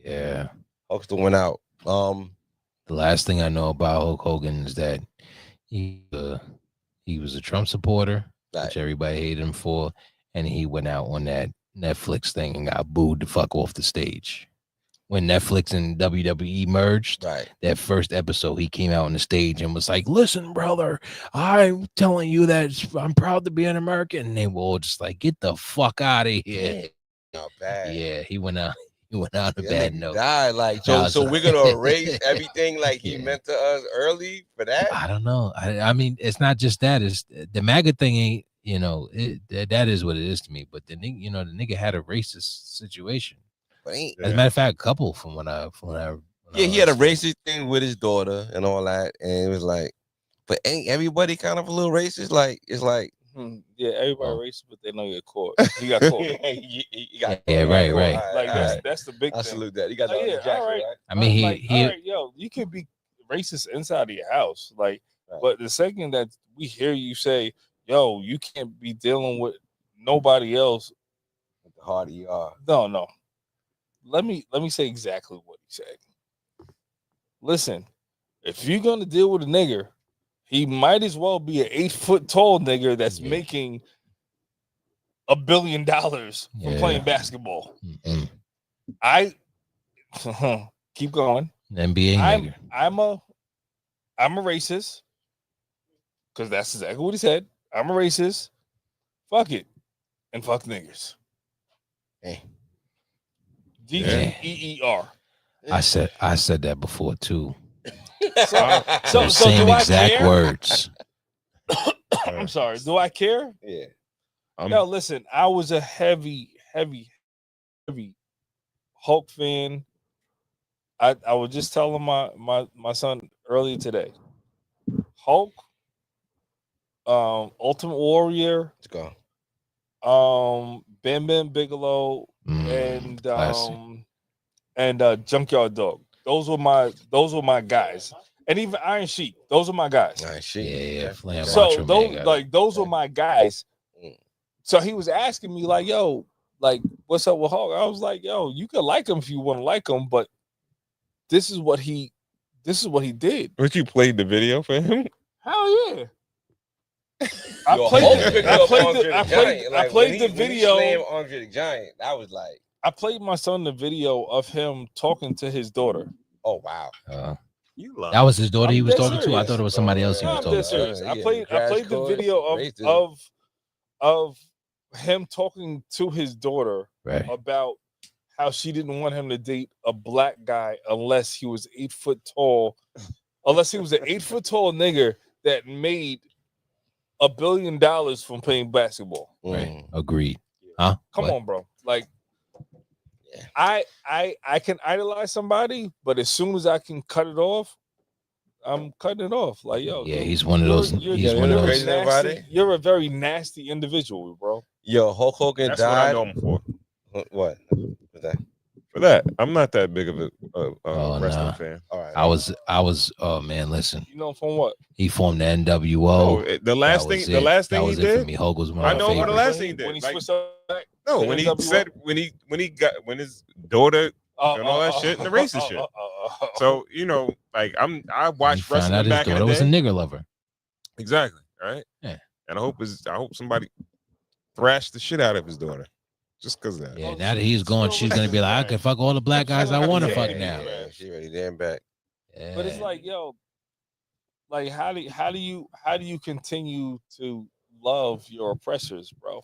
Yeah, Hulkster went out. The last thing I know about Hulk Hogan is that he was a Trump supporter, which everybody hated him for, and he went out on that Netflix thing and got booed the fuck off the stage. When Netflix and WWE merged, that first episode, he came out on the stage and was like, "Listen, brother, I'm telling you that I'm proud to be an American." And they were all just like, "Get the fuck out of here." Not bad. Yeah, he went out. He went out on a bad note. Died like so we're gonna erase everything like he meant to us early for that. I don't know. I mean, it's not just that. It's the MAGA thing ain't. You know, that is what it is to me. But the nigga had a racist situation. But as a matter of fact, a couple from when I he had a racist thing with his daughter and all that, and it was like, but ain't everybody kind of a little racist? Like it's like. Everybody racist, but they know you're caught. You got caught. you got right. Like that's the big thing. I salute that. You got all right. I mean, all right, yo, you can be racist inside of your house, like, but the second that we hear you say, "Yo, you can't be dealing with nobody else," the harder you are. No. Let me say exactly what he said. Listen, if you're gonna deal with a nigger, he might as well be an 8-foot tall nigger that's making $1 billion from playing basketball. Mm-hmm. I keep going. NBA nigger. I'm a racist because that's exactly what he said. I'm a racist. Fuck it, and fuck niggas. DGEER. I said that before too. So same do I exact care? words. I'm I'm sorry. Do I care? Yeah. Yo, listen, I was a heavy Hulk fan. I was just telling my son earlier today. Hulk, Ultimate Warrior, Let's go. Bam Bam Bigelow, classic. and Junkyard Dog. Those were my guys. And even Iron Sheik, those are my guys. Iron Sheik. Yeah. Flam So Macho those Man, those were my guys. So he was asking me like, yo, like, what's up with Hulk? I was like, yo, you can like him if you want to like him, but this is what he did. But you played the video for him? Hell yeah. I played the video. Andre the Giant. I was like, I played my son the video of him talking to his daughter. Oh wow. That was his daughter he was talking to. I thought it was somebody else he was talking to. I played the video of him talking to his daughter about how she didn't want him to date a black guy unless he was 8 foot tall, unless he was an 8 foot tall nigger that made $1 billion from playing basketball. Right. Agreed. Huh? Come on, bro. Like, I can idolize somebody, but as soon as I can cut it off, I'm cutting it off. Like, yo, yeah, he's one of those. He's one of those. Nasty, you're a very nasty individual, bro. Yo, Hulk Hogan died. What I know him for. What? For that? For that, I'm not that big of a wrestling fan. All right. I was. Oh man, listen. You know from what? He formed the NWO. The last thing he did. For me. Hulk was one I of know my what the favorites. last thing he did. When he Like, switched up back. no, when he said when his daughter and all that shit and the racist shit. So you know, like I watched Found out wrestling his back in daughter the was a day. nigger lover. Exactly. Right. Yeah. And I hope somebody thrashed the shit out of his daughter just because of that. Yeah. Now that he's gone, she's gonna be like, I can fuck all the black guys I want to fuck now. Yeah, she ready there and back. Yeah. But it's like, yo, like how do you continue to love your oppressors, bro?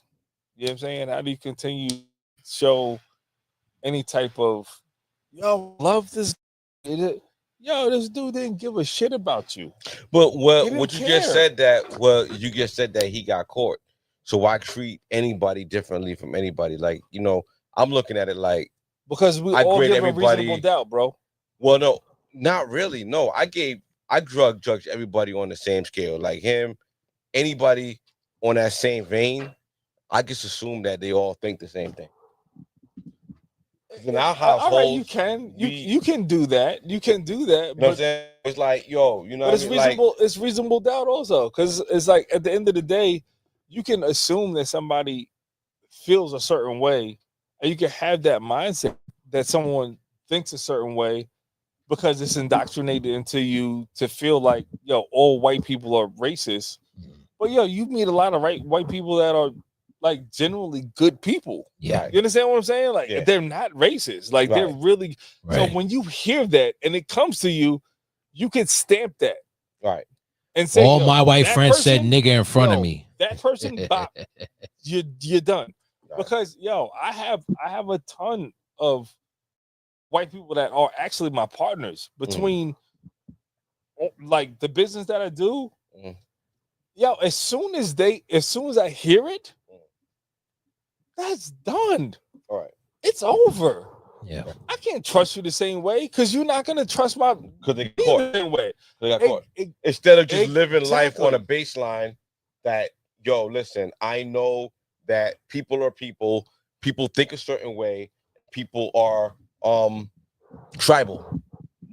You know what I'm saying? How do you continue to show any type of love this? Yo, this dude didn't give a shit about you. But what didn't you just care. said you just said that he got caught. So why treat anybody differently from anybody? Like, you know, I'm looking at it like because we I all grade give a everybody reasonable doubt, bro. Well, no, not really. No, I judged everybody on the same scale. Like him, anybody on that same vein, I just assume that they all think the same thing. In our household, all right, you can do that. You can do that. You know what I'm saying? It's like, yo, you know, but it's what I mean? reasonable. Like, It's reasonable doubt also, because it's like at the end of the day, you can assume that somebody feels a certain way, and you can have that mindset that someone thinks a certain way because it's indoctrinated into you to feel like, yo, all white people are racist. But yo, you meet a lot of white people that are like generally good people. Yeah. You understand what I'm saying? Like they're not racist. Like they're really so when you hear that and it comes to you, you can stamp that. Right. And say, all my white that friends person, said nigga in front of me. That person bop, you're done. Right. Because yo, I have a ton of white people that are actually my partners between like the business that I do. Yo, as soon as I hear it, that's done. All right. It's over. Yeah. I can't trust you the same way because you're not gonna trust my because they got caught. The same way. They got caught. Instead of just living life on a baseline that, yo, listen, I know that people are people. People think a certain way. People are tribal.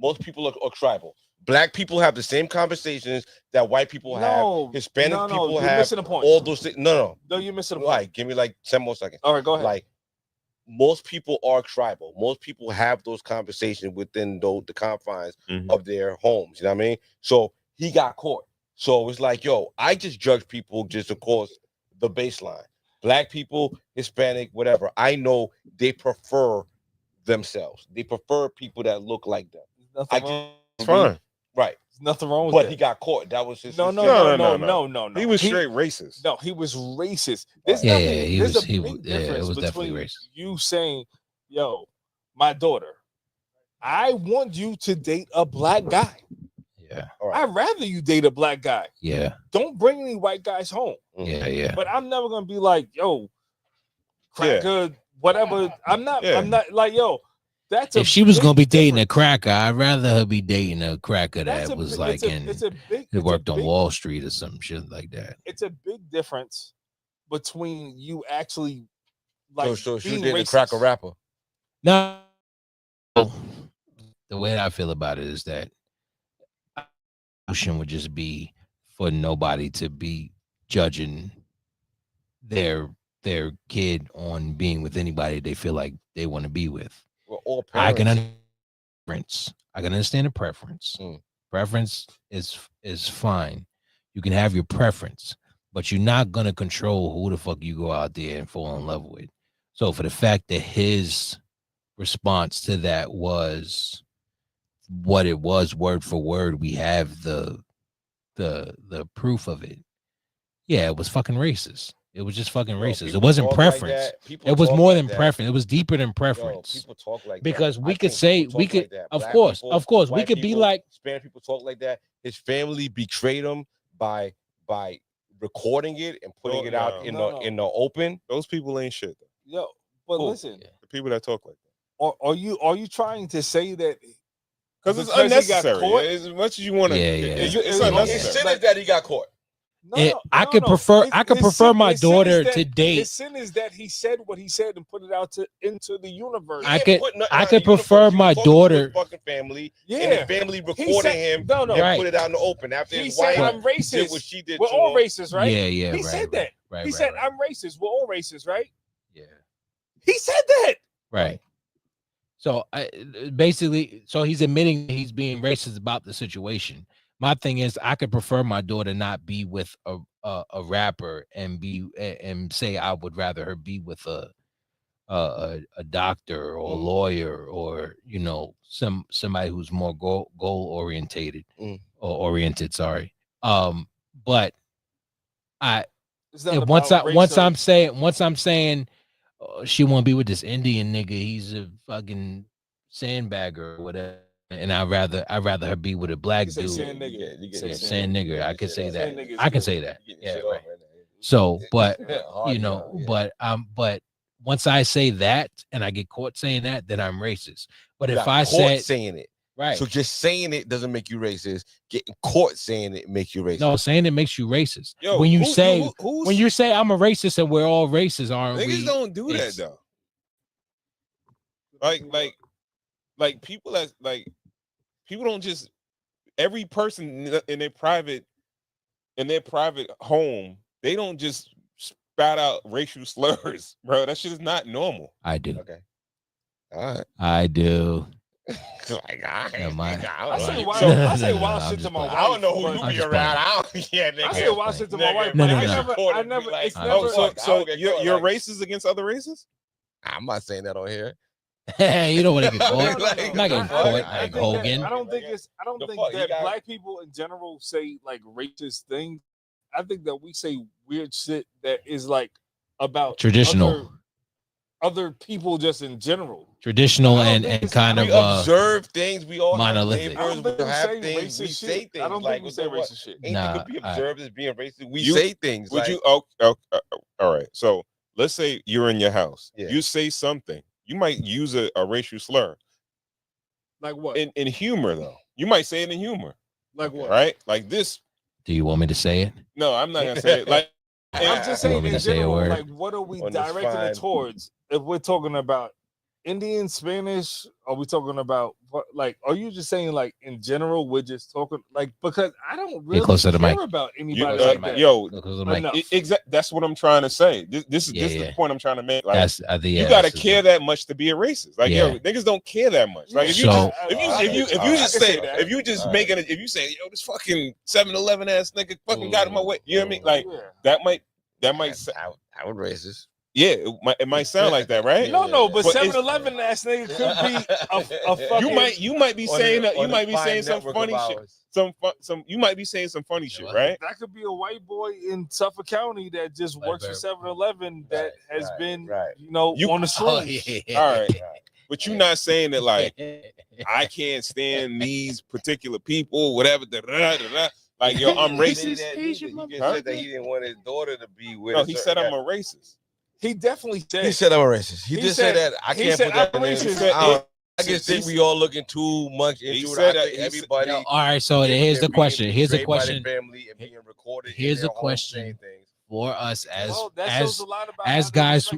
Most people are tribal. Black people have the same conversations that white people have. Hispanic people have. Missing the point. All those things. No, you're missing the point. Like, give me like 10 more seconds. All right, go ahead. Like, most people are tribal. Most people have those conversations within the confines of their homes. You know what I mean? So he got caught. So it's like, yo, I just judge people just of course the baseline. Black people, Hispanic, whatever. I know they prefer themselves. They prefer people that look like them. It's fine. Right. There's nothing wrong with but that. he got caught. That was his no. He was straight racist. No, he was racist. It was definitely racist. You saying, yo, my daughter, I want you to date a black guy. Yeah. I'd rather you date a black guy. Yeah. Don't bring any white guys home. Yeah. But I'm never gonna be like, yo, cracker, whatever. I'm not like, yo, that's if she was gonna be dating a cracker, I'd rather her be dating a cracker that was like it worked on Wall Street or some shit like that. It's a big difference between you actually like so she being did racist. a cracker rapper. No, the way I feel about it is that would just be for nobody to be judging their kid on being with anybody they feel like they want to be with. Well, all I parents. can understand the preference. Preference is fine. You can have your preference, but you're not gonna control who the fuck you go out there and fall in love with. So for the fact that his response to that was what it was word for word, we have the proof of it. Yeah, it was fucking racist. It was just fucking racist. It wasn't preference. It was more than preference. It was deeper than preference. People talk like because that. we could say we could of course, we could be like Spanish people talk like that. His family betrayed him by recording it and putting it out in the open. Those people ain't shit. Yo, but listen, the people that talk like that. Are you trying to say that? Because it's unnecessary. He got caught? As much as you want to, it's unnecessary. His sin is that he got caught. I could prefer my daughter to date. His sin is that he said what he said and put it out into the universe. I could prefer my daughter. Fucking family, and his family recording him. No, and put it out in the open after he his said, wife "I'm racist." did what she did. We're all racist, right? Yeah. He said that. Right, he said, "I'm racist." We're all racist, right? Yeah. He said that. Right. So basically, he's admitting he's being racist about the situation. My thing is, I could prefer my daughter not be with a rapper and say I would rather her be with a doctor or a lawyer or somebody who's more goal orientated or oriented. Sorry, but once I'm saying she won't be with this Indian nigga, he's a fucking sandbagger or whatever. And I'd rather her be with a black dude. Sand nigga. Sand nigga. I could say that. I can say that. Yeah, right. So, but but once I say that and I get caught saying that, then I'm racist. But if I say saying it, right. So just saying it doesn't make you racist. Getting caught saying it makes you racist. No, saying it makes you racist. Yo, when you say I'm a racist and we're all racist, aren't we? Niggas don't do that though. Like people that people don't just every person in their private home, they don't just spat out racial slurs, bro. That shit is not normal. I do. Okay. All right. I do. I say wild shit to my wife. I don't know who you be around. I say wild shit to my wife. No. I never. It's never. So you're racist against other races? I'm not saying that on here. You don't want to get caught. I'm not getting caught like Hogan. I don't think that black people in general say like racist things. I think that we say weird shit that is like about traditional other people just in general. Traditional and kind of observe things. We all monolithic. Have neighbors. We have things. We say things. I don't think we say racist shit. Anything could be observed as being racist. We say things. Would you? All right. So let's say you're in your house. Yeah. You say something. You might use a racial slur. Like what? In humor, though. You might say it in humor. Like what? Right? Like this. Do you want me to say it? No, I'm not gonna say it. Like I'm just saying in general, like what are we directing it towards? If we're talking about Indian, Spanish, are we talking about like? Are you just saying like in general? We're just talking like because I don't really care about anybody like that. Yo, that's what I'm trying to say. This is the point I'm trying to make. Like, you gotta care that much to be a racist. Like yo, niggas don't care that much. Like if you say yo, this fucking 7-Eleven ass nigga fucking got in my way. You know what I mean? Like that might sound I would racist. Yeah, it might sound like that, right? No, but 7-Eleven ass nigga could be a fucking. You might be saying some funny shit. You might be saying some funny shit, right? That could be a white boy in Suffolk County that just works for 7-Eleven that has been, on the street. All right, But you're not saying that like I can't stand these particular people, whatever. Like yo, I'm racist. He just said that he didn't want his daughter to be with. No, he said I'm a racist. He definitely said. He said I'm a racist. He just said that I can't put that in. I just think we all looking too much into it. I think everybody. All right, so here's the question. Here's a question. Family and being recorded. Here's a question for us as guys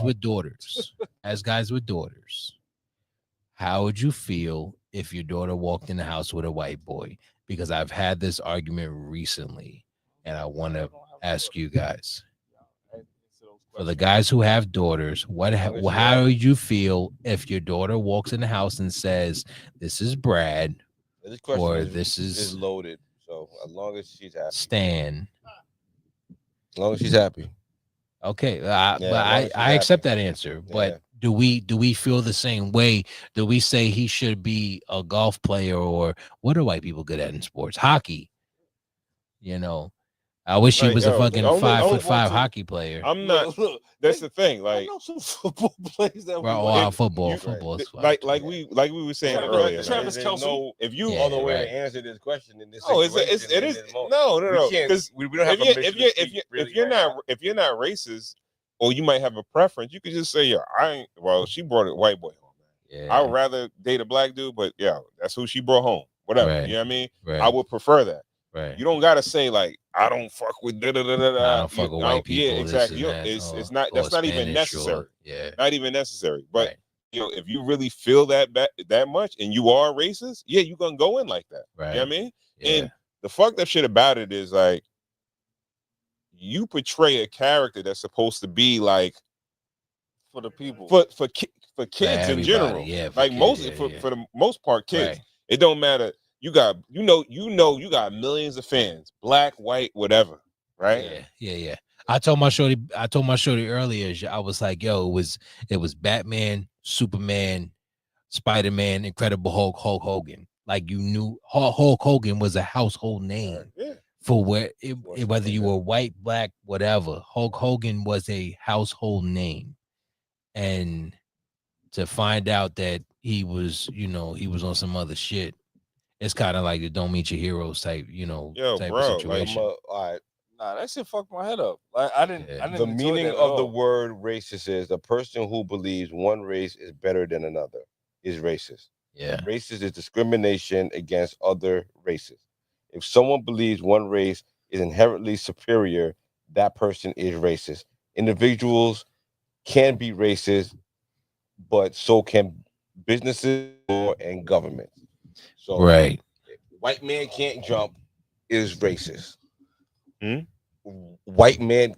with daughters. As guys with daughters, how would you feel if your daughter walked in the house with a white boy? Because I've had this argument recently, and I want to ask you guys. For the guys who have daughters, how do you feel if your daughter walks in the house and says, "This is Brad," or "This is loaded"? So as long as she's happy, Stan. As long as she's happy. Okay, but I accept that answer. But do we feel the same way? Do we say he should be a golf player, or what are white people good at in sports? Hockey. You know. I wish he was a fucking 5'5" hockey player. I'm not. Look, that's the thing. Like, I know some football players that football. Like we were saying earlier. Travis Kelce. If you other way to answer this question in this it is no. Because we don't have if you're not racist, or you might have a preference, you could just say, "Yeah, I ain't." Well, she brought a white boy home. Yeah, I would rather date a black dude, but yeah, that's who she brought home. Whatever, right. You know what I mean? Right. I would prefer that. Right. You don't gotta say like I don't fuck with I don't fuck with white people. Yeah, exactly. It's not. That's not even necessary. Not even necessary. But if you really feel that much and you are racist, you're gonna go in like that. Right. You know what I mean? Yeah. And the fucked up shit about it is like you portray a character that's supposed to be like for the people, for kids in general. Yeah, like for the most part, kids. Right. It don't matter. You got millions of fans, black, white, whatever, right? Yeah. I told my shorty earlier. I was like, yo, it was Batman, Superman, Spider-Man, Incredible Hulk, Hulk Hogan. Like you knew Hulk Hogan was a household name for whether you were white, black, whatever. Hulk Hogan was a household name, and to find out that he was on some other shit. It's kind of like the don't meet your heroes type, type of situation. All right. Nah, that shit fucked my head up. Like I didn't. The meaning of the word racist is a person who believes one race is better than another is racist. Yeah. Racist is discrimination against other races. If someone believes one race is inherently superior, that person is racist. Individuals can be racist, but so can businesses and governments. So, right, white man can't jump is racist. White men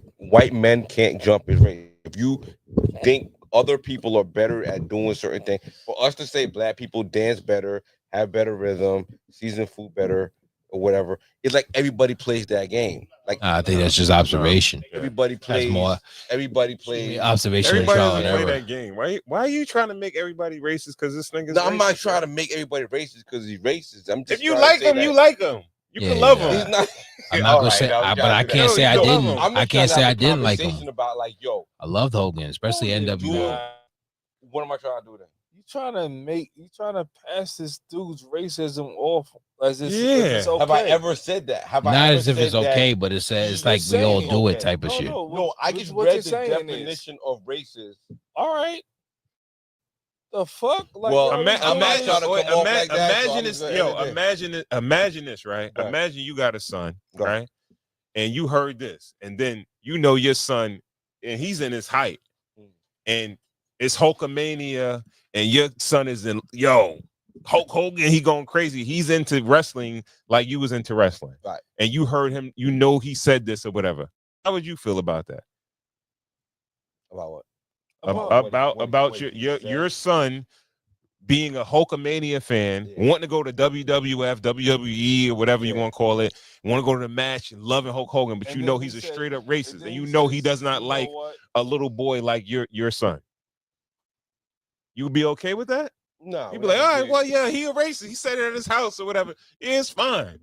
can't jump is racist. If you think other people are better at doing certain things, for us to say black people dance better, have better rhythm, season food better, or whatever, it's like everybody plays that game. Like I think that's just observation. Everybody plays more. Everybody plays observation. Everybody doesn't play that game. Why are you trying to make everybody racist? Because this thing is. No, I'm not trying to make everybody racist because he's racist. I'm just. If you like him, you like him. You can love him. He's not. I'm not gonna say, but I can't say I didn't. I can't say I didn't like him. About like, yo, I loved Hogan, especially NWA. What am I trying to do then? You trying to pass this dude's racism off as if it's okay. Have I ever said that? Not as if it's okay, but it's like we all do it type of shit. No, I just read the definition of racist. All right. The fuck? Like, well, imagine this, right? Imagine you got a son, right? And you heard this, and then your son, and he's in his height, and it's Hulkamania, and your son is in Hulk Hogan. He going crazy. He's into wrestling like you was into wrestling, right? And you heard him. He said this or whatever. How would you feel about that? About what? About your son being a Hulkamania fan, wanting to go to WWF, WWE, or whatever you want to call it, want to go to the match and loving Hulk Hogan, but he's a straight up racist, and he does not like a little boy like your son. You would be okay with that? No. You'd be like, all right, well, yeah, he a racist. He said it at his house or whatever. Yeah, it's fine.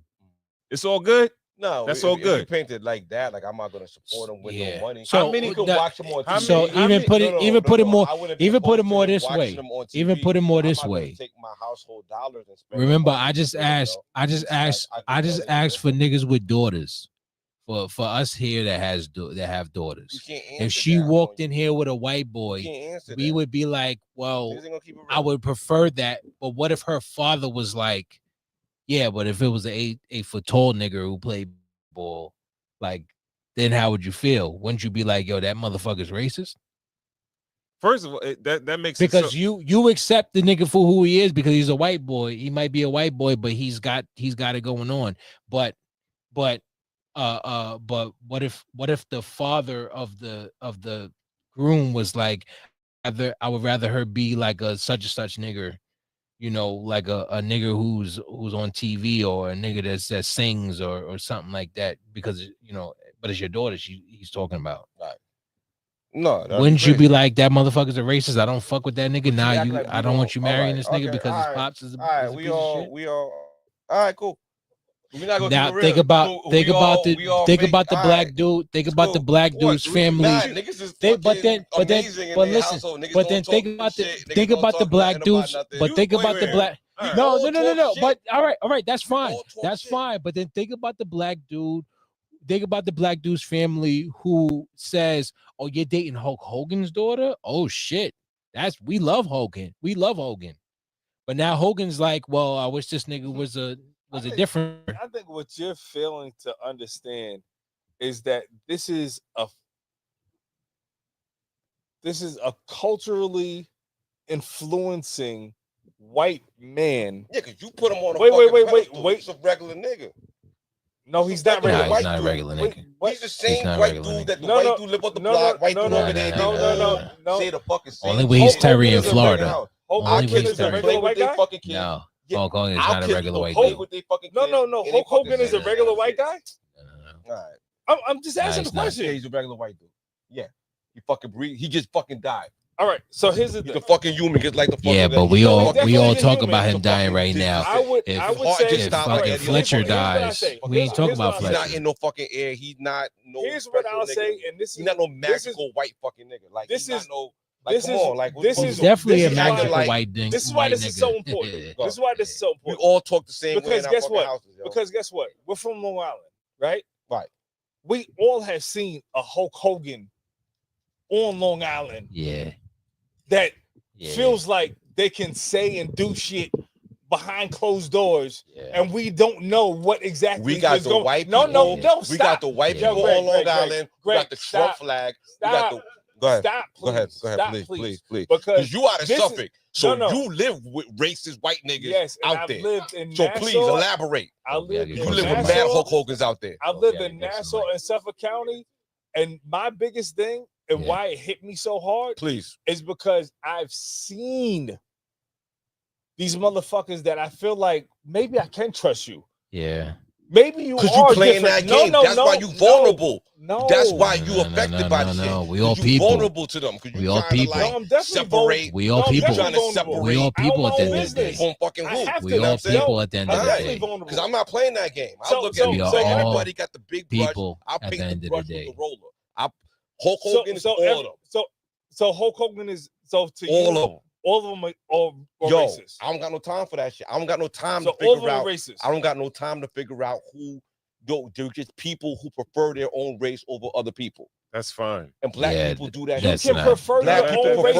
It's all good. No, That's if, all if good. you paint it like that, like I'm not gonna support him with no money. So How many could watch him on TV? So even put it more, even put it more this way. Even put it more this way. Take my household dollars and spend. Remember, I just asked for niggas with daughters. For us here that have daughters. If she walked in here with a white boy, we would be like, well, I would prefer that. But what if her father was like, yeah, but if it was a 8-foot tall nigga who played ball, like, then how would you feel? Wouldn't you be like, yo, that motherfucker's racist? First of all, that makes because you accept the nigga for who he is because he's a white boy. He might be a white boy, but he's got it going on. But what if the father of the groom was like, I would rather her be like a such and such nigger, you know, like a nigger who's on TV or a nigga that sings or something like that, because you know, but it's your daughter he's talking about. Right. No, wouldn't you be like, that motherfucker's a racist? I don't fuck with that nigga. Nah, I don't want you marrying right, this nigga because his right, pops is a all right. piece We of all shit. all right, cool. We're not gonna Now keep it think real. about Cool. think We about all- the we all think fake. about the All black right. dude. Think about the black dude's family. Nah, niggas is but then amazing in but their listen, household. Niggas but don't then talk think about shit. the Niggas don't talk black nothing about dudes. nothing. But think about the black. No. shit. But all right, that's fine. That's fine. But then think about the black dude. Think about the black dude's family who says, "Oh, you're dating Hulk Hogan's daughter? Oh shit, we love Hogan. We love Hogan." But now Hogan's like, "Well, I wish this nigga was a different." I think what you're failing to understand is that this is a culturally influencing white man. Yeah, because you put him on a wait. He's a regular nigga. No, he's not regular. He's not a regular nigga. He's the same white dude that the white dude live on the block. White dude over there. No. Say the fucking same. Only when he's Terry in Florida. Only when he's a regular white guy. No, Hulk Hogan is not a regular white dude. dude. No. Hulk Hogan is a regular white guy. All right. I'm just asking the question. Yeah, he's a regular white dude. Yeah, he just fucking died. All right, so here's the thing. He's a fucking human, just like the fucking. Yeah, but we all talk about him dying right now. I would say if fucking Fletcher dies, we ain't talking about Fletcher. He's not in no fucking air. He's not no. Here's what I'll say, and this is he's not no magical white fucking nigga. Like this he's is not no. Like, come on, like this is definitely a magical white thing. This is why this is so important. This is why this is so important. We all talk the same way. Because guess what? Because guess what? We're from Long Island, right? Right. We all have seen a Hulk Hogan on Long Island. Yeah. That feels like they can say and do shit behind closed doors, and we don't know what exactly. We got the white people. No. Stop. We got the white people on Long Island. We got the Trump flag. We got the. Go ahead. Stop, please. Go ahead, please. Because you out of Suffolk, so no. you live with racist white niggas out there. Lived in so Nassau. Please elaborate. I lived you live with mad Hulk Hogan's out there. I lived in Nassau and Suffolk County, and my biggest thing and why it hit me so hard, is because I've seen these motherfuckers that I feel like maybe I can trust you. Yeah. Maybe you because are you playing different. that game. That's why you vulnerable. No, that's why you affected by the shit. We all people. Vulnerable to them because you trying to like separate. We all people. Trying to separate. We all people at the end of the day. From fucking who? We all people at the end of the day. Because I'm not playing that game. I look at everybody got the big brush. I'll paint the brush with the roller. Hulk Hogan is all of them. So Hulk Hogan is to all you, of them. All of them are racist. I don't got no time for that shit. I don't got no time to all of figure them out. are racist. I don't got no time to figure out who. They're just people who prefer their own race over other people. That's fine. And black people do that. You can prefer your own race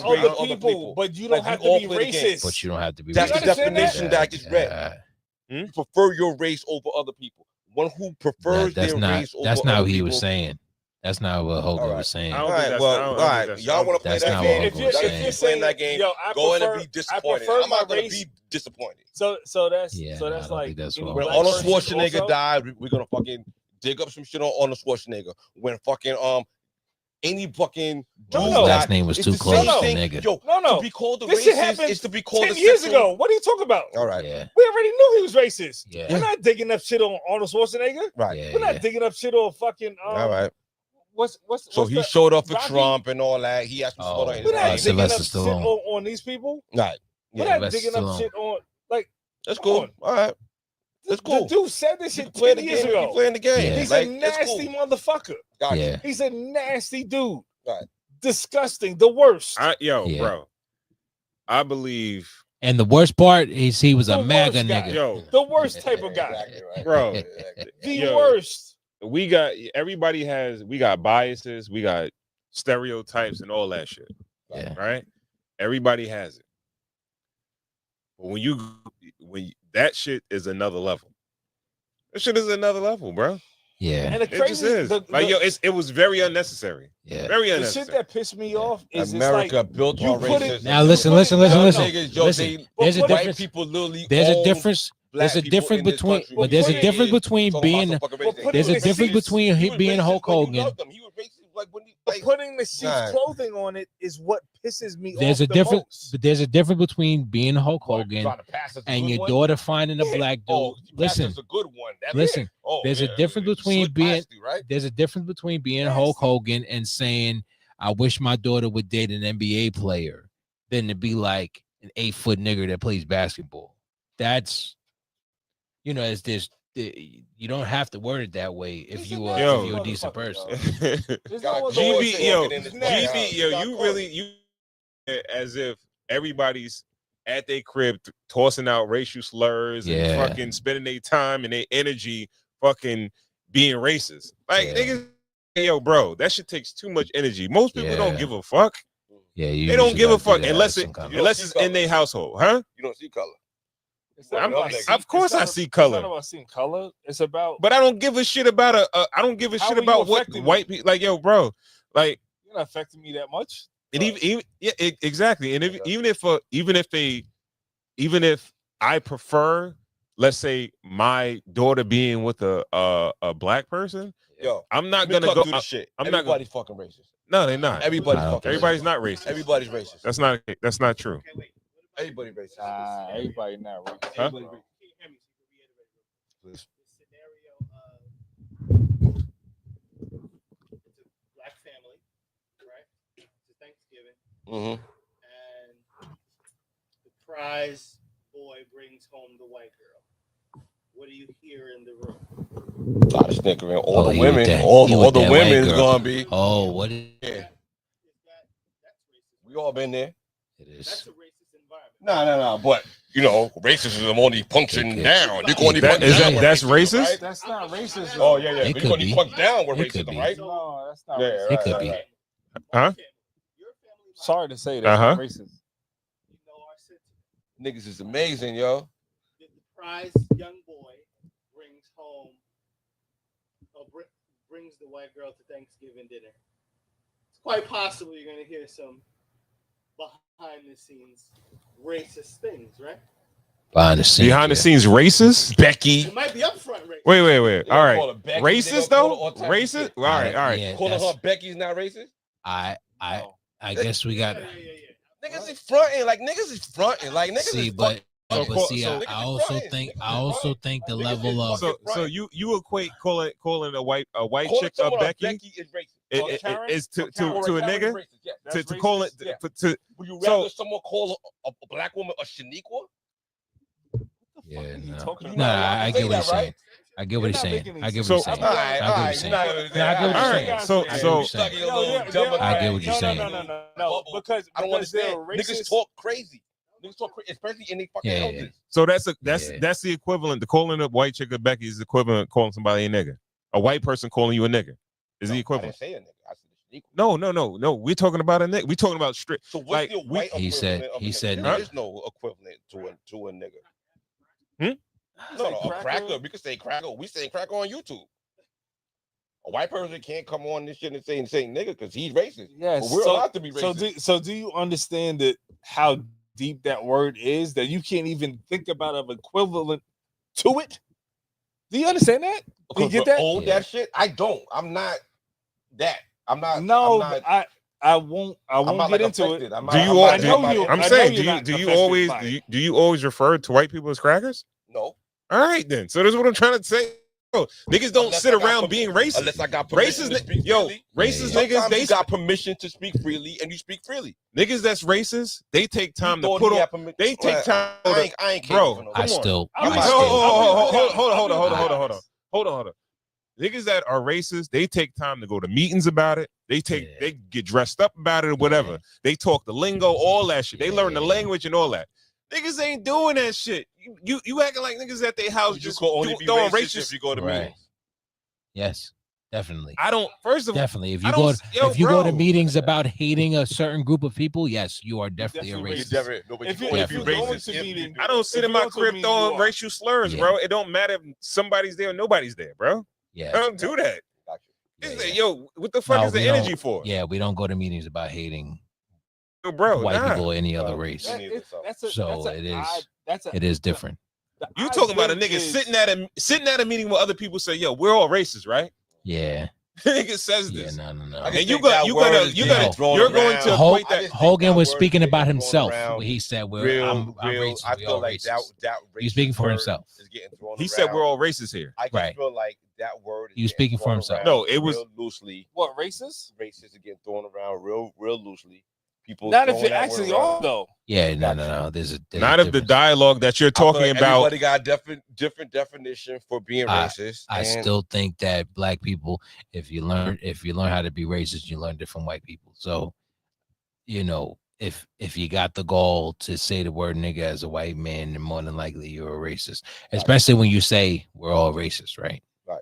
over other people, but you don't have to be racist. But you don't have to be. That's racist. the definition that I just read. You prefer your race over other people. One who prefers their race over that's other not what he people. was saying. That's not what Hogan was saying. All right, well, all right. Y'all want to play that game? If you're playing that game, go in and be disappointed. I'm not going to be disappointed. So that's like when Arnold Schwarzenegger died, we're gonna fucking dig up some shit on Arnold Schwarzenegger. When fucking any fucking his last name was too close to nigga. Yo, to be called a this shit racist happened is to be called 10 years ago. What are you talking about? All right. Yeah. We already knew he was racist. Yeah. We're not digging up shit on Arnold Schwarzenegger. Right. We're not digging up shit on fucking. All right. What's so he showed up for Trump and all that. He has to support We're not digging up shit on these people. Right. We're not digging up shit on like. That's cool. All right. It's cool. The dude said this shit Playing 10 the years game. ago. You playing the game. He's Like, a it's nasty cool. motherfucker. Gotcha. He's a nasty dude. Right. Disgusting. The worst. Bro. I believe. And the worst part is he was The a MAGA worst guy. nigga. Yo, the worst type of guy. Exactly right. bro. The worst. We got biases, we got stereotypes and all that shit. Yeah. Right? Everybody has it. But when that shit is another level. That shit is another level, bro. Yeah. And the It crazy just is. It was very unnecessary. Yeah. Very the unnecessary. shit that pissed me off is America it's like built you on put it- racism. Now listen. Niggas, yo, Listen. they- There's a white difference. people literally There's a own difference. black There's a people difference in this between. country. But there's a Yeah, difference yeah. between Talking being. about some fucking racism. There's a Putting difference the between He him was being racist Hulk when you Hogan. loved him. He was racist like when he but putting the sheep's Nah. clothing on it is what pisses me There's off a the difference. most. But there's a difference between being Hulk Hogan trying to pass us a and good your one? daughter finding a black dude. Oh, you passed Listen. us a good one. That's Listen. it. Oh, There's yeah, a difference yeah. between Slick being. past you, right? There's a difference between being Hulk Hogan and saying, "I wish my daughter would date an NBA player," than to be like an 8-foot nigger that plays basketball. That's, it's this. You don't have to word it that way if you're a decent person. GB, you really as if everybody's at their crib tossing out racial slurs and fucking spending their time and their energy fucking being racist. Like niggas, yo, bro, that shit takes too much energy. Most people don't give a fuck. Yeah, they don't give a fuck unless it's in their household, huh? You don't see color. Of course, I see color. It's not about seeing color. It's about. But I don't give a shit about I don't give a shit about what white people like. Yo, bro, like you're not affecting me that much. And exactly. And even if I prefer, let's say, my daughter being with a black person, yo, I'm not gonna go. Shit. I'm not Everybody's fucking racist. No, they're not. Everybody's not racist. Everybody's racist. That's not true. Everybody racist. Everybody not racist. Huh? Please. Black family, right? It's Thanksgiving. Mm-hmm. And the prize boy brings home the white girl. What do you hear in the room? A lot of snickering. All the women, all the women's gonna be. Oh, what? Yeah. We all been there. It is. That's a racist environment. No. But racism only punching down. You're going to punch down. That's racist. Right? That's not racist. Oh yeah. It We're could going to be. punch down with It could racism, be. right? No, that's not Yeah, racist. It could be. Huh? Sorry to say that's not racist. You know our sentiment. Niggas is amazing, yo. The prize young boy brings home, brings the white girl to Thanksgiving dinner. It's quite possible you're going to hear some behind the scenes racist things, right? Behind the scenes racist. Becky. It might be upfront racist. Wait. All right. Call her Becky, Racist nigga, though. call her all types of Racist. shit. All right. Yeah, Calling her Becky's not racist. I guess we got. Niggas is fronting. Like niggas is fronting. Like niggas See, is but see, so I also think the level of. So you equate calling a white chick a Becky is racist. is to a nigga to call it to. Would you rather someone call a black woman a Shaniqua? Yeah, talking no, about? I get what he's saying. I get what he's saying. I get what he's saying. I get what you're saying. No, because I don't understand. Niggas talk crazy. Niggas talk crazy, especially in their fucking elders. So that's the equivalent. The calling a white chick a Becky is the equivalent of calling somebody a nigga. A white person calling you a nigga is the equivalent. I didn't say a nigga. I said Shaniqua. No. We're talking about a nigga. We're talking about straight. So what's the white he said there is no equivalent to a nigga. No, a cracker. We could say cracker. We say cracker on YouTube. A white person can't come on this shit and say nigga because he's racist. Yes, but we're allowed to be racist. So do you understand that how deep that word is that you can't even think about an equivalent to it? Do you understand that? Do you get that? Old that shit. I don't. I'm not that. I'm not. No, I'm not, I won't get into it. Do you always refer to white people as crackers? No. All right then. So that's what I'm trying to say. Bro, niggas don't sit around being racist. Unless I got permission to speak freely. Racist Sometimes niggas, they you got permission to speak freely, and you speak freely. Niggas that's racist, they take time to thought put he on. had permission? They take time. I ain't Bro, no I come on. still. You I still- hold on. Niggas that are racist, they take time to go to meetings about it. They get dressed up about it or whatever. Yeah. They talk the lingo, all that shit. They learn the Yeah. language and all that. Niggas ain't doing that shit. You acting like niggas at their house just only be throwing racist racist. if you go to Right. meetings. Yes, definitely. I don't. First of all, Definitely. If I you don't- go yo, if you go to bro. meetings about hating a certain group of people, yes, you are definitely a racist. If you're going to meeting, I don't sit in my crib throwing racial slurs, Yeah. bro. It don't matter if somebody's there or nobody's there, bro. Yeah. I don't do that. Yeah. Yo, what the fuck No, is the we energy don't- for? Yeah, we don't go to meetings about hating Yo, bro, white nah. people or any other race. It is different. You talking about a nigga sitting at a meeting where other people say, "Yo, we're all racist, right?" Yeah. Nigga says this. Yeah, no. And you're going to equate that. Hogan was speaking about himself. He said, "I'm racist." I We feel all like racist. that He's speaking for himself. He said we're all racist here. I just Right. feel like that word. He was speaking for himself. No, it was real loosely. What, racist? Racist is getting thrown around real loosely. People Not if throwing it that actually word are around. though. Yeah, no. There's not if the dialogue that you're I feel talking like about. everybody got a different definition for being racist. I and still think that black people, if you learn how to be racist, you learn it from white people. So, if you got the gall to say the word nigga as a white man, then more than likely you're a racist. Especially when you say we're all racist, right? Right.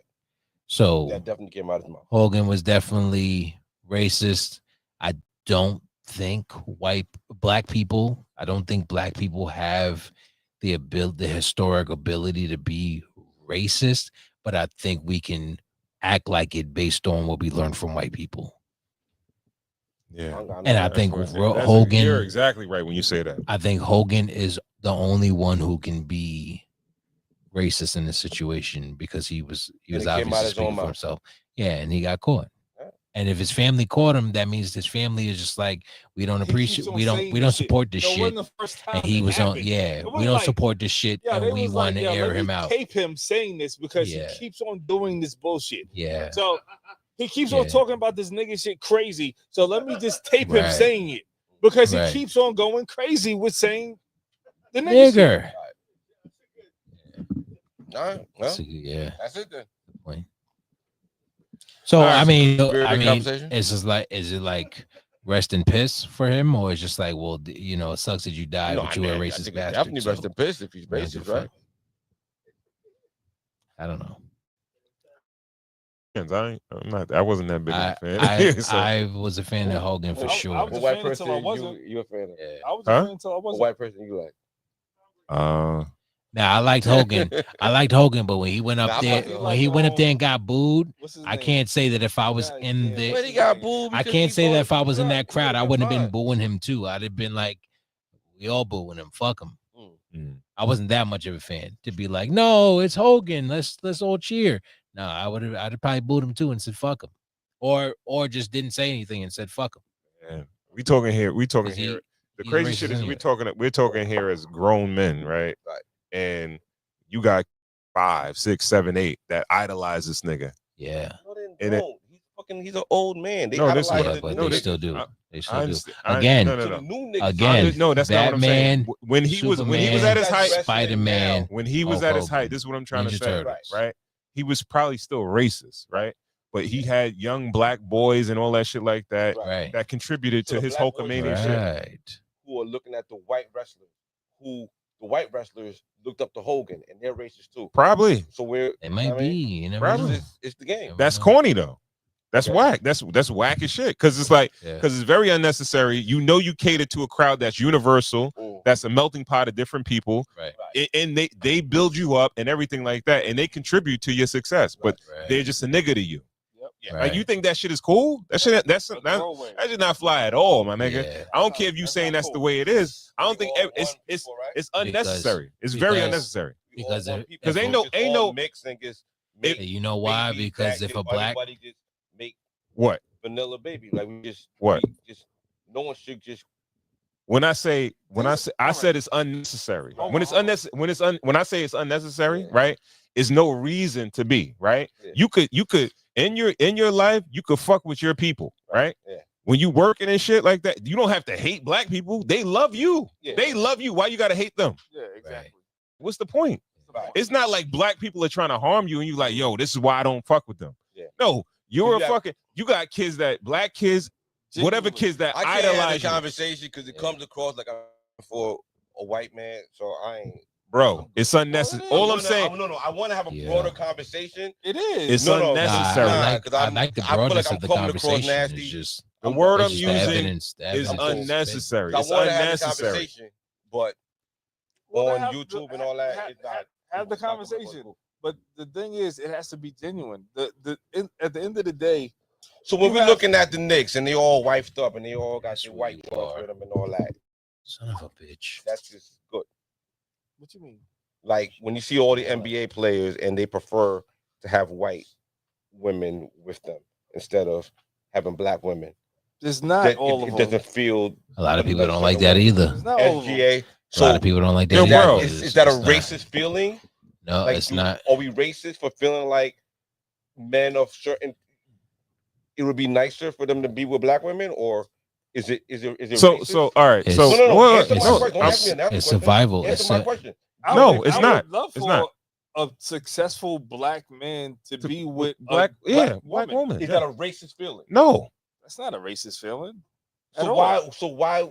So that definitely came out of his mouth. Hogan was definitely racist. I don't think black people have the historic ability to be racist, but I think we can act like it based on what we learned from white people. Yeah. And I think Hogan, you're exactly right when you say that. I think Hogan is the only one who can be racist in this situation because he was obviously speaking for himself. Yeah, and he got caught. And if his family caught him, that means his family is just like, we don't appreciate, we don't support this shit. And he was on, we don't support this shit, and we want to air him out. Tape him saying this because he keeps on doing this bullshit. Yeah. So he keeps on talking about this nigga shit crazy. So let me just tape him saying it because he keeps on going crazy with saying the nigga. All right. Yeah. That's it then. Good point. So Right. I mean, conversation? is it like rest in piss for him, or it's just like, well, it sucks that you died, but you were a racist bastard. Definitely rest in piss if he's racist, right? I don't know. I wasn't that big of a fan. I was a fan of Hogan for sure. I was What a white fan person until I wasn't. you a fan of? I was a fan until I What wasn't. white person you like? Now I liked Hogan. But when he went up there, and got booed, I can't say that if I was in the, But he got booed. I can't say that if I was in that crowd, I wouldn't have been booing him too. I'd have been like, we all booing him. Fuck him. I wasn't that much of a fan to be like, no, it's Hogan. Let's all cheer. No, I'd have probably booed him too and said fuck him, or just didn't say anything and said fuck him. Yeah. We talking here. The crazy shit is we're talking here as grown men, right? Right. And you got 5, 6, 7, 8 that idolize this nigga. Yeah. And he's an old man. They They still do. They still do. Again, No, that's not what I'm saying. When he was at his height, Spider-Man. When he was at his height, this is what I'm trying to say, right? He was probably still racist, right? But he had young black boys and all that shit like that that contributed to his Hulkamania shit. Who are looking at the white wrestlers, the white wrestlers looked up to Hogan, and they're racist too. Probably. So it might be. Probably. It's the game. That's corny though. That's whack. That's whack as shit. Because it's like, because it's very unnecessary. You cater to a crowd that's universal. That's a melting pot of different people. Right. And they build you up and everything like that, and they contribute to your success. But they're just a nigga to you. Yep. Like you think that shit is cool? That shit that should not fly at all, my nigga. Yeah. I don't care if you saying that's the way it is. I don't think it's unnecessary. It's very unnecessary. Because ain't no mix and you know why? Because if a black just make what vanilla baby, like we just what no one should just. When I said it's unnecessary. When I say it's unnecessary, right? is no reason to be, right? Yeah. You could in your life, you could fuck with your people, right? Yeah. When you working and shit like that, you don't have to hate black people. They love you. Yeah. They love you. Why you gotta hate them? Yeah, exactly. What's the point? Right. It's not like black people are trying to harm you and you like, yo, this is why I don't fuck with them. Yeah. No, you got kids that black kids, whatever kids that I can't have idolize the you. conversation because it comes across like I'm for a white man, so I ain't. Bro, it's unnecessary. All I'm saying, I want to have a broader conversation. It is. It's unnecessary. I like the broadness of the conversation. It's just the word I'm just using the is unnecessary. I It's want to have the unnecessary. conversation, but on YouTube and all that, it's not. Have the conversation. But the thing is, it has to be genuine. At the end of the day. So when we're looking at the Knicks and they all wifed up and they all got their white girls with them and all that. Son of a bitch. That's just good. What you mean? Like when you see all the NBA players and they prefer to have white women with them instead of having black women. It's not all of them. It doesn't feel. A lot of people don't like that either. It's not all of them. SGA. A lot of people don't like that either. Is that a racist feeling? No, like, it's not. Are we racist for feeling like men of certain? It would be nicer for them to be with black women, or is it So racist? so all right. It's, So it's survival. Answer my question. No, it's not. It's not a successful black man to be with black woman. woman. Is that a racist feeling? No, that's not a racist feeling. So why?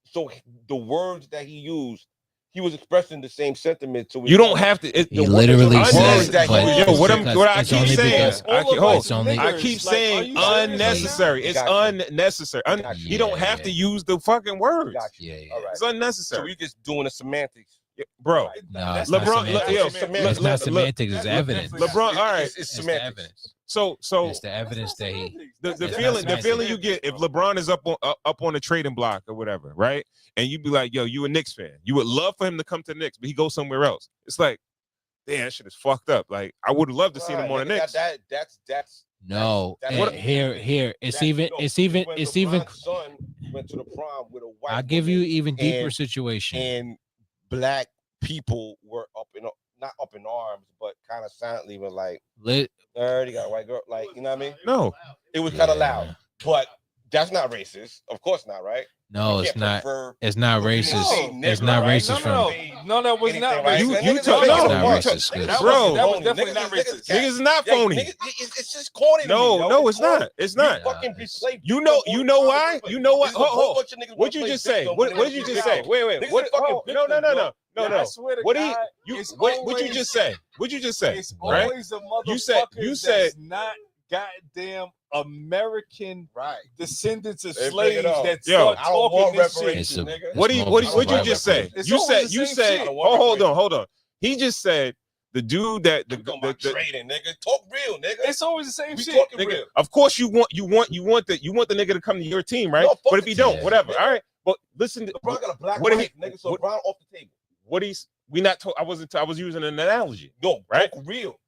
So the words that he used, he was expressing the same sentiment. So you don't have to. He literally says that. What I keep saying. I keep saying unnecessary. It's unnecessary. You don't have to use the fucking words. Yeah. It's unnecessary. So you're just doing the semantics. Bro, no, it's LeBron, it's not semantics, it's evidence. LeBron, all right, it's semantics. So it's the evidence that he the feeling you get if LeBron is up on the trading block or whatever, right? And you be like, yo, you a Knicks fan. You would love for him to come to the Knicks, but he goes somewhere else. It's like, damn, that shit is fucked up. Like, I would love to see him on the Knicks. That's no. Here, it's even. Son went to the prom with a white. I'll give you even deeper situation. And black people were not up in arms, but kind of silently were like, lit. Already got a white girl, like, you know what I mean? No, it was kind of loud, but that's not racist. Of course not, right? No, it's not. It's not racist. It's not racist. No, that was not racist. You told me it's not racist, bro. That was definitely not racist. Niggas is not phony. It's just corny. No, it's not. It's not. You know why? You know what? What'd you just say? What did you just say? Wait. What? No. What'd you just say? What'd you just say? It's right? always a motherfucker You said not goddamn American descendants of They slaves that Yo, start talking this shit. What'd you just say? You said. Hold on. He just said the dude that the trading, nigga. Talk real, nigga. It's always the same shit. Nigga. Real. Of course you want the nigga to come to your team, right? No, but if he don't, whatever. All right. But listen, LeBron got a black wife, nigga. So LeBron off the table. I was using an analogy. No, right? Talk real.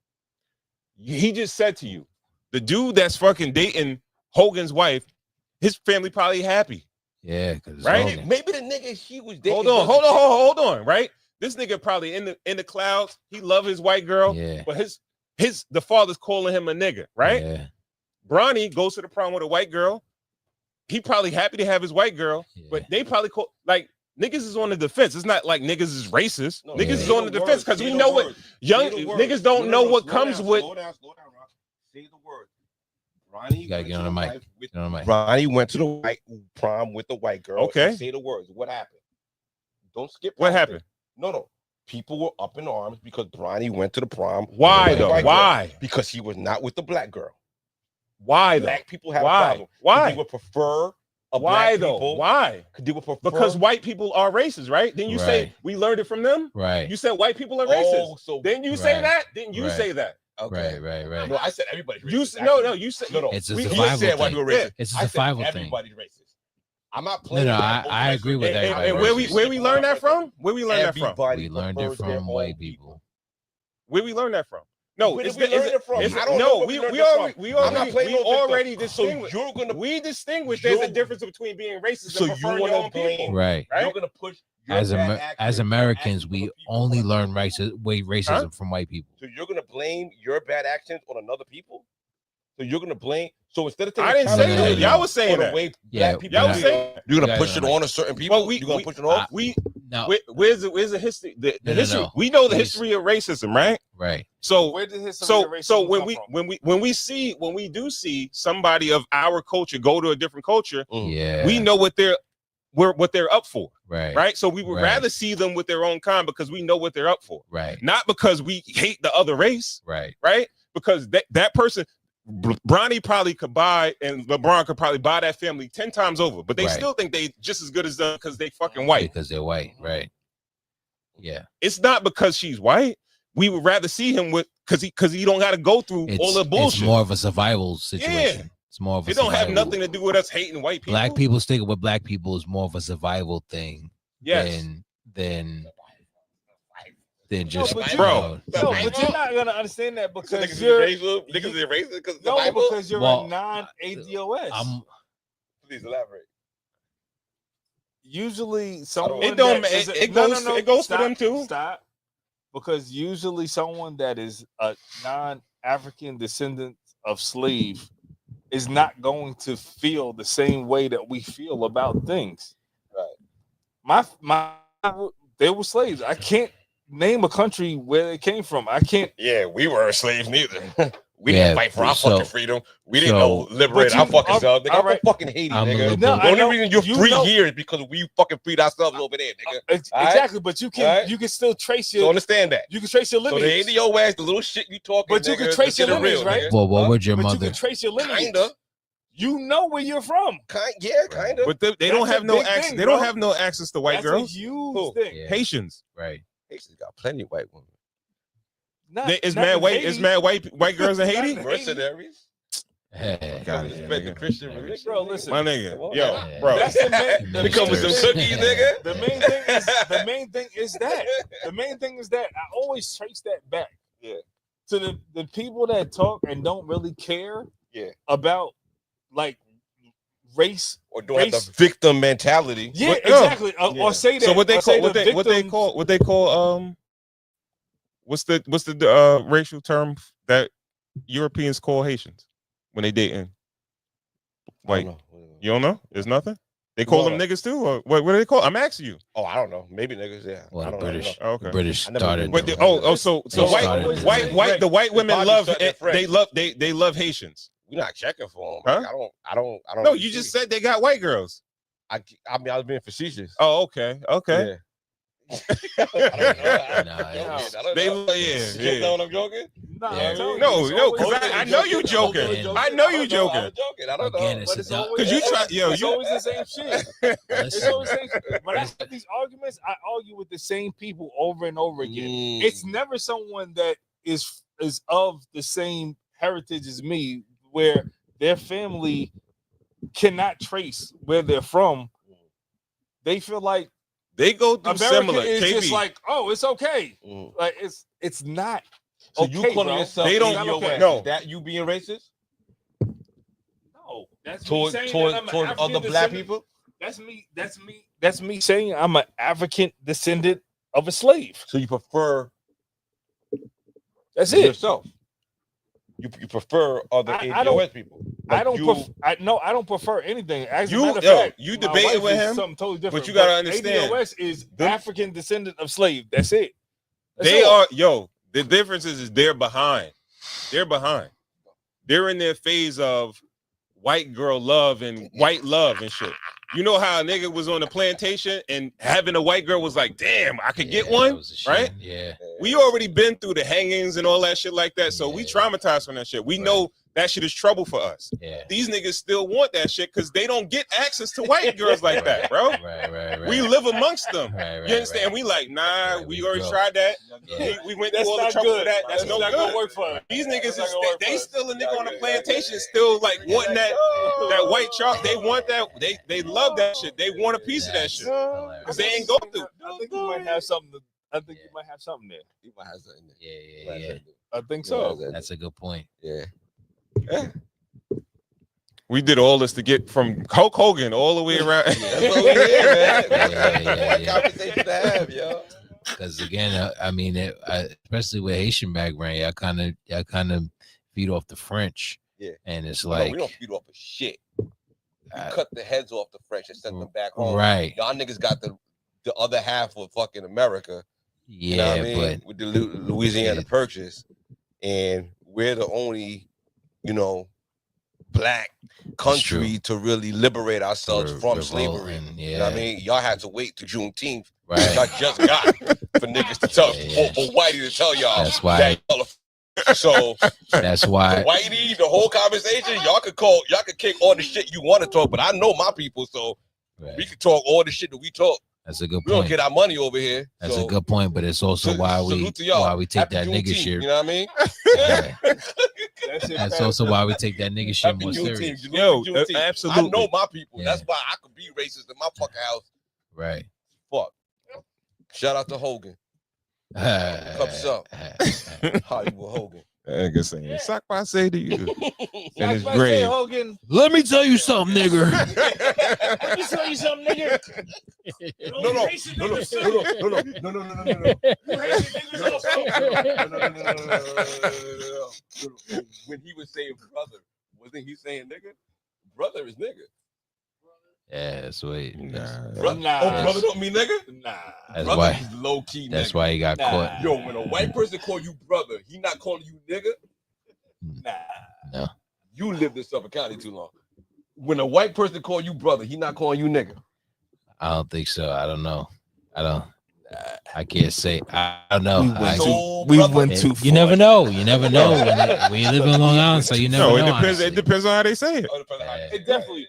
He just said to you, the dude that's fucking dating Hogan's wife, his family probably happy. Yeah, right? Maybe the nigga he was dating. Hold on, right? This nigga probably in the clouds. He love his white girl, but the father's calling him a nigga, right? Yeah. Bronny goes to the prom with a white girl. He probably happy to have his white girl, but they probably call like niggas is on the defense. It's not like niggas is racist. Niggas is on the defense because we know what young niggas don't know what comes with. Slow down, Rock. Say the word. Ronnie, you gotta get on the mic. Ronnie went to the white prom with the white girl. Okay. Say the words. What happened? Don't skip. What happened? No. People were up in arms because Bronny went to the prom. Why though? Why? Because he was not with the black girl. Why though? Black people have a problem. Why? They would prefer Why though? People. Why? They would prefer because white people are racist, right? Didn't you say we learned it from them? Right. You said white people are racist. So didn't you say that? Didn't you say that? Okay. Right. No, I said everybody's racist. You said no. You said no. It's a survival thing. It's a survival thing. Everybody's racist. I'm not playing. No, I agree with that. And where we learn that from? Where we learn that from? We learned it from white people. Where we learn that from? No, where did we learn it from? I don't know. We already distinguished. We distinguish. There's a difference between being racist and preferring your own people. Right. You're gonna push as Americans, we only learn racism from white people. So you're gonna blame your bad actions on another people? So you're gonna blame? So instead of taking I didn't say that. Y'all was saying that. Yeah, y'all was saying you're gonna push it on a certain people. Well, you're gonna push it off. Where's the history? The history. No. We know the history of racism, right? Right. So where did history of racism when we do see somebody of our culture go to a different culture, we know what they're up for. Right. So we would rather see them with their own kind because we know what they're up for. Right. Not because we hate the other race. Right. Right. Because that person, Bronny probably could buy, and LeBron could probably buy that family 10 times over, but they still think they just as good as them because they fucking white. Because they're white. Right. Yeah. It's not because she's white. We would rather see him with because he don't got to go through all the bullshit. It's more of a survival situation. Yeah. It's more of a It don't have nothing to do with us hating white people. Black people sticking with black people is more of a survival thing. Yes. Than just bro. No, but you're not gonna understand that because you're racist because because you're a non-ADOS. Please elaborate. Usually, someone it goes for them too. Stop, because usually someone that is a non-African descendant of slave is not going to feel the same way that we feel about things. Right. They were slaves. I can't name a country where they came from. I can't. Yeah, we were slaves neither. We didn't fight for our fucking freedom. We didn't liberate our fucking selves. Nigga, I'm fucking Haiti, nigga. The only reason you're free here is because we fucking freed ourselves over there, nigga. Exactly, but you can still trace your. So understand that. You can trace your lineage. So the ADOS, the little shit you talking, but you can trace your lineage, right? Well, what would your but mother? You can trace your lineage. Kinda. You know where you're from. Kind of. But they don't have no access. They don't have no access to white girls. That's a huge thing. Yeah. Haitians. Right. Haitians got plenty of white women. Is mad white girls in Haiti? Mercenaries. Hey, respect the Christian religion. Bro, listen. My nigga. Yo, bro. That's the Become with some cookies, nigga. The main thing is that I always trace that back. Yeah. To the people that talk and don't really care about like race or don't have the victim mentality. Yeah, exactly. Or say that. So what they call what's the racial term that Europeans call Haitians when they dating white? You don't know? There's nothing. They call them niggas too, or what do they call? I'm asking you. Oh, I don't know. Maybe niggas. Yeah. Well, I don't British. know. Okay. British started. But so the white women love they love Haitians. We're not checking for them. Huh? Like, I don't. No, you just said they got white girls. I mean, I was being facetious. Oh, okay. Yeah. They know what I'm joking? No, because I know you joking. I know you joking. I'm joking. I don't Again, know. it's Because you try, it's always the same shit. It's always the same shit. When I have these arguments, I argue with the same people over and over again. It's never someone that is of the same heritage as me, where their family cannot trace where they're from. They feel like they go through America similar. is KB. just like, oh, it's okay. Like it's not. So okay, you calling yourself? They don't. Okay. No, is that you being racist? No, that's towards other black people. That's me saying I'm an African descendant of a slave. So you prefer? That's it. Yourself. You prefer other ADOS people? Like I don't prefer anything. As a matter of fact, you debating with him, something totally different. But you gotta understand, ADOS is African descendant of slave. That's it. They are The difference is they're behind. They're behind. They're in their phase of white girl love and white love and shit. You know how a nigga was on the plantation and having a white girl was like, damn, I could get one, right? Yeah. We already been through the hangings and all that shit like that, so we traumatized from that shit. We know that shit is trouble for us. Yeah. These niggas still want that shit because they don't get access to white girls like that, bro. Right. We live amongst them. Right, you understand? We like, nah, we already tried that. Yeah. We went through all the trouble for that. That's no not good. gonna work for us. These niggas is they still a nigga on the plantation, still like wanting that white chalk. They want that. They love that shit. They want a piece of that shit because they ain't go through. I think you might have something. I think you might have something there. You might have something there. Yeah. I think so. That's a good point. Yeah. We did all this to get from Hulk Hogan all the way around. That's what we did, man. Conversation to have, yo. Because again, I mean, especially with Haitian background, y'all kind of feed off the French. Yeah, and it's no, like we don't feed off of shit. We cut the heads off the French and sent them back home. Right. Y'all niggas got the other half of fucking America. Yeah, you know what I mean? but with the Louisiana Purchase, and we're the only, black country to really liberate ourselves from slavery. You know what I mean? Y'all had to wait to Juneteenth. Right. Y'all just got for niggas to tell for Whitey to tell y'all. That's why. So that's why Whitey, the whole conversation, y'all could kick all the shit you want to talk, but I know my people, so we can talk all the shit that we talk. That's a good point. We don't get our money over here. That's a good point, but it's also why we take that nigga shit. You know what I mean? That's also why we take that nigga shit more serious. Yo, absolutely. I know my people. That's why I could be racist in my fucking house. Right. Fuck. Shout out to Hogan. Cups up. Hollywood Hogan. That nigga saying, "Sock I say to you," and it's Sock great. Hogan. Let me tell you something, nigger. Let me tell you something, nigger. No. When he was saying brother, wasn't he saying nigger? Brother is nigger. Yeah, that's why. Brother don't mean nigga? Nah. That's brother why. Is low key. That's nigga. why he got caught. Yo, when a white person call you brother, he not calling you nigga. Nah. No. You lived in Suffolk County too long. When a white person call you brother, he not calling you nigga. I don't think so. I don't know. I can't say. I don't know. We went too far. You never know. You never know when you live in Long Island, so you never know. It depends. It depends on how they say it. It definitely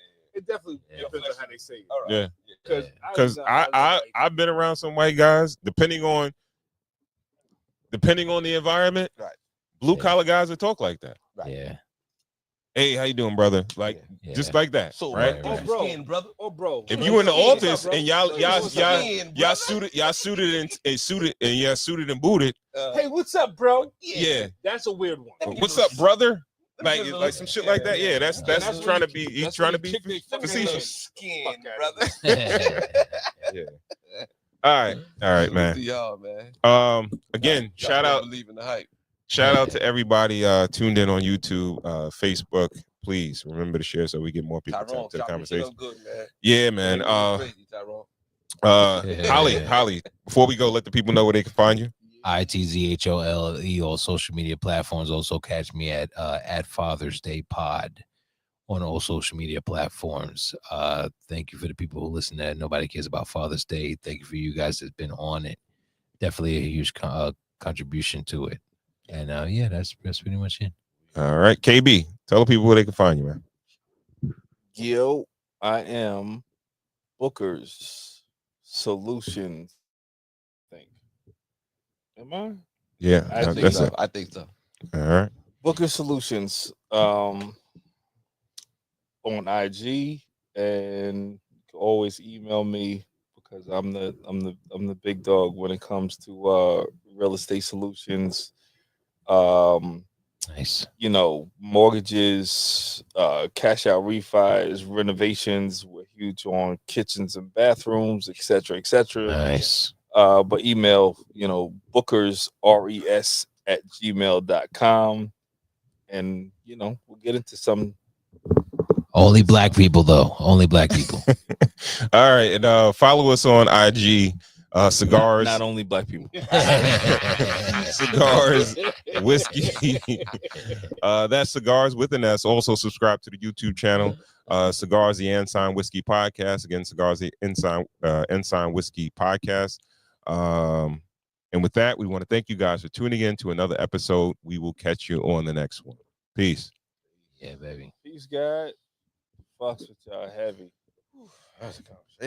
depends on how they say it. Yeah. Because I've been around some white guys. Depending on the environment, right? Blue collar guys that talk like that. Right. Yeah. Hey, how you doing, brother? Like just like that. So right? Brother. If you in the office and y'all suited and booted. Hey, what's up, bro? Yeah. That's a weird one. What's up, brother? Like some shit like that. Yeah, that's trying to be. He's trying to be facetious. Skin, brother. Yeah. All right, man. Y'all, man. Again, shout out. Believe in the hype. Shout out to everybody tuned in on YouTube, Facebook. Please remember to share so we get more people to the conversation. Good, man. Yeah, man. Crazy, Tyrone. Holly, before we go, let the people know where they can find you. ITZHOLE on social media platforms. Also catch me at Father's Day Pod on all social media platforms. Thank you for the people who listen that nobody cares about Father's Day. Thank you for you guys that's been on it. Definitely a huge contribution to it. And yeah, that's pretty much it. All right, KB, tell the people where they can find you, man. Yo, I am Booker's Solutions. Am I? Yeah, I think so. All right. Booker Solutions on IG, and you can always email me because I'm the big dog when it comes to real estate solutions. Nice. Mortgages, cash out refis, renovations. We're huge on kitchens and bathrooms, etc., etc. Nice. But email, Bookers res@gmail.com, and we'll get into some. Only black people, though. Only black people. All right, and follow us on IG. Cigars. Not only black people. Cigars, whiskey. That's Cigars with an S. Also subscribe to the YouTube channel. Cigars, the Ensign Whiskey Podcast. Again, Cigars, the Ensign Whiskey Podcast. And with that, we want to thank you guys for tuning in to another episode. We will catch you on the next one. Peace. Yeah, baby. Peace, God. Fucks with y'all heavy. That's a conversation.